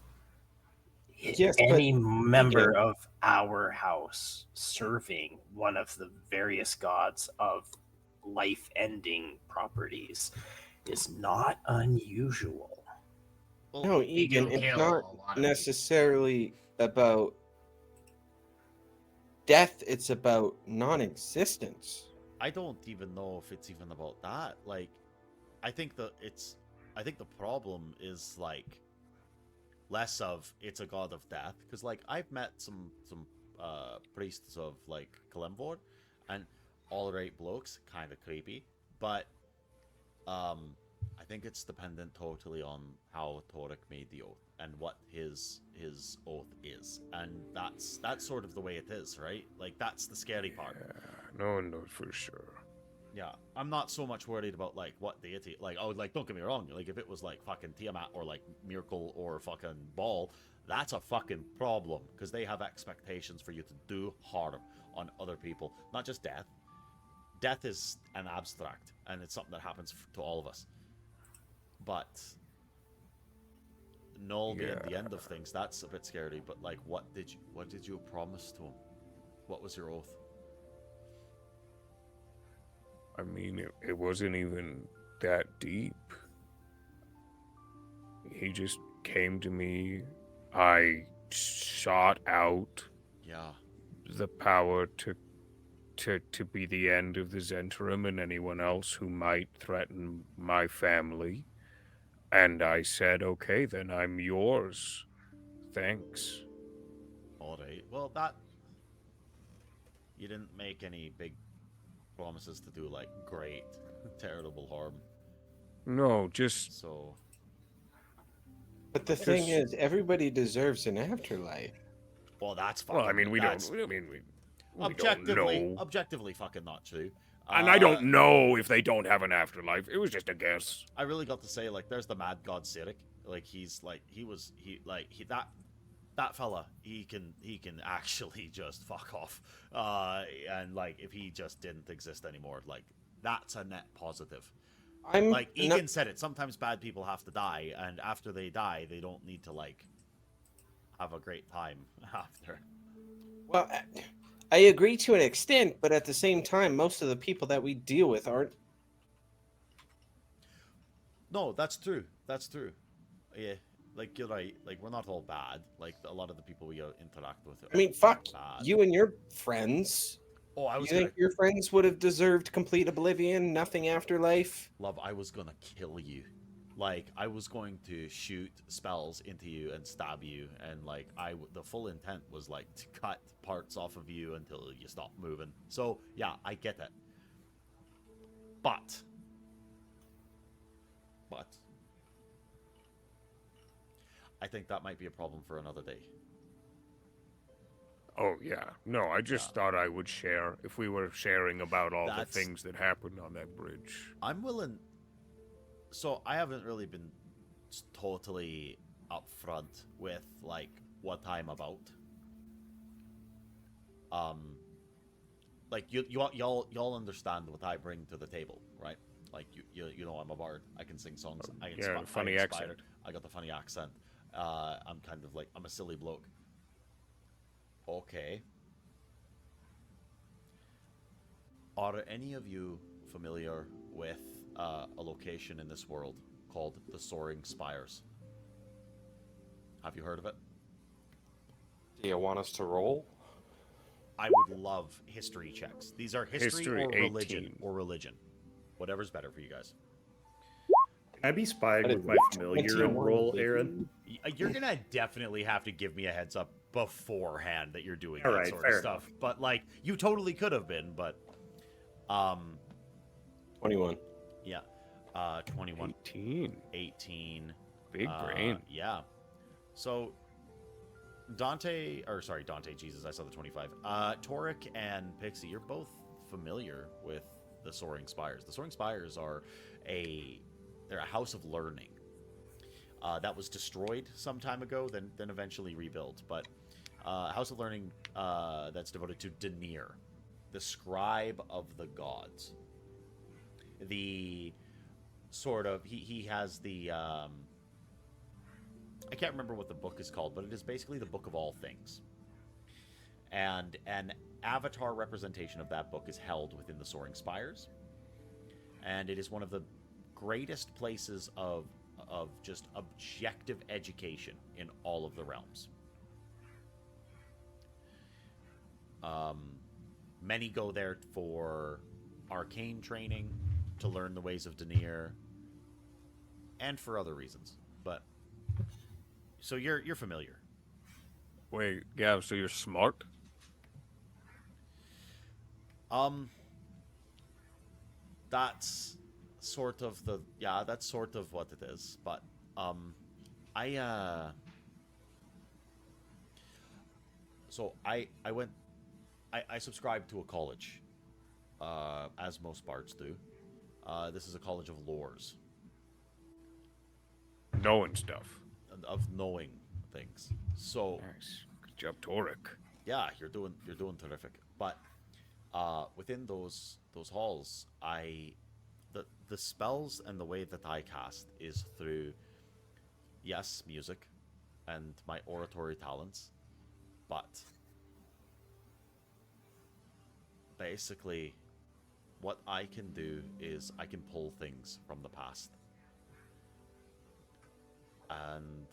Yes, Any member of our house serving one of the various gods of life-ending properties is not unusual. Well, No, Egan, it's not necessarily about death, it's about non-existence. I don't even know if it's even about that. Like, I think the problem is like less of it's a god of death, because like I've met some priests of like Kalembor, and all right blokes, kind of creepy, but I think it's dependent totally on how Torek made the oath and what his oath is, and that's sort of the way it is, right? Like that's the scary part. Yeah, no one knows for sure. Yeah, I'm not so much worried about like what deity. Like, oh, like don't get me wrong. Like if it was like fucking Tiamat or like Miracle or fucking Baal, that's a fucking problem because they have expectations for you to do harm on other people, not just death. Death is an abstract, and it's something that happens to all of us. But Null being the end of things, that's a bit scary. But like, what did you promise to him? What was your oath? I mean, it wasn't even that deep. He just came to me. I sought out the power to be the end of the Zentrum and anyone else who might threaten my family. And I said, okay, then I'm yours. Thanks. All right. Well, that... You didn't make any big promises to do, like, great, terrible harm. No, just... So... But the thing is, everybody deserves an afterlife. Well, that's fucking... Well, I mean, we don't know. Objectively fucking not true. And I don't know if they don't have an afterlife. It was just a guess. I really got to say, like, there's the mad god Sirik. Like, that fella, he can actually just fuck off. And like, if he just didn't exist anymore, like, that's a net positive. Like Egan said it, sometimes bad people have to die, and after they die, they don't need to like have a great time after. Well, I agree to an extent, but at the same time, most of the people that we deal with aren't. No, that's true. That's true. Yeah, like you're right. Like we're not all bad. Like a lot of the people we interact with. I mean, fuck you and your friends. Oh, I was. You think your friends would have deserved complete oblivion, nothing afterlife? Love, I was gonna kill you. Like I was going to shoot spells into you and stab you, and like the full intent was like to cut parts off of you until you stop moving. So yeah, I get it. But I think that might be a problem for another day. Oh, yeah. No, I just thought I would share if we were sharing about all the things that happened on that bridge. I'm willing... So, I haven't really been totally upfront with, like, what I'm about. Like, y'all understand what I bring to the table, right? Like, you know I'm a bard. I can sing songs. I can funny accent. I got the funny accent. I'm kind of like... I'm a silly bloke. Okay. Are any of you familiar with a location in this world called the Soaring Spires? Have you heard of it? Do you want us to roll? I would love history checks. These are history or 18. religion. Whatever's better for you guys. I be spying I with did my familiar and 21, roll, baby. Aaron? You're gonna definitely have to give me a heads up beforehand that you're doing All that right, sort of fair stuff. enough. But like, you totally could have been. But 21. yeah, 21, 18. 18. Big brain. Yeah. So Dante, Jesus, I saw the 25. Toric and Pixie, you're both familiar with the Soaring Spires. The Soaring Spires are they're a house of learning that was destroyed some time ago, then eventually rebuilt. But house of learning that's devoted to Denir, the scribe of the gods. The sort of he has the I can't remember what the book is called, but it is basically the book of all things. And an avatar representation of that book is held within the Soaring Spires. And it is one of the greatest places of just objective education in all of the realms. Many go there for arcane training, to learn the ways of Denir, and for other reasons. But so you're familiar. Wait, yeah, so you're smart? That's sort of that's sort of what it is. But I subscribed to a college, as most bards do. This is a college of lores, Knowing stuff. of knowing things. So Nice. Good job, Toric. yeah, you're doing terrific. But within those halls, the spells and the way that I cast is through, yes, music and my oratory talents, but basically what I can do is I can pull things from the past, and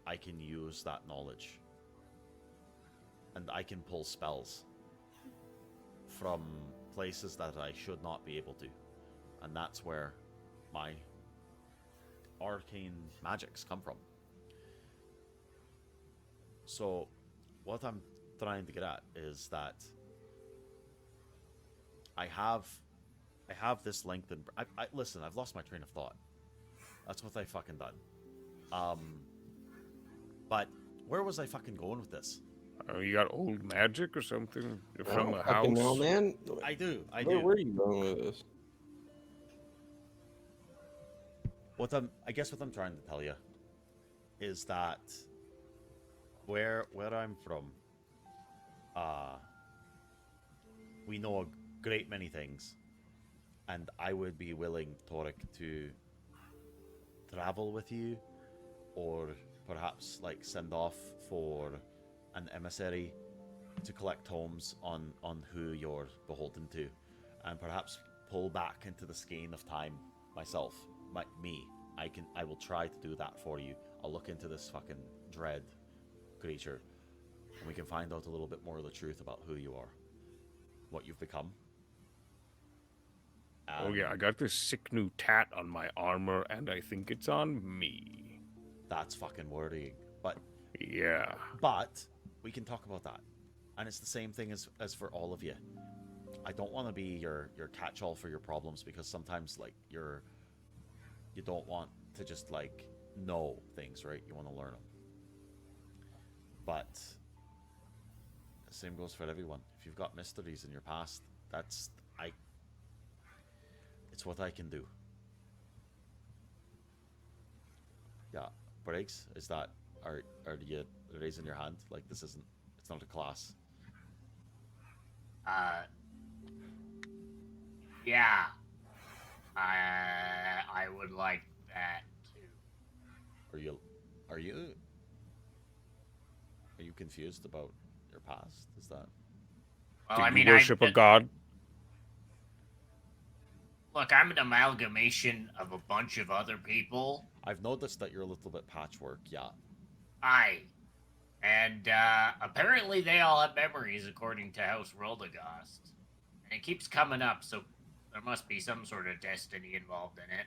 I can use that knowledge, and I can pull spells from places that I should not be able to. And that's where my arcane magics come from. So what I'm trying to get at is that I have this lengthened. Listen, I've lost my train of thought. That's what I fucking done. But where was I fucking going with this? You got old magic or something from a I don't fucking know, house? man. I do. Where are you going with this? I guess what I'm trying to tell you is that where I'm from, we know a great many things, and I would be willing, Toric, to travel with you, or perhaps like send off for an emissary to collect tomes on who you're beholden to, and perhaps pull back into the skein of time myself. I will try to do that for you. I'll look into this fucking dread creature, and we can find out a little bit more of the truth about who you are, what you've become. Oh yeah, I got this sick new tat on my armor, and I think it's on me. That's fucking worrying. But Yeah. we can talk about that, and it's the same thing as for all of you. I don't want to be your catch-all for your problems, because sometimes like you don't want to just like know things, right? You want to learn them. But the same goes for everyone. If you've got mysteries in your past, it's what I can do. Yeah, Briggs, are you raising your hand? Like it's not a class. Yeah. I would like that too. Are you confused about your past? Is that? Well, Do I you mean, worship a god? Look, I'm an amalgamation of a bunch of other people. I've noticed that you're a little bit patchwork, yeah. And apparently they all have memories according to House Roldagost. And it keeps coming up, so there must be some sort of destiny involved in it.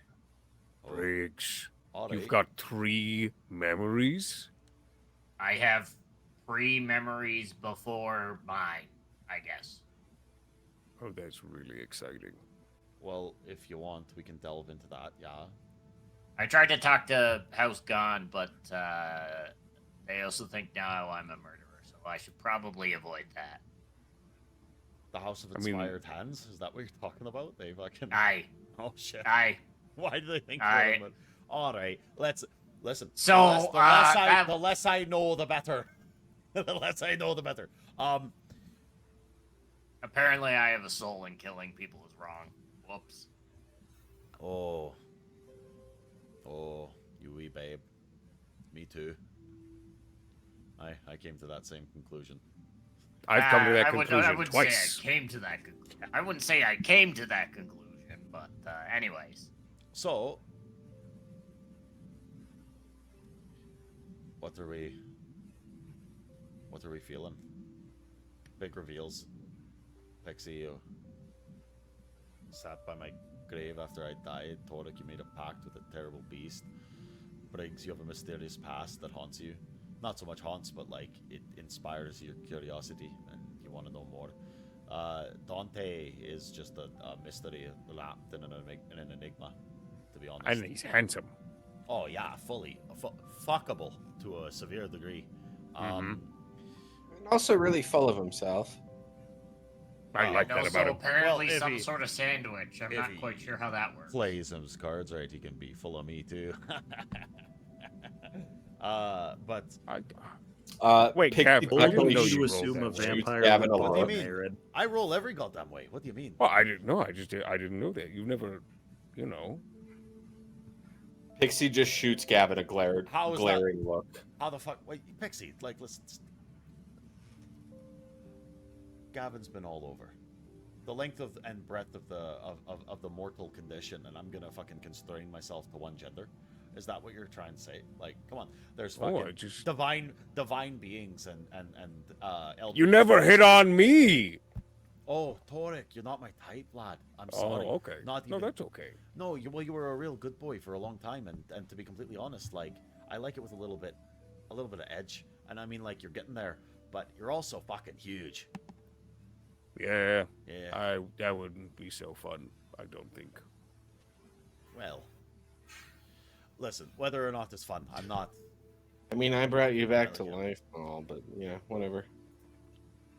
Briggs, All you've right. got 3 memories? I have 3 memories before mine, I guess. Oh, that's really exciting. Well, if you want, we can delve into that. Yeah. I tried to talk to House Gone, but they also think now I'm a murderer, so I should probably avoid that. The House of I mean- Inspired Hands? Is that what you're talking about? They fucking. Aye. Oh shit. Aye. Why do they think Aye. we're? All right. Let's listen. So, the less I know, the better. The less I know, the better. Apparently, I have a soul, and killing people is wrong. Whoops. Oh. Oh, you wee babe. Me too. I came to that same conclusion. I've come to that I conclusion would twice. say I came to that. I wouldn't say I came to that conclusion, but anyways. So, what are we feeling? Big reveals. Pixie, you sat by my grave after I died. Torek, you made a pact with a terrible beast. Briggs, you have a mysterious past that haunts you. Not so much haunts, but like it inspires your curiosity and you want to know more. Dante is just a mystery wrapped in an enigma, to be honest. And he's handsome. Oh yeah, fully fuckable to a severe degree. And also really full of himself. I like And that also about him. apparently Well, if some he- sort of sandwich. I'm if not he quite sure how that works. Plays him cards right, he can be full of me too. But Wait, Pixie Cav, I Bold didn't of know me you to rolled assume that a way. vampire Gavin would a look lot. like Arid. I roll every goddamn way. What do you mean? Well, I didn't know. I didn't know that. You know. Pixie just shoots Gavin a How is glaring look. How the fuck? Wait, Pixie, like, listen. Gavin's been all over. The length of and breadth of the mortal condition, and I'm gonna fucking constrain myself to one gender. Is that what you're trying to say? Like, come on. There's fucking I just- divine beings and elders. You never hit on me. Oh, Torek, you're not my type, lad. I'm sorry. Oh, okay. Not No, even. that's okay. No, you were a real good boy for a long time, and to be completely honest, like I like it with a little bit of edge, and I mean like you're getting there, but you're also fucking huge. Yeah. Yeah. That wouldn't be so fun. I don't think. Well, listen, whether or not it's fun, I'm not. I mean, I brought you back to Yeah. life, and all, but yeah, whatever.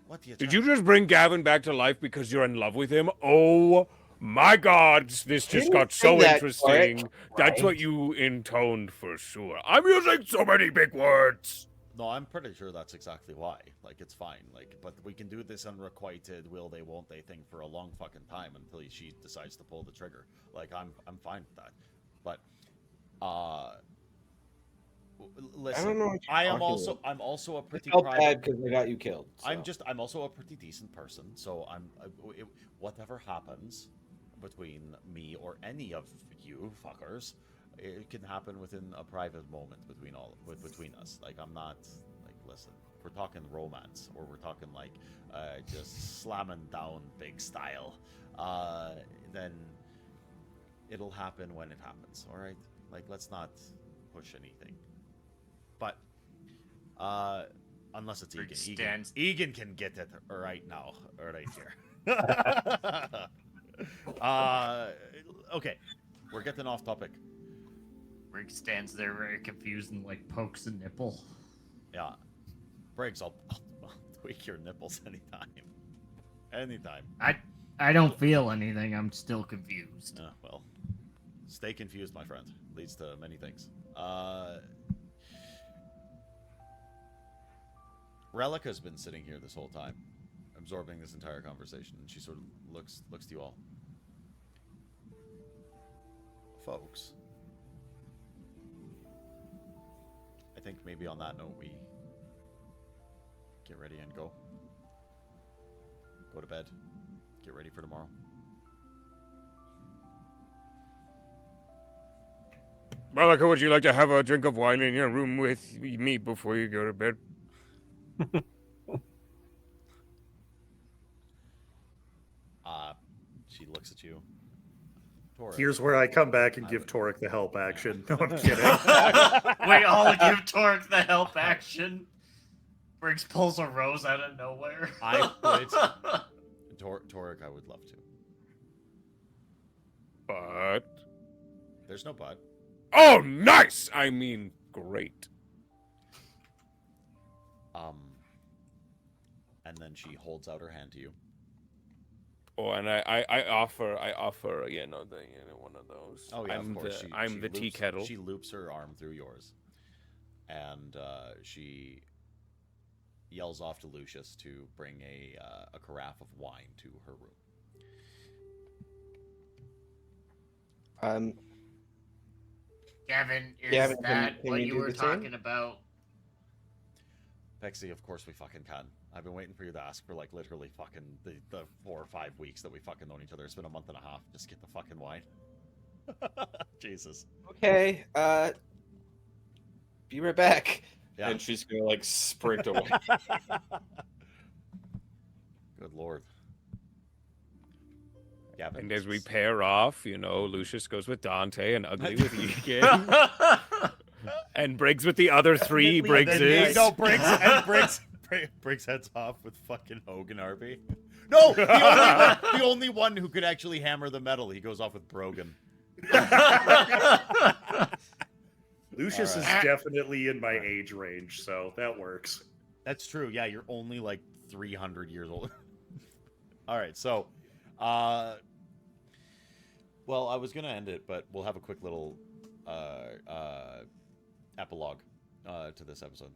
What do you? Did you just bring Gavin back to life because you're in love with him? Oh my God! This just Didn't got say so that, interesting. That's what right? you intoned for sure. I'm using so many big words. No, I'm pretty sure that's exactly why. Like, it's fine. Like, but we can do this unrequited will they won't they thing for a long fucking time until she decides to pull the trigger. Like, I'm fine with that. But, listen, I don't know what you're talking about. I'm also a I pretty felt private. bad because I got you killed. So. I'm also a pretty decent person. So whatever happens between me or any of you fuckers, it can happen within a private moment between us. Like, I'm not like, listen, if we're talking romance or we're talking like just slamming down big style, then it'll happen when it happens. All right, like, let's not push anything. But unless it's Egan. Egan can get it right now, or right here. Okay, we're getting off topic. Rick stands there very confused and like pokes a nipple. Yeah, Briggs, I'll tweak your nipples anytime. Anytime. I don't feel anything. I'm still confused. Well, stay confused, my friend. Leads to many things. Relica's been sitting here this whole time, absorbing this entire conversation, and she sort of looks to you all. Folks, I think maybe on that note we get ready and go. Go to bed. Get ready for tomorrow. Malika, would you like to have a drink of wine in your room with me before you go to bed? She looks at you. Torek. Here's where I come back and give Torek the help action. No, I'm kidding. We all give Torek the help action. Briggs pulls a rose out of nowhere. Torek, I would love to. But There's no but. oh, nice! I mean, great. And then she holds out her hand to you. Oh, and I offer one of those. Oh yeah, I'm of course. I'm the tea kettle. She loops her arm through yours, and she yells off to Lucius to bring a carafe of wine to her room. Gavin, is Gavin, that can what you you do were the same? talking about? Pexi, of course we fucking can. I've been waiting for you to ask for like literally fucking the 4 or 5 weeks that we fucking known each other. It's been a month and a half. Just get the fucking wine. Jesus. Okay, be right back. Yeah. And she's gonna like sprint away. Good lord. Yeah. And as we pair off, Lucius goes with Dante and Ugly with Egan. And Briggs with the other 3 Briggses. No, Briggs heads off with fucking Hogan Arby. No, the only one who could actually hammer the metal. He goes off with Brogan. Lucius All is definitely in my age range, so that works. That's true. Yeah, you're only like 300 years old. All right, so, well, I was gonna end it, but we'll have a quick little epilogue to this episode.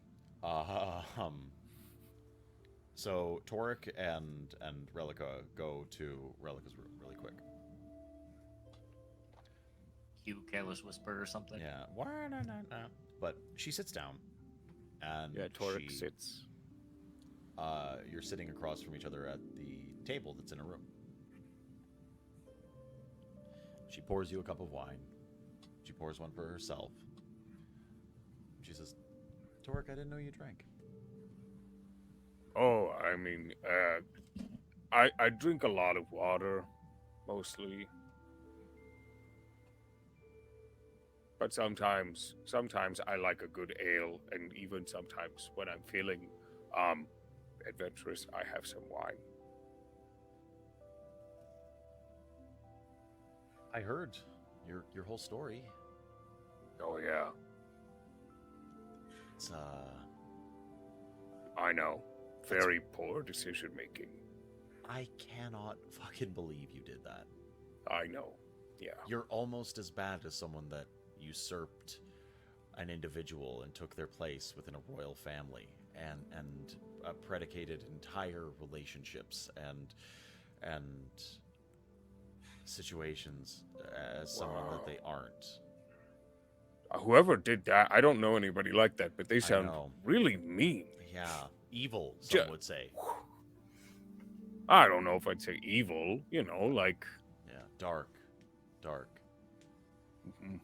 So Torek and Relica go to Relica's room really quick. Cute careless whisper or something. Yeah. But she sits down, and Yeah, Torek sits. You're sitting across from each other at the table that's in a room. She pours you a cup of wine. She pours one for herself. She says, Torek, I didn't know you drank. Oh, I mean, I drink a lot of water, mostly. But sometimes I like a good ale, and even sometimes when I'm feeling adventurous, I have some wine. I heard your whole story. Oh yeah, It's I know. Very poor decision making. I cannot fucking believe you did that. I know. Yeah. You're almost as bad as someone that usurped an individual and took their place within a royal family and predicated entire relationships and situations as someone that they aren't. Whoever did that, I don't know anybody like that, but they sound know. really mean. Yeah, evil, some would say. I don't know if I'd say evil, like... Yeah, dark. Mm-hmm.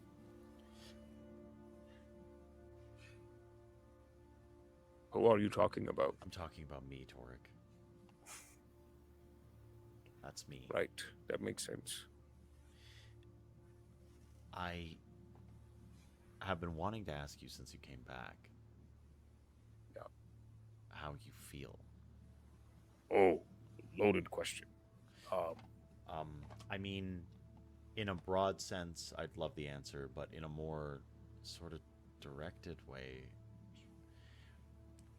Who are you talking about? I'm talking about me, Torek. That's me. Right, that makes sense. I have been wanting to ask you since you came back. Yeah. How you feel. Oh, loaded question. I mean, in a broad sense, I'd love the answer, but in a more sort of directed way,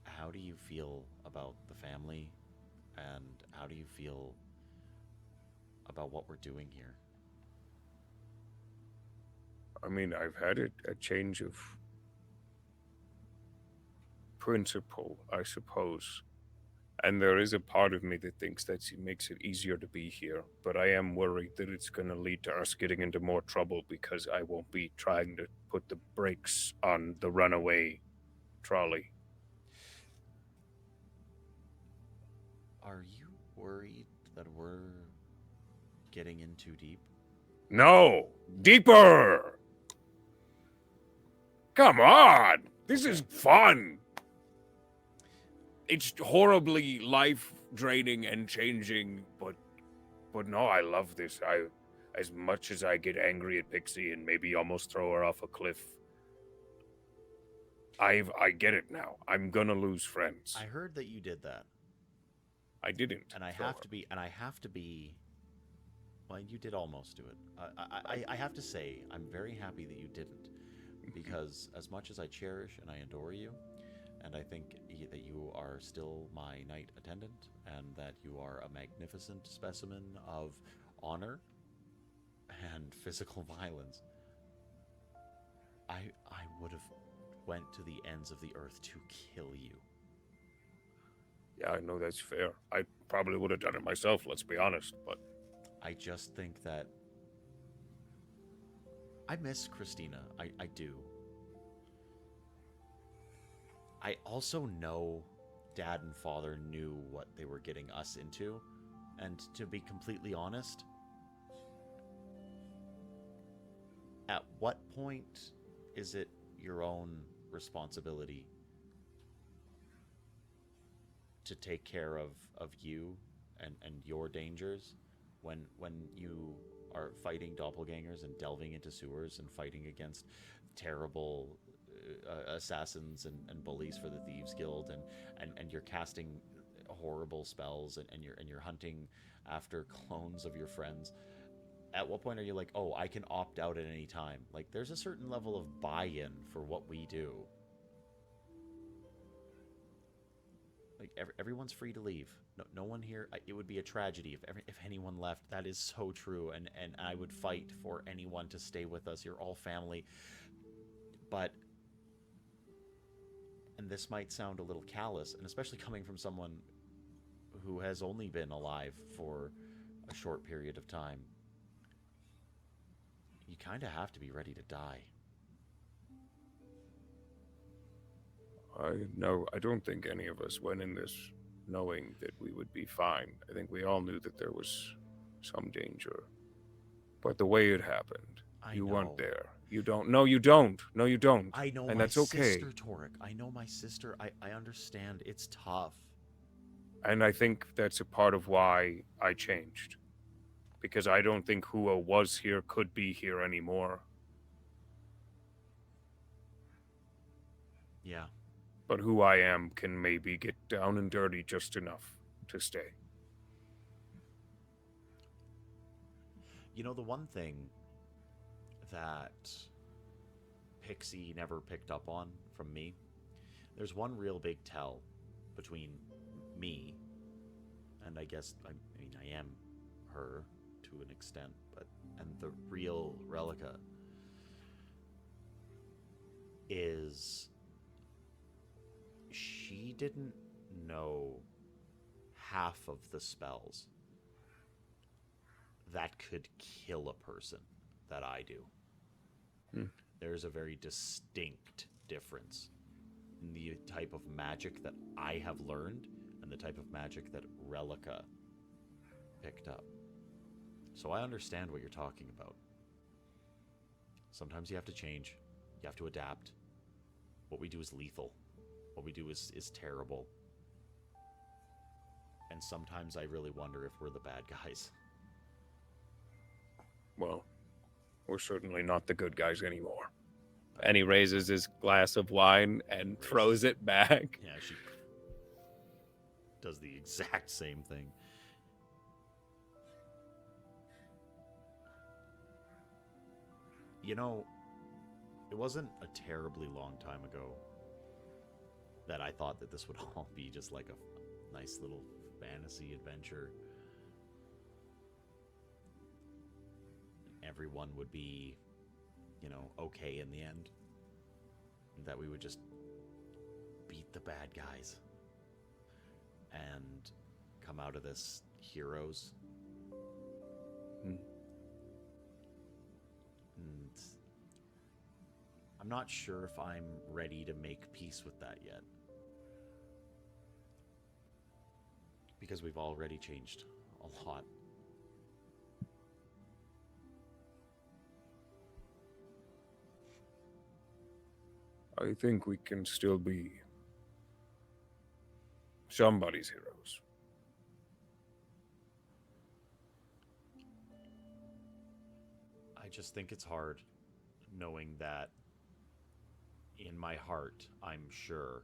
how do you feel about the family, and how do you feel about what we're doing here? I mean, I've had a change of principle, I suppose. And there is a part of me that thinks that it makes it easier to be here. But I am worried that it's going to lead to us getting into more trouble because I won't be trying to put the brakes on the runaway trolley. Are you worried that we're getting in too deep? No! Deeper! Come on! This is fun! It's horribly life-draining and changing, but no, I love this. as much as I get angry at Pixie and maybe almost throw her off a cliff, I get it now. I'm gonna lose friends. I heard that you did that. I didn't. And I have to be. Well, you did almost do it. I have to say, I'm very happy that you didn't, because as much as I cherish and I adore you, and I think that you are still my night attendant, and that you are a magnificent specimen of honor and physical violence, I would have went to the ends of the earth to kill you. Yeah, I know that's fair. I probably would have done it myself, let's be honest, but I just think that I miss Christina. I do. I also know Dad and Father knew what they were getting us into, and to be completely honest, at what point is it your own responsibility to take care of you and your dangers when you are fighting doppelgangers and delving into sewers and fighting against terrible assassins and bullies for the Thieves Guild, and you're casting horrible spells, and you're hunting after clones of your friends? At what point are you like, oh, I can opt out at any time? Like, there's a certain level of buy-in for what we do. Like, everyone's free to leave. No one here. It would be a tragedy if anyone left. That is so true, and I would fight for anyone to stay with us. You're all family. But, and this might sound a little callous, and especially coming from someone who has only been alive for a short period of time, you kind of have to be ready to die. I don't think any of us went in this knowing that we would be fine. I think we all knew that there was some danger. But the way it happened, you weren't there. You don't. No, you don't. No, you don't. I know, and my that's okay. sister, Torek. I know my sister. I understand. It's tough. And I think that's a part of why I changed. Because I don't think Hua was here, could be here anymore. Yeah. But who I am can maybe get down and dirty just enough to stay. You know, the one thing that Pixie never picked up on from me, there's one real big tell between me, and I guess, I am her to an extent, and the real Relica, is she didn't know half of the spells that could kill a person that I do. There's a very distinct difference in the type of magic that I have learned and the type of magic that Relica picked up. So I understand what you're talking about. Sometimes you have to change. You have to adapt. What we do is lethal. What we do is terrible. And sometimes I really wonder if we're the bad guys. Well, we're certainly not the good guys anymore. And he raises his glass of wine and throws it back. Yeah, she does the exact same thing. You know, it wasn't a terribly long time ago that I thought that this would all be just like a nice little fantasy adventure. Everyone would be, okay in the end. That we would just beat the bad guys and come out of this heroes. And I'm not sure if I'm ready to make peace with that yet. Because we've already changed a lot. I think we can still be somebody's heroes. I just think it's hard knowing that in my heart, I'm sure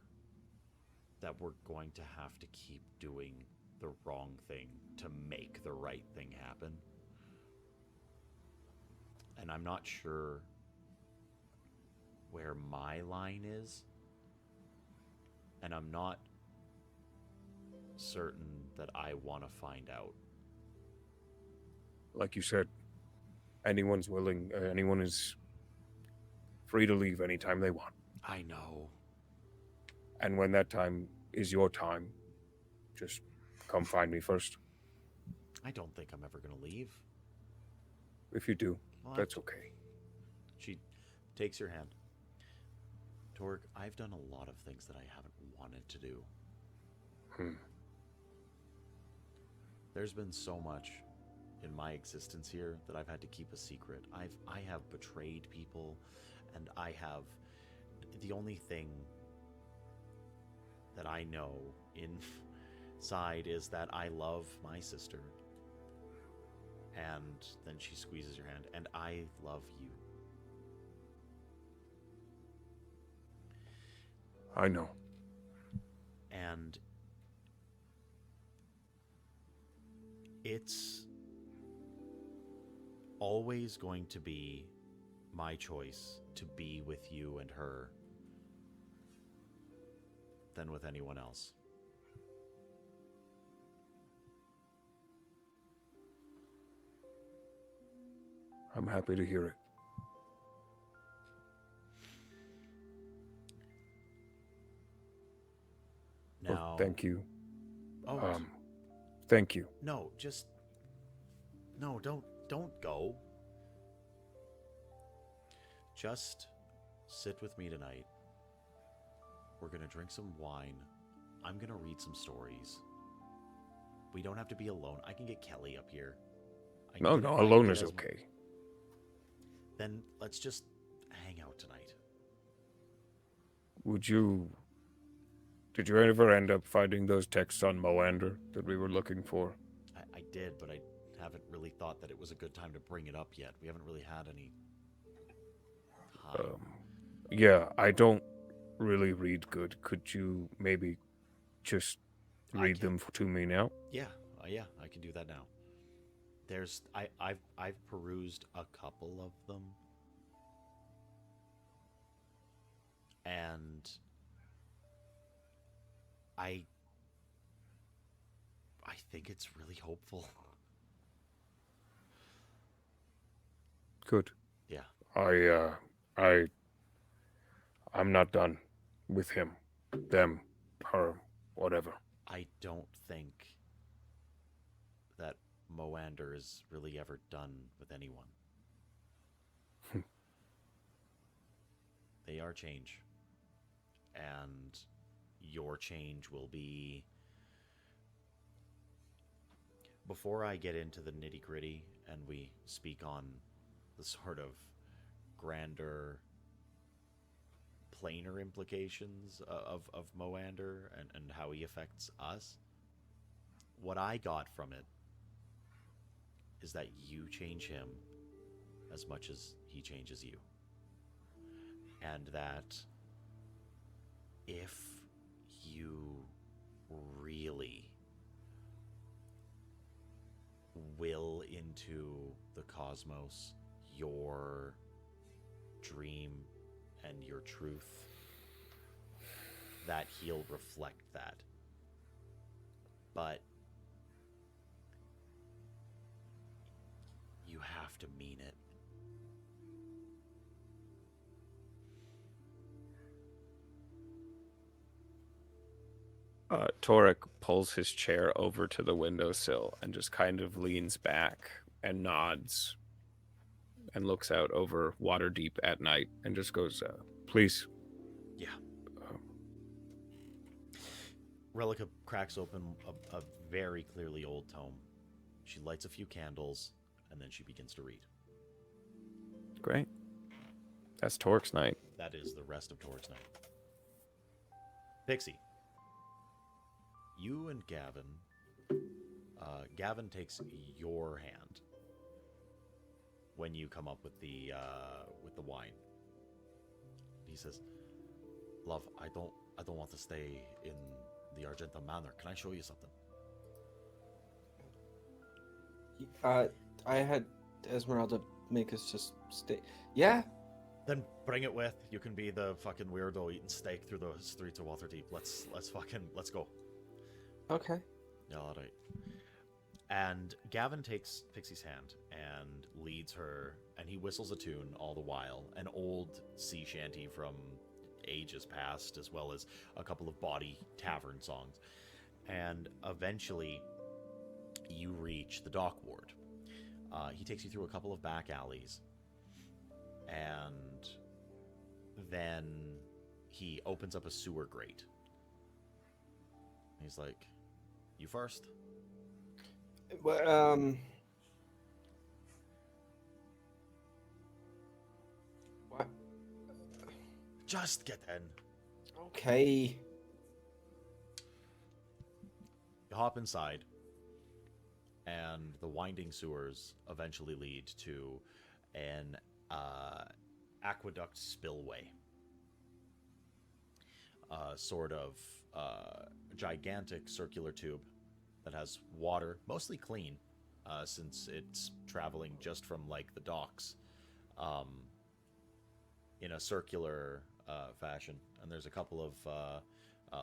that we're going to have to keep doing the wrong thing to make the right thing happen. And I'm not sure where my line is. And I'm not certain that I want to find out. Like you said, anyone is free to leave anytime they want. I know. And when that time is your time, just come find me first. I don't think I'm ever going to leave. If you do, Well, that's okay. She takes your hand. Torg, I've done a lot of things that I haven't wanted to do. There's been so much in my existence here that I've had to keep a secret. I have betrayed people, and I have... The only thing that I know inside is that I love my sister. And then she squeezes your hand, and I love you. I know. And it's always going to be my choice to be with you and her than with anyone else. I'm happy to hear it. Now, well, thank you. Oh, thank you. no, just no, don't go. Just sit with me tonight. We're gonna drink some wine. I'm gonna read some stories. We don't have to be alone. I can get Kelly up here. No, alone is okay. Then let's just hang out tonight. Did you ever end up finding those texts on Moander that we were looking for? I did, but I haven't really thought that it was a good time to bring it up yet. We haven't really had any time. Yeah, I don't really read good. Could you maybe just read them to me now? Yeah, I can do that now. I've perused a couple of them, and I think it's really hopeful. Good. Yeah. I'm not done with him, them, her, whatever. I don't think that Moander is really ever done with anyone. They are change. And your change will be... Before I get into the nitty-gritty and we speak on the sort of grander, planar implications of Moander and how he affects us, what I got from it is that you change him as much as he changes you. And that if you really will into the cosmos your dream and your truth, that he'll reflect that. But you have to mean it. Torek pulls his chair over to the windowsill and just kind of leans back and nods and looks out over Waterdeep at night and just goes, please. Yeah. Relica cracks open a very clearly old tome. She lights a few candles, and then she begins to read. Great. That's Torek's night. That is the rest of Torek's night. Pixie. You and Gavin... Gavin takes your hand. when you come up with the wine. He says, "Love, I don't want to stay in the Argentum Manor. Can I show you something?" I had Esmeralda make us just stay. Yeah. Then bring it with. You can be the fucking weirdo eating steak through the streets of Waterdeep. Let's go. Okay. Yeah, all right. And Gavin takes Pixie's hand and leads her, and he whistles a tune all the while, an old sea shanty from ages past, as well as a couple of bawdy tavern songs. And eventually, you reach the dock ward. He takes you through a couple of back alleys, and then he opens up a sewer grate. He's like, "You first." What? Just get in. Okay. You hop inside, and the winding sewers eventually lead to an aqueduct spillway. Sort of gigantic circular tube that has water, mostly clean, since it's traveling just from like the docks, in a circular fashion. And there's a couple of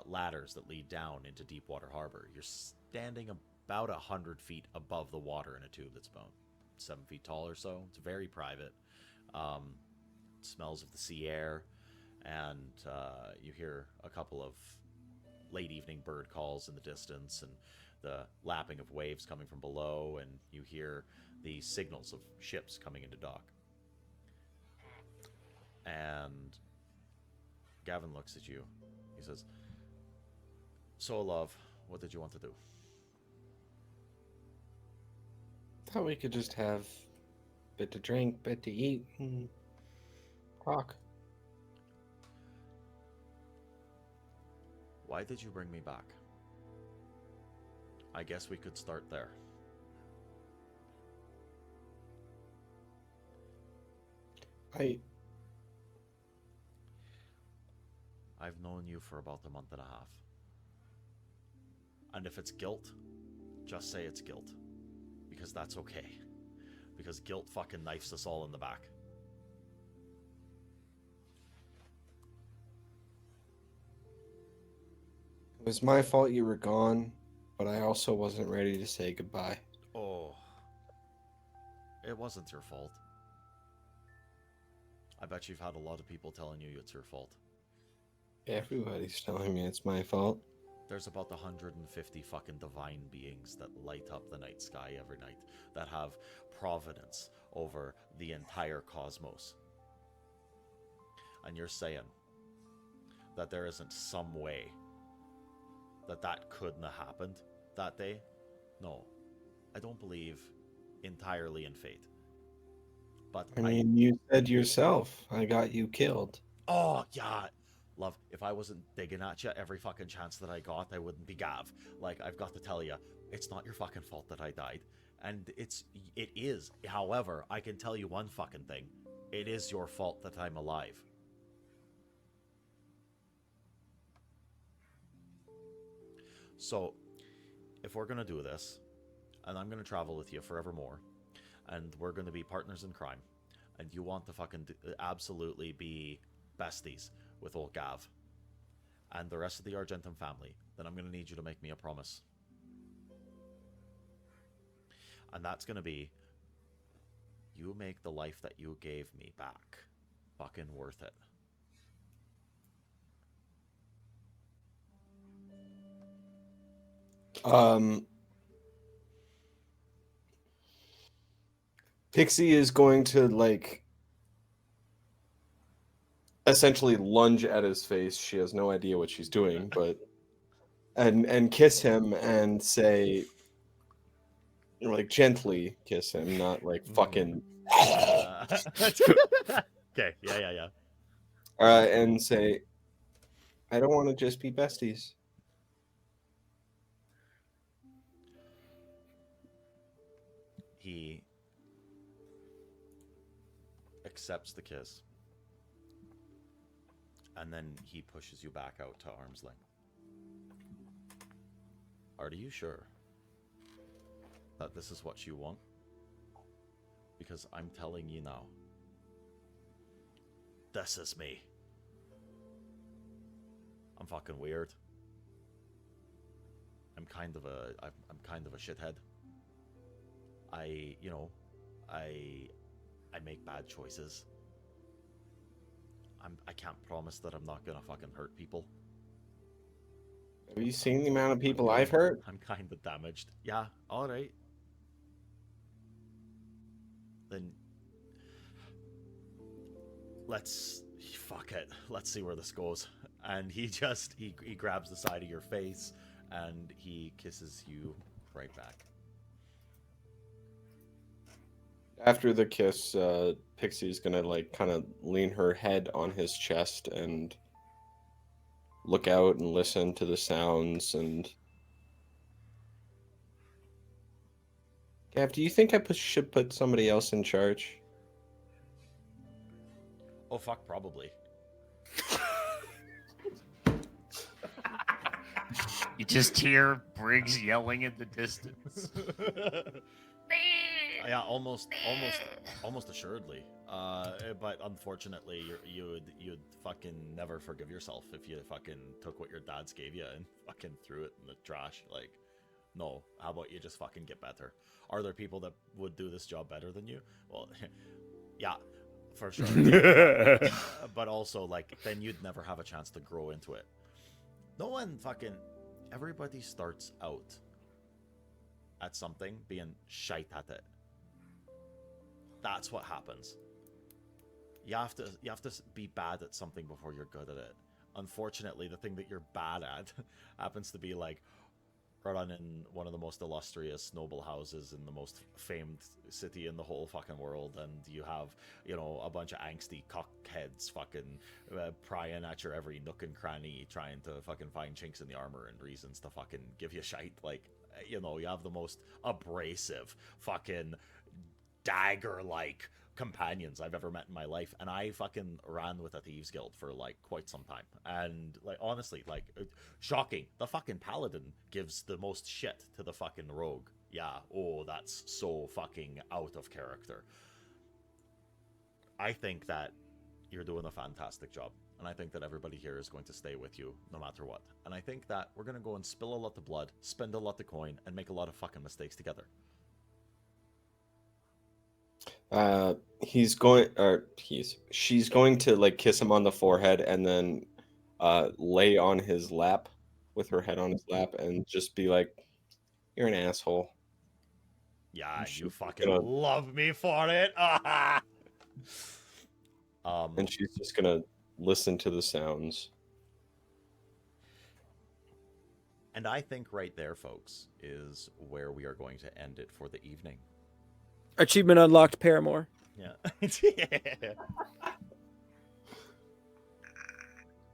ladders that lead down into Deepwater Harbor. You're standing about 100 feet above the water in a tube that's about 7 feet tall or so. It's very private. It smells of the sea air, and you hear a couple of late evening bird calls in the distance, and the lapping of waves coming from below, and you hear the signals of ships coming into dock. And Gavin looks at you. He says, "So, love, what did you want to do?" Thought we could just have a bit to drink, bit to eat, and talk. Why did you bring me back? I guess we could start there. I've known you for about a month and a half. And if it's guilt, just say it's guilt. Because that's okay. Because guilt fucking knifes us all in the back. It was my fault you were gone, but I also wasn't ready to say goodbye. Oh. It wasn't your fault. I bet you've had a lot of people telling you it's your fault. Everybody's telling me it's my fault. There's about 150 fucking divine beings that light up the night sky every night, that have providence over the entire cosmos. And you're saying that there isn't some way that that couldn't have happened that day? No, I don't believe entirely in fate. But I mean, you said yourself, I got you killed. Oh, yeah. Love, if I wasn't digging at you every fucking chance that I got, I wouldn't be Gav. Like, I've got to tell you, it's not your fucking fault that I died. And it is. However, I can tell you one fucking thing. It is your fault that I'm alive. So, if we're going to do this, and I'm going to travel with you forevermore, and we're going to be partners in crime, and you want to fucking absolutely be besties with old Gav and the rest of the Argentum family, then I'm going to need you to make me a promise. And that's going to be, you make the life that you gave me back fucking worth it. Pixie is going to, like, essentially lunge at his face. She has no idea what she's doing, but and kiss him and say, like, gently kiss him, not like fucking. Okay, yeah. And say, I don't want to just be besties. He accepts the kiss. And then he pushes you back out to arm's length. Are you sure that this is what you want? Because I'm telling you now, this is me. I'm fucking weird. I'm kind of a shithead. I make bad choices. I can't promise that I'm not gonna fucking hurt people. Have you seen the amount of people I've hurt? I'm kind of damaged. Yeah, alright. Then fuck it. Let's see where this goes. And he grabs the side of your face and he kisses you right back. After the kiss, Pixie's gonna like kind of lean her head on his chest and look out and listen to the sounds. And Gav, do you think I should put somebody else in charge? Oh fuck, probably. You just hear Briggs yelling in the distance. Yeah, almost assuredly. But unfortunately, you'd fucking never forgive yourself if you fucking took what your dads gave you and fucking threw it in the trash. Like, no. How about you just fucking get better? Are there people that would do this job better than you? Well, yeah, for sure. But also, like, then you'd never have a chance to grow into it. Everybody starts out at something being shite at it. That's what happens. You have to be bad at something before you're good at it. Unfortunately, the thing that you're bad at happens to be like running one of the most illustrious noble houses in the most famed city in the whole fucking world, and you have, a bunch of angsty cockheads fucking prying at your every nook and cranny, trying to fucking find chinks in the armor and reasons to fucking give you shite. Like, you have the most abrasive fucking dagger-like companions I've ever met in my life, and I fucking ran with a thieves guild for like quite some time, and like honestly, like shocking, the fucking paladin gives the most shit to the fucking rogue. Yeah, oh, that's so fucking out of character. I think that you're doing a fantastic job, and I think that everybody here is going to stay with you no matter what, and I think that we're gonna go and spill a lot of blood, spend a lot of coin, and make a lot of fucking mistakes together. She's going to like kiss him on the forehead and then lay on his lap with her head on his lap and just be like, "You're an asshole." Yeah, you fucking love me for it. And she's just gonna listen to the sounds. And I think right there, folks, is where we are going to end it for the evening. Achievement unlocked, Paramore. Yeah.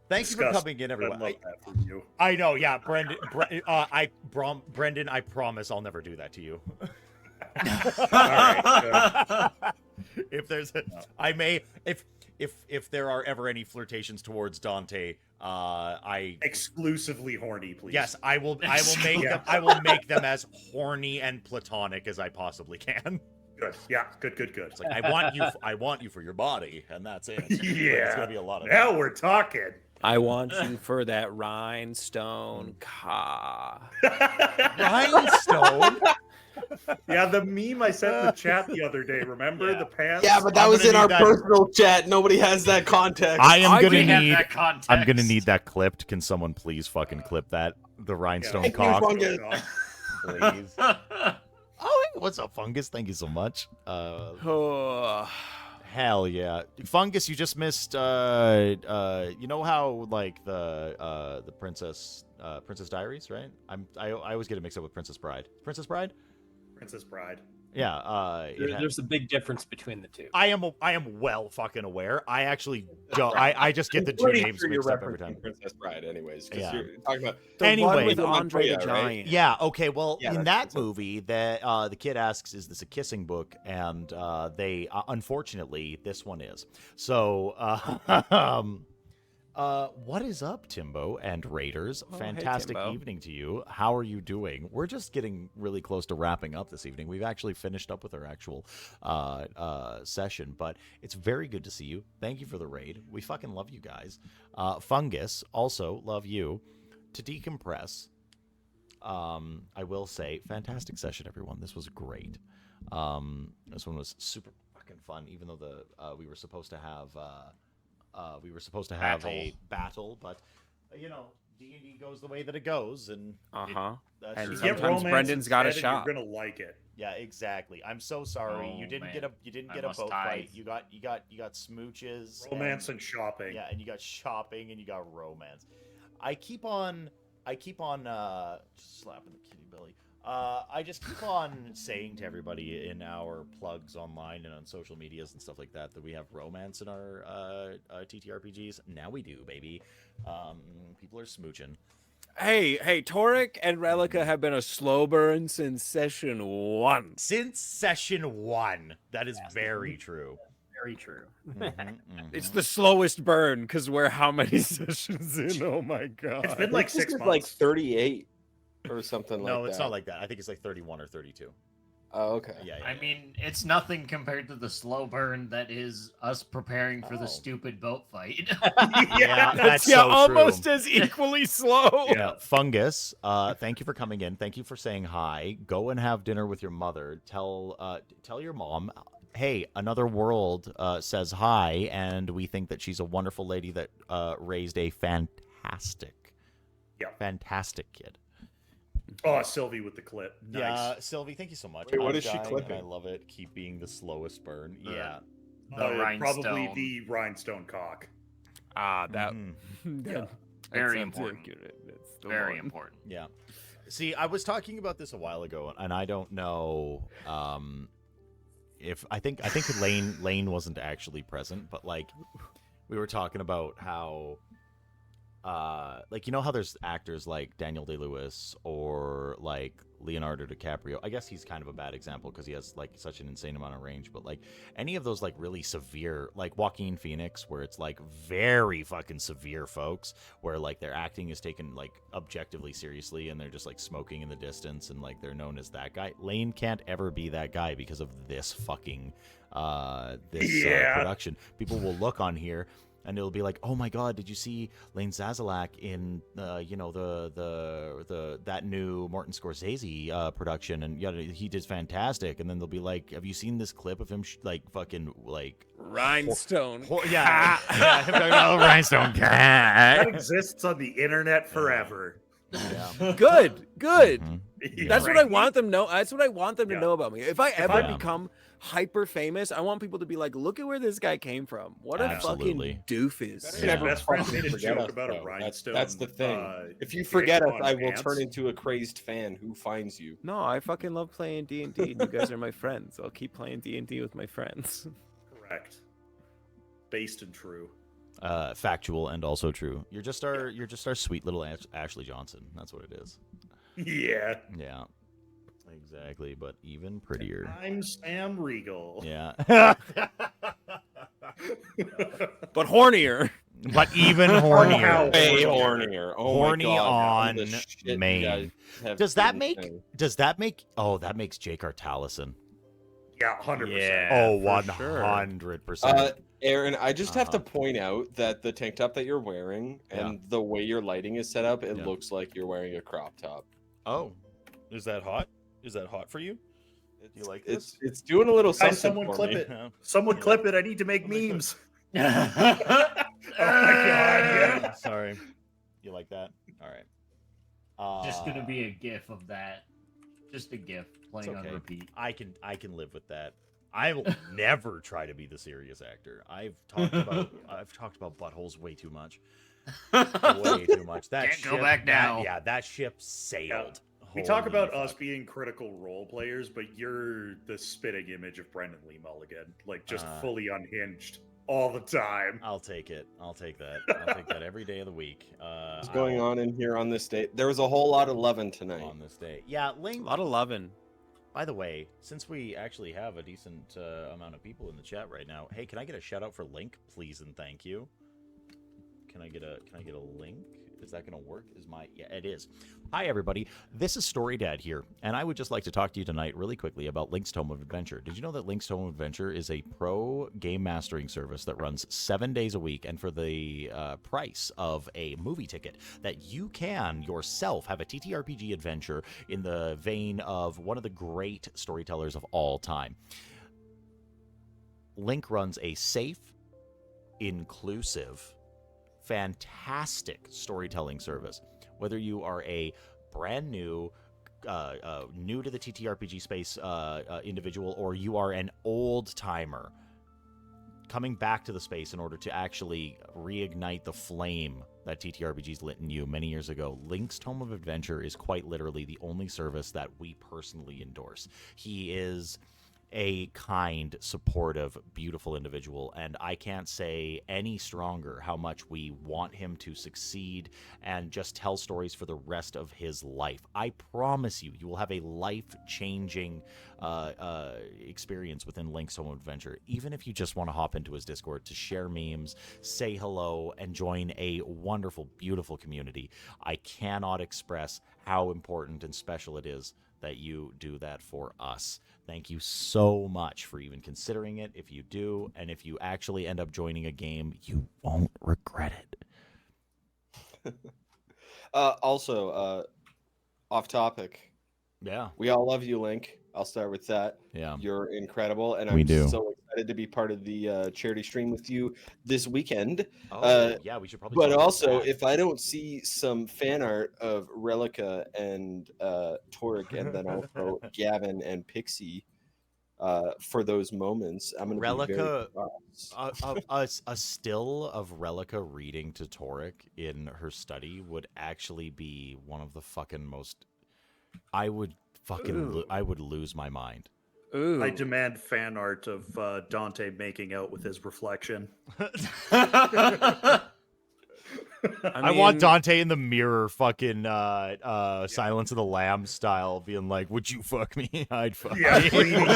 Thank you for coming in, everyone. I love that from you. I know, yeah, Brendan. Brendan, I promise I'll never do that to you. All right. If there's, if there are ever any flirtations towards Dante, I exclusively horny, please. Yes, I will make them. I will make them as horny and platonic as I possibly can. Good. Yeah. Good. It's like I want you for your body, and that's it. Yeah. It's gonna be a lot of. Now we're talking. I want you for that rhinestone car. Rhinestone. Yeah, the meme I sent in the chat the other day. Remember the pants? Yeah, but that was in our personal chat. Nobody has that context. I'm gonna need that clipped. Can someone please fucking clip that? The rhinestone cock. Please. Oh, hey, what's up, Fungus? Thank you so much. Hell yeah, Fungus! You just missed. You know how like the Princess Diaries, right? I always get it mixed up with Princess Bride. Princess Bride. Princess Bride. Yeah, There's a big difference between the two. I am well fucking aware. I actually don't. I just get the two Pretty names sure you're mixed up every referencing time. Princess Bride, anyways. Because Yeah. you're talking about The Anyway. one with The Andre the Montoya, right? Giant. Yeah. Okay. Well, Yeah, in that's that movie, the kid asks, "Is this a kissing book?" And they unfortunately, this one is. So, what is up, Timbo and Raiders? Oh, hey, Fantastic Timbo. evening to you. How are you doing? We're just getting really close to wrapping up this evening. We've actually finished up with our actual session, but it's very good to see you. Thank you for the raid. We fucking love you guys. Fungus, also love you. To decompress, I will say, fantastic session, everyone. This was great. This one was super fucking fun, even though we were supposed to have a battle, but D&D goes the way that it goes, and And that's Get sometimes romance Brendan's got a instead and shot. You're gonna like it. yeah, exactly. I'm so sorry you Oh, didn't man. get I a must boat tithe. fight. You got smooches, Romance and shopping. yeah, and you got shopping and you got romance. I keep on just slapping the kitty belly. I just keep on saying to everybody in our plugs online and on social medias and stuff like that we have romance in our TTRPGs. Now we do, baby. People are smooching. Hey, Torek and Relica have been a slow burn since session 1. Since session 1. That is very true. Very true. It's the slowest burn because we're how many sessions in? Oh my god! It's been like This 6 is months. like 38 or something like that. No, it's not like that. I think it's like 31 or 32. Oh, okay. Yeah, I mean, it's nothing compared to the slow burn that is us preparing for Oh. the stupid boat fight. yeah, that's yeah, so almost true. as equally slow. Yeah, Fungus. Thank you for coming in. Thank you for saying hi. Go and have dinner with your mother. Tell your mom, hey, another world says hi, and we think that she's a wonderful lady that raised a fantastic kid. Oh, Sylvie with the clip. Nice. Yeah, Sylvie, thank you so much. Wait, what I'm is she dying, and clipping? I love it. Keep being the slowest burn. Yeah. The Probably rhinestone. the rhinestone cock. Ah, that. Mhm. Yeah. Very sounds important. accurate. That's the Very one. important. Yeah. See, I was talking about this a while ago, and I don't know if I think Lane wasn't actually present, but like we were talking about how like how there's actors like Daniel Day-Lewis or like Leonardo DiCaprio. I guess he's kind of a bad example because he has like such an insane amount of range, but like any of those like really severe, like Joaquin Phoenix, where it's like very fucking severe folks, where like their acting is taken like objectively seriously and they're just like smoking in the distance and like they're known as that guy. Lane can't ever be that guy because of this fucking production. People will look on here and it'll be like, oh my god, did you see Lane Zazalak in that new Martin Scorsese production? And he did fantastic. And then they'll be like, have you seen this clip of him Rhinestone. yeah, rhinestone cat. That exists on the internet forever. Yeah. Good. Mhm. That's what I want them know. That's what I want them to Yeah. know about me. If I ever Yeah. become hyper famous, I want people to be like, look at where this guy came from. What a Absolutely. fucking doofus. Yeah. Best friend made a Forget joke us, about a though. rhinestone. That's the thing. If you dick forget us, on I will pants. turn into a crazed fan who finds you. No, I fucking love playing D&D, and you guys are my friends. I'll keep playing D&D with my friends. Correct. Based and true. Factual and also true. You're just our sweet little Ashley Johnson. That's what it is. Yeah. Yeah. Exactly, but even prettier. I'm Sam Regal. Yeah. But hornier. But even hornier. Way hornier. Oh Horny my god. on the shit you main. guys have Does that been make saying. that makes Jake Artalison. Yeah, 100%. Yeah. Oh, for sure. 100%. Aaron, I just have to Uh-huh. point out that the tank top that you're wearing and the way your lighting is set up, it Yeah. looks like you're wearing a crop top. Oh. Is that hot? Is that hot for you? You like It's doing a little Guys, something someone for clip me. it. Someone clip it. I need to make Oh my God. memes. Oh my god, yeah. Sorry. You like that? All right. Just gonna be a gif of that. Just a gif playing okay. on repeat. I can live with that. I will never try to be the serious actor. I've talked about buttholes way too much. Way too much. That Can't go ship- back now. That ship sailed. We talk about us being critical role players, but you're the spitting image of Brendan Lee Mulligan, like just fully unhinged all the time. I'll take it. I'll take that. I'll take that every day of the week. What's going on in here on this day? There was a whole lot of loving tonight. On this day. Yeah, Link. A lot of loving. By the way, since we actually have a decent amount of people in the chat right now, hey, can I get a shout out for Link, please and thank you? Can I get a link? Is that going to work? Yeah, it is. Hi, everybody. This is Story Dad here, and I would just like to talk to you tonight really quickly about Link's Tome of Adventure. Did you know that Link's Tome of Adventure is a pro game mastering service that runs 7 days a week, and for the price of a movie ticket, that you can yourself have a TTRPG adventure in the vein of one of the great storytellers of all time. Link runs a safe, inclusive, fantastic storytelling service. Whether you are a brand new new to the TTRPG space individual, or you are an old timer coming back to the space in order to actually reignite the flame that TTRPGs lit in you many years ago, Link's Tome of Adventure is quite literally the only service that we personally endorse. He is a kind, supportive, beautiful individual, and I can't say any stronger how much we want him to succeed and just tell stories for the rest of his life. I promise you, you will have a life-changing experience within Link's Home Adventure, even if you just want to hop into his Discord to share memes, say hello, and join a wonderful, beautiful community. I cannot express how important and special it is that you do that for us. Thank you so much for even considering it. If you do, and if you actually end up joining a game, you won't regret it. Also, off topic. Yeah. We all love you, Link. I'll start with that. Yeah. You're incredible, and We I'm do. so excited to be part of the charity stream with you this weekend. Yeah, we should probably. But talk about also, that. if I don't see some fan art of Relica and Torek, and then also Gavin and Pixie for those moments, I'm going to be very surprised. a still of Relica reading to Torek in her study would actually be one of the fucking most. I would lose my mind. Ooh. I demand fan art of Dante making out with his reflection. I want Dante in the mirror, fucking Silence of the Lambs style, being like, "Would you fuck me? I'd fuck Yeah, me." preening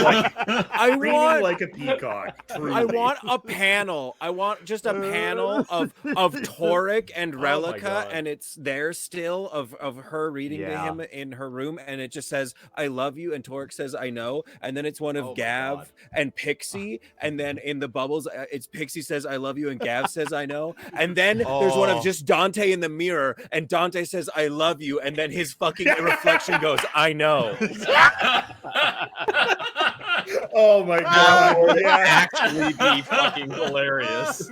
like a peacock. Truly. I want a panel. I want just a panel of Torek and Relica, God. and it's there still of her reading to him in her room, and it just says "I love you," and Torek says "I know," and then it's one of Oh my Gav God. and Pixie, and then in the bubbles, it's Pixie says "I love you," and Gav says "I know," and then there's one of just Dante in the mirror, and Dante says "I love you," and then his fucking reflection goes "I know." Oh my god! That would Yeah. actually be fucking hilarious.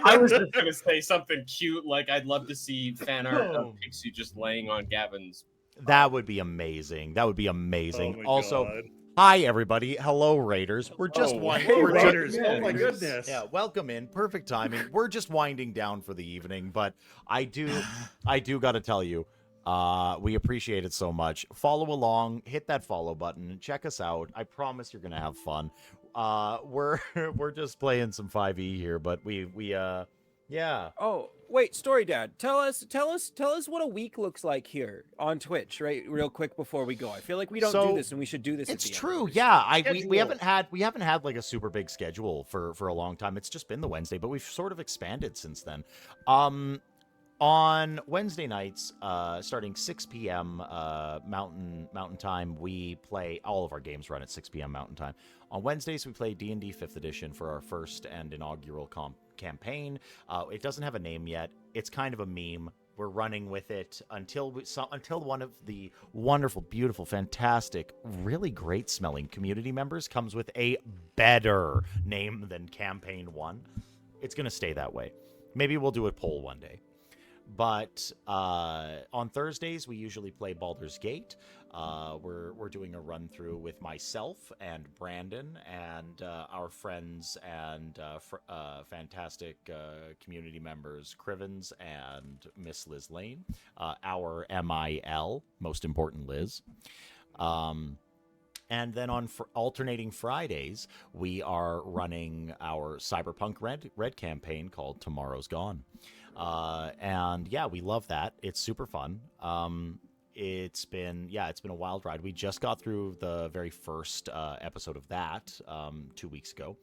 I was just gonna say something cute, like I'd love to see fan art of Pixie just laying on Gavin's. That would be amazing. That would be amazing. Oh my Also, God. hi everybody. Hello Raiders. We're just Hey, we're Raiders. just- Oh my goodness. Yeah, welcome in. Perfect timing. We're just winding down for the evening, but I do got to tell you, we appreciate it so much. Follow along, hit that follow button, check us out. I promise you're gonna have fun. We're just playing some 5e here, but we yeah. Oh, wait, Story Dad, tell us what a week looks like here on Twitch, right? Real quick before we go. I feel like we don't do this, and we should do this. It's at the true. End. Yeah, we haven't had like a super big schedule for a long time. It's just been the Wednesday, but we've sort of expanded since then. On Wednesday nights, starting 6 p.m. Mountain Time, we play all of our games run at 6 p.m. Mountain Time. On Wednesdays, we play D&D 5th Edition for our first and inaugural campaign. It doesn't have a name yet. It's kind of a meme. We're running with it until one of the wonderful, beautiful, fantastic, really great smelling community members comes with a better name than Campaign 1. It's going to stay that way. Maybe we'll do a poll one day. But on Thursdays, we usually play Baldur's Gate. We're doing a run through with myself and Brandon and our friends and fantastic community members, Crivens and Miss Liz Lane, our MIL, most important Liz. And then on alternating Fridays, we are running our Cyberpunk Red campaign called Tomorrow's Gone. And yeah, we love that. It's super fun. It's been a wild ride. We just got through the very first episode of that 2 weeks ago.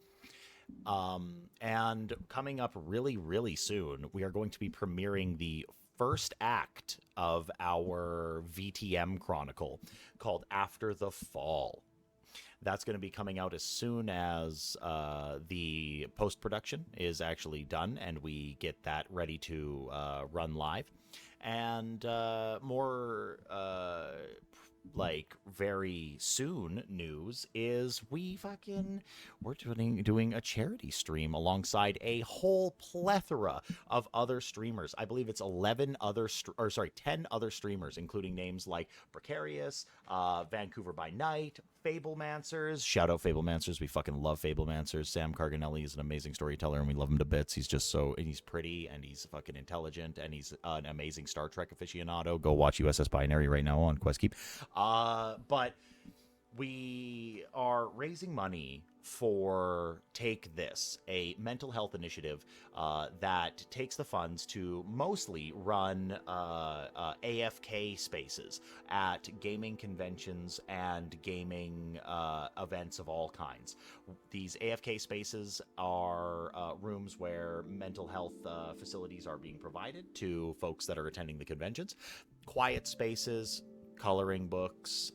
And coming up really, really soon, we are going to be premiering the first act of our VTM Chronicle called After the Fall. That's going to be coming out as soon as the post-production is actually done and we get that ready to run live. And more very soon news is we're doing a charity stream alongside a whole plethora of other streamers. I believe it's 10 other streamers, including names like Precarious, Vancouver by Night, Fablemancers. Shout out Fablemancers. We fucking love Fablemancers. Sam Carganelli is an amazing storyteller and we love him to bits. He's just he's pretty and he's fucking intelligent and he's an amazing Star Trek aficionado. Go watch USS Binary right now on QuestKeep. But we are raising money for Take This, a mental health initiative that takes the funds to mostly run AFK spaces at gaming conventions and gaming events of all kinds. These AFK spaces are rooms where mental health facilities are being provided to folks that are attending the conventions. Quiet spaces, coloring books,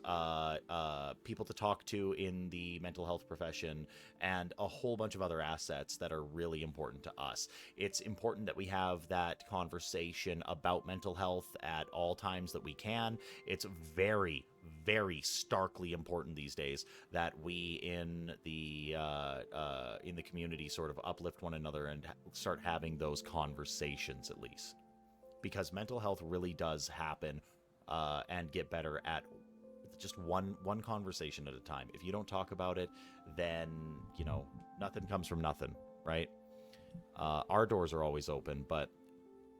people to talk to in the mental health profession, and a whole bunch of other assets that are really important to us. It's important that we have that conversation about mental health at all times that we can. It's very, very starkly important these days that we in the community sort of uplift one another and start having those conversations at least. Because mental health really does happen and get better at just one conversation at a time. If you don't talk about it, then, nothing comes from nothing, right? Our doors are always open, but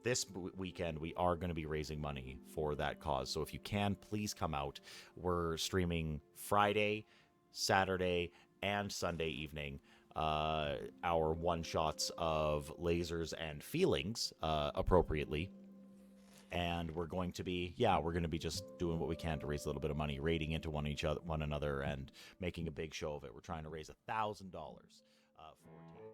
this weekend we are going to be raising money for that cause. So if you can, please come out. We're streaming Friday, Saturday, and Sunday evening. Our one-shots of Lasers and Feelings, appropriately. And we're going to be just doing what we can to raise a little bit of money, raiding into one another, and making a big show of it. We're trying to raise $1,000 for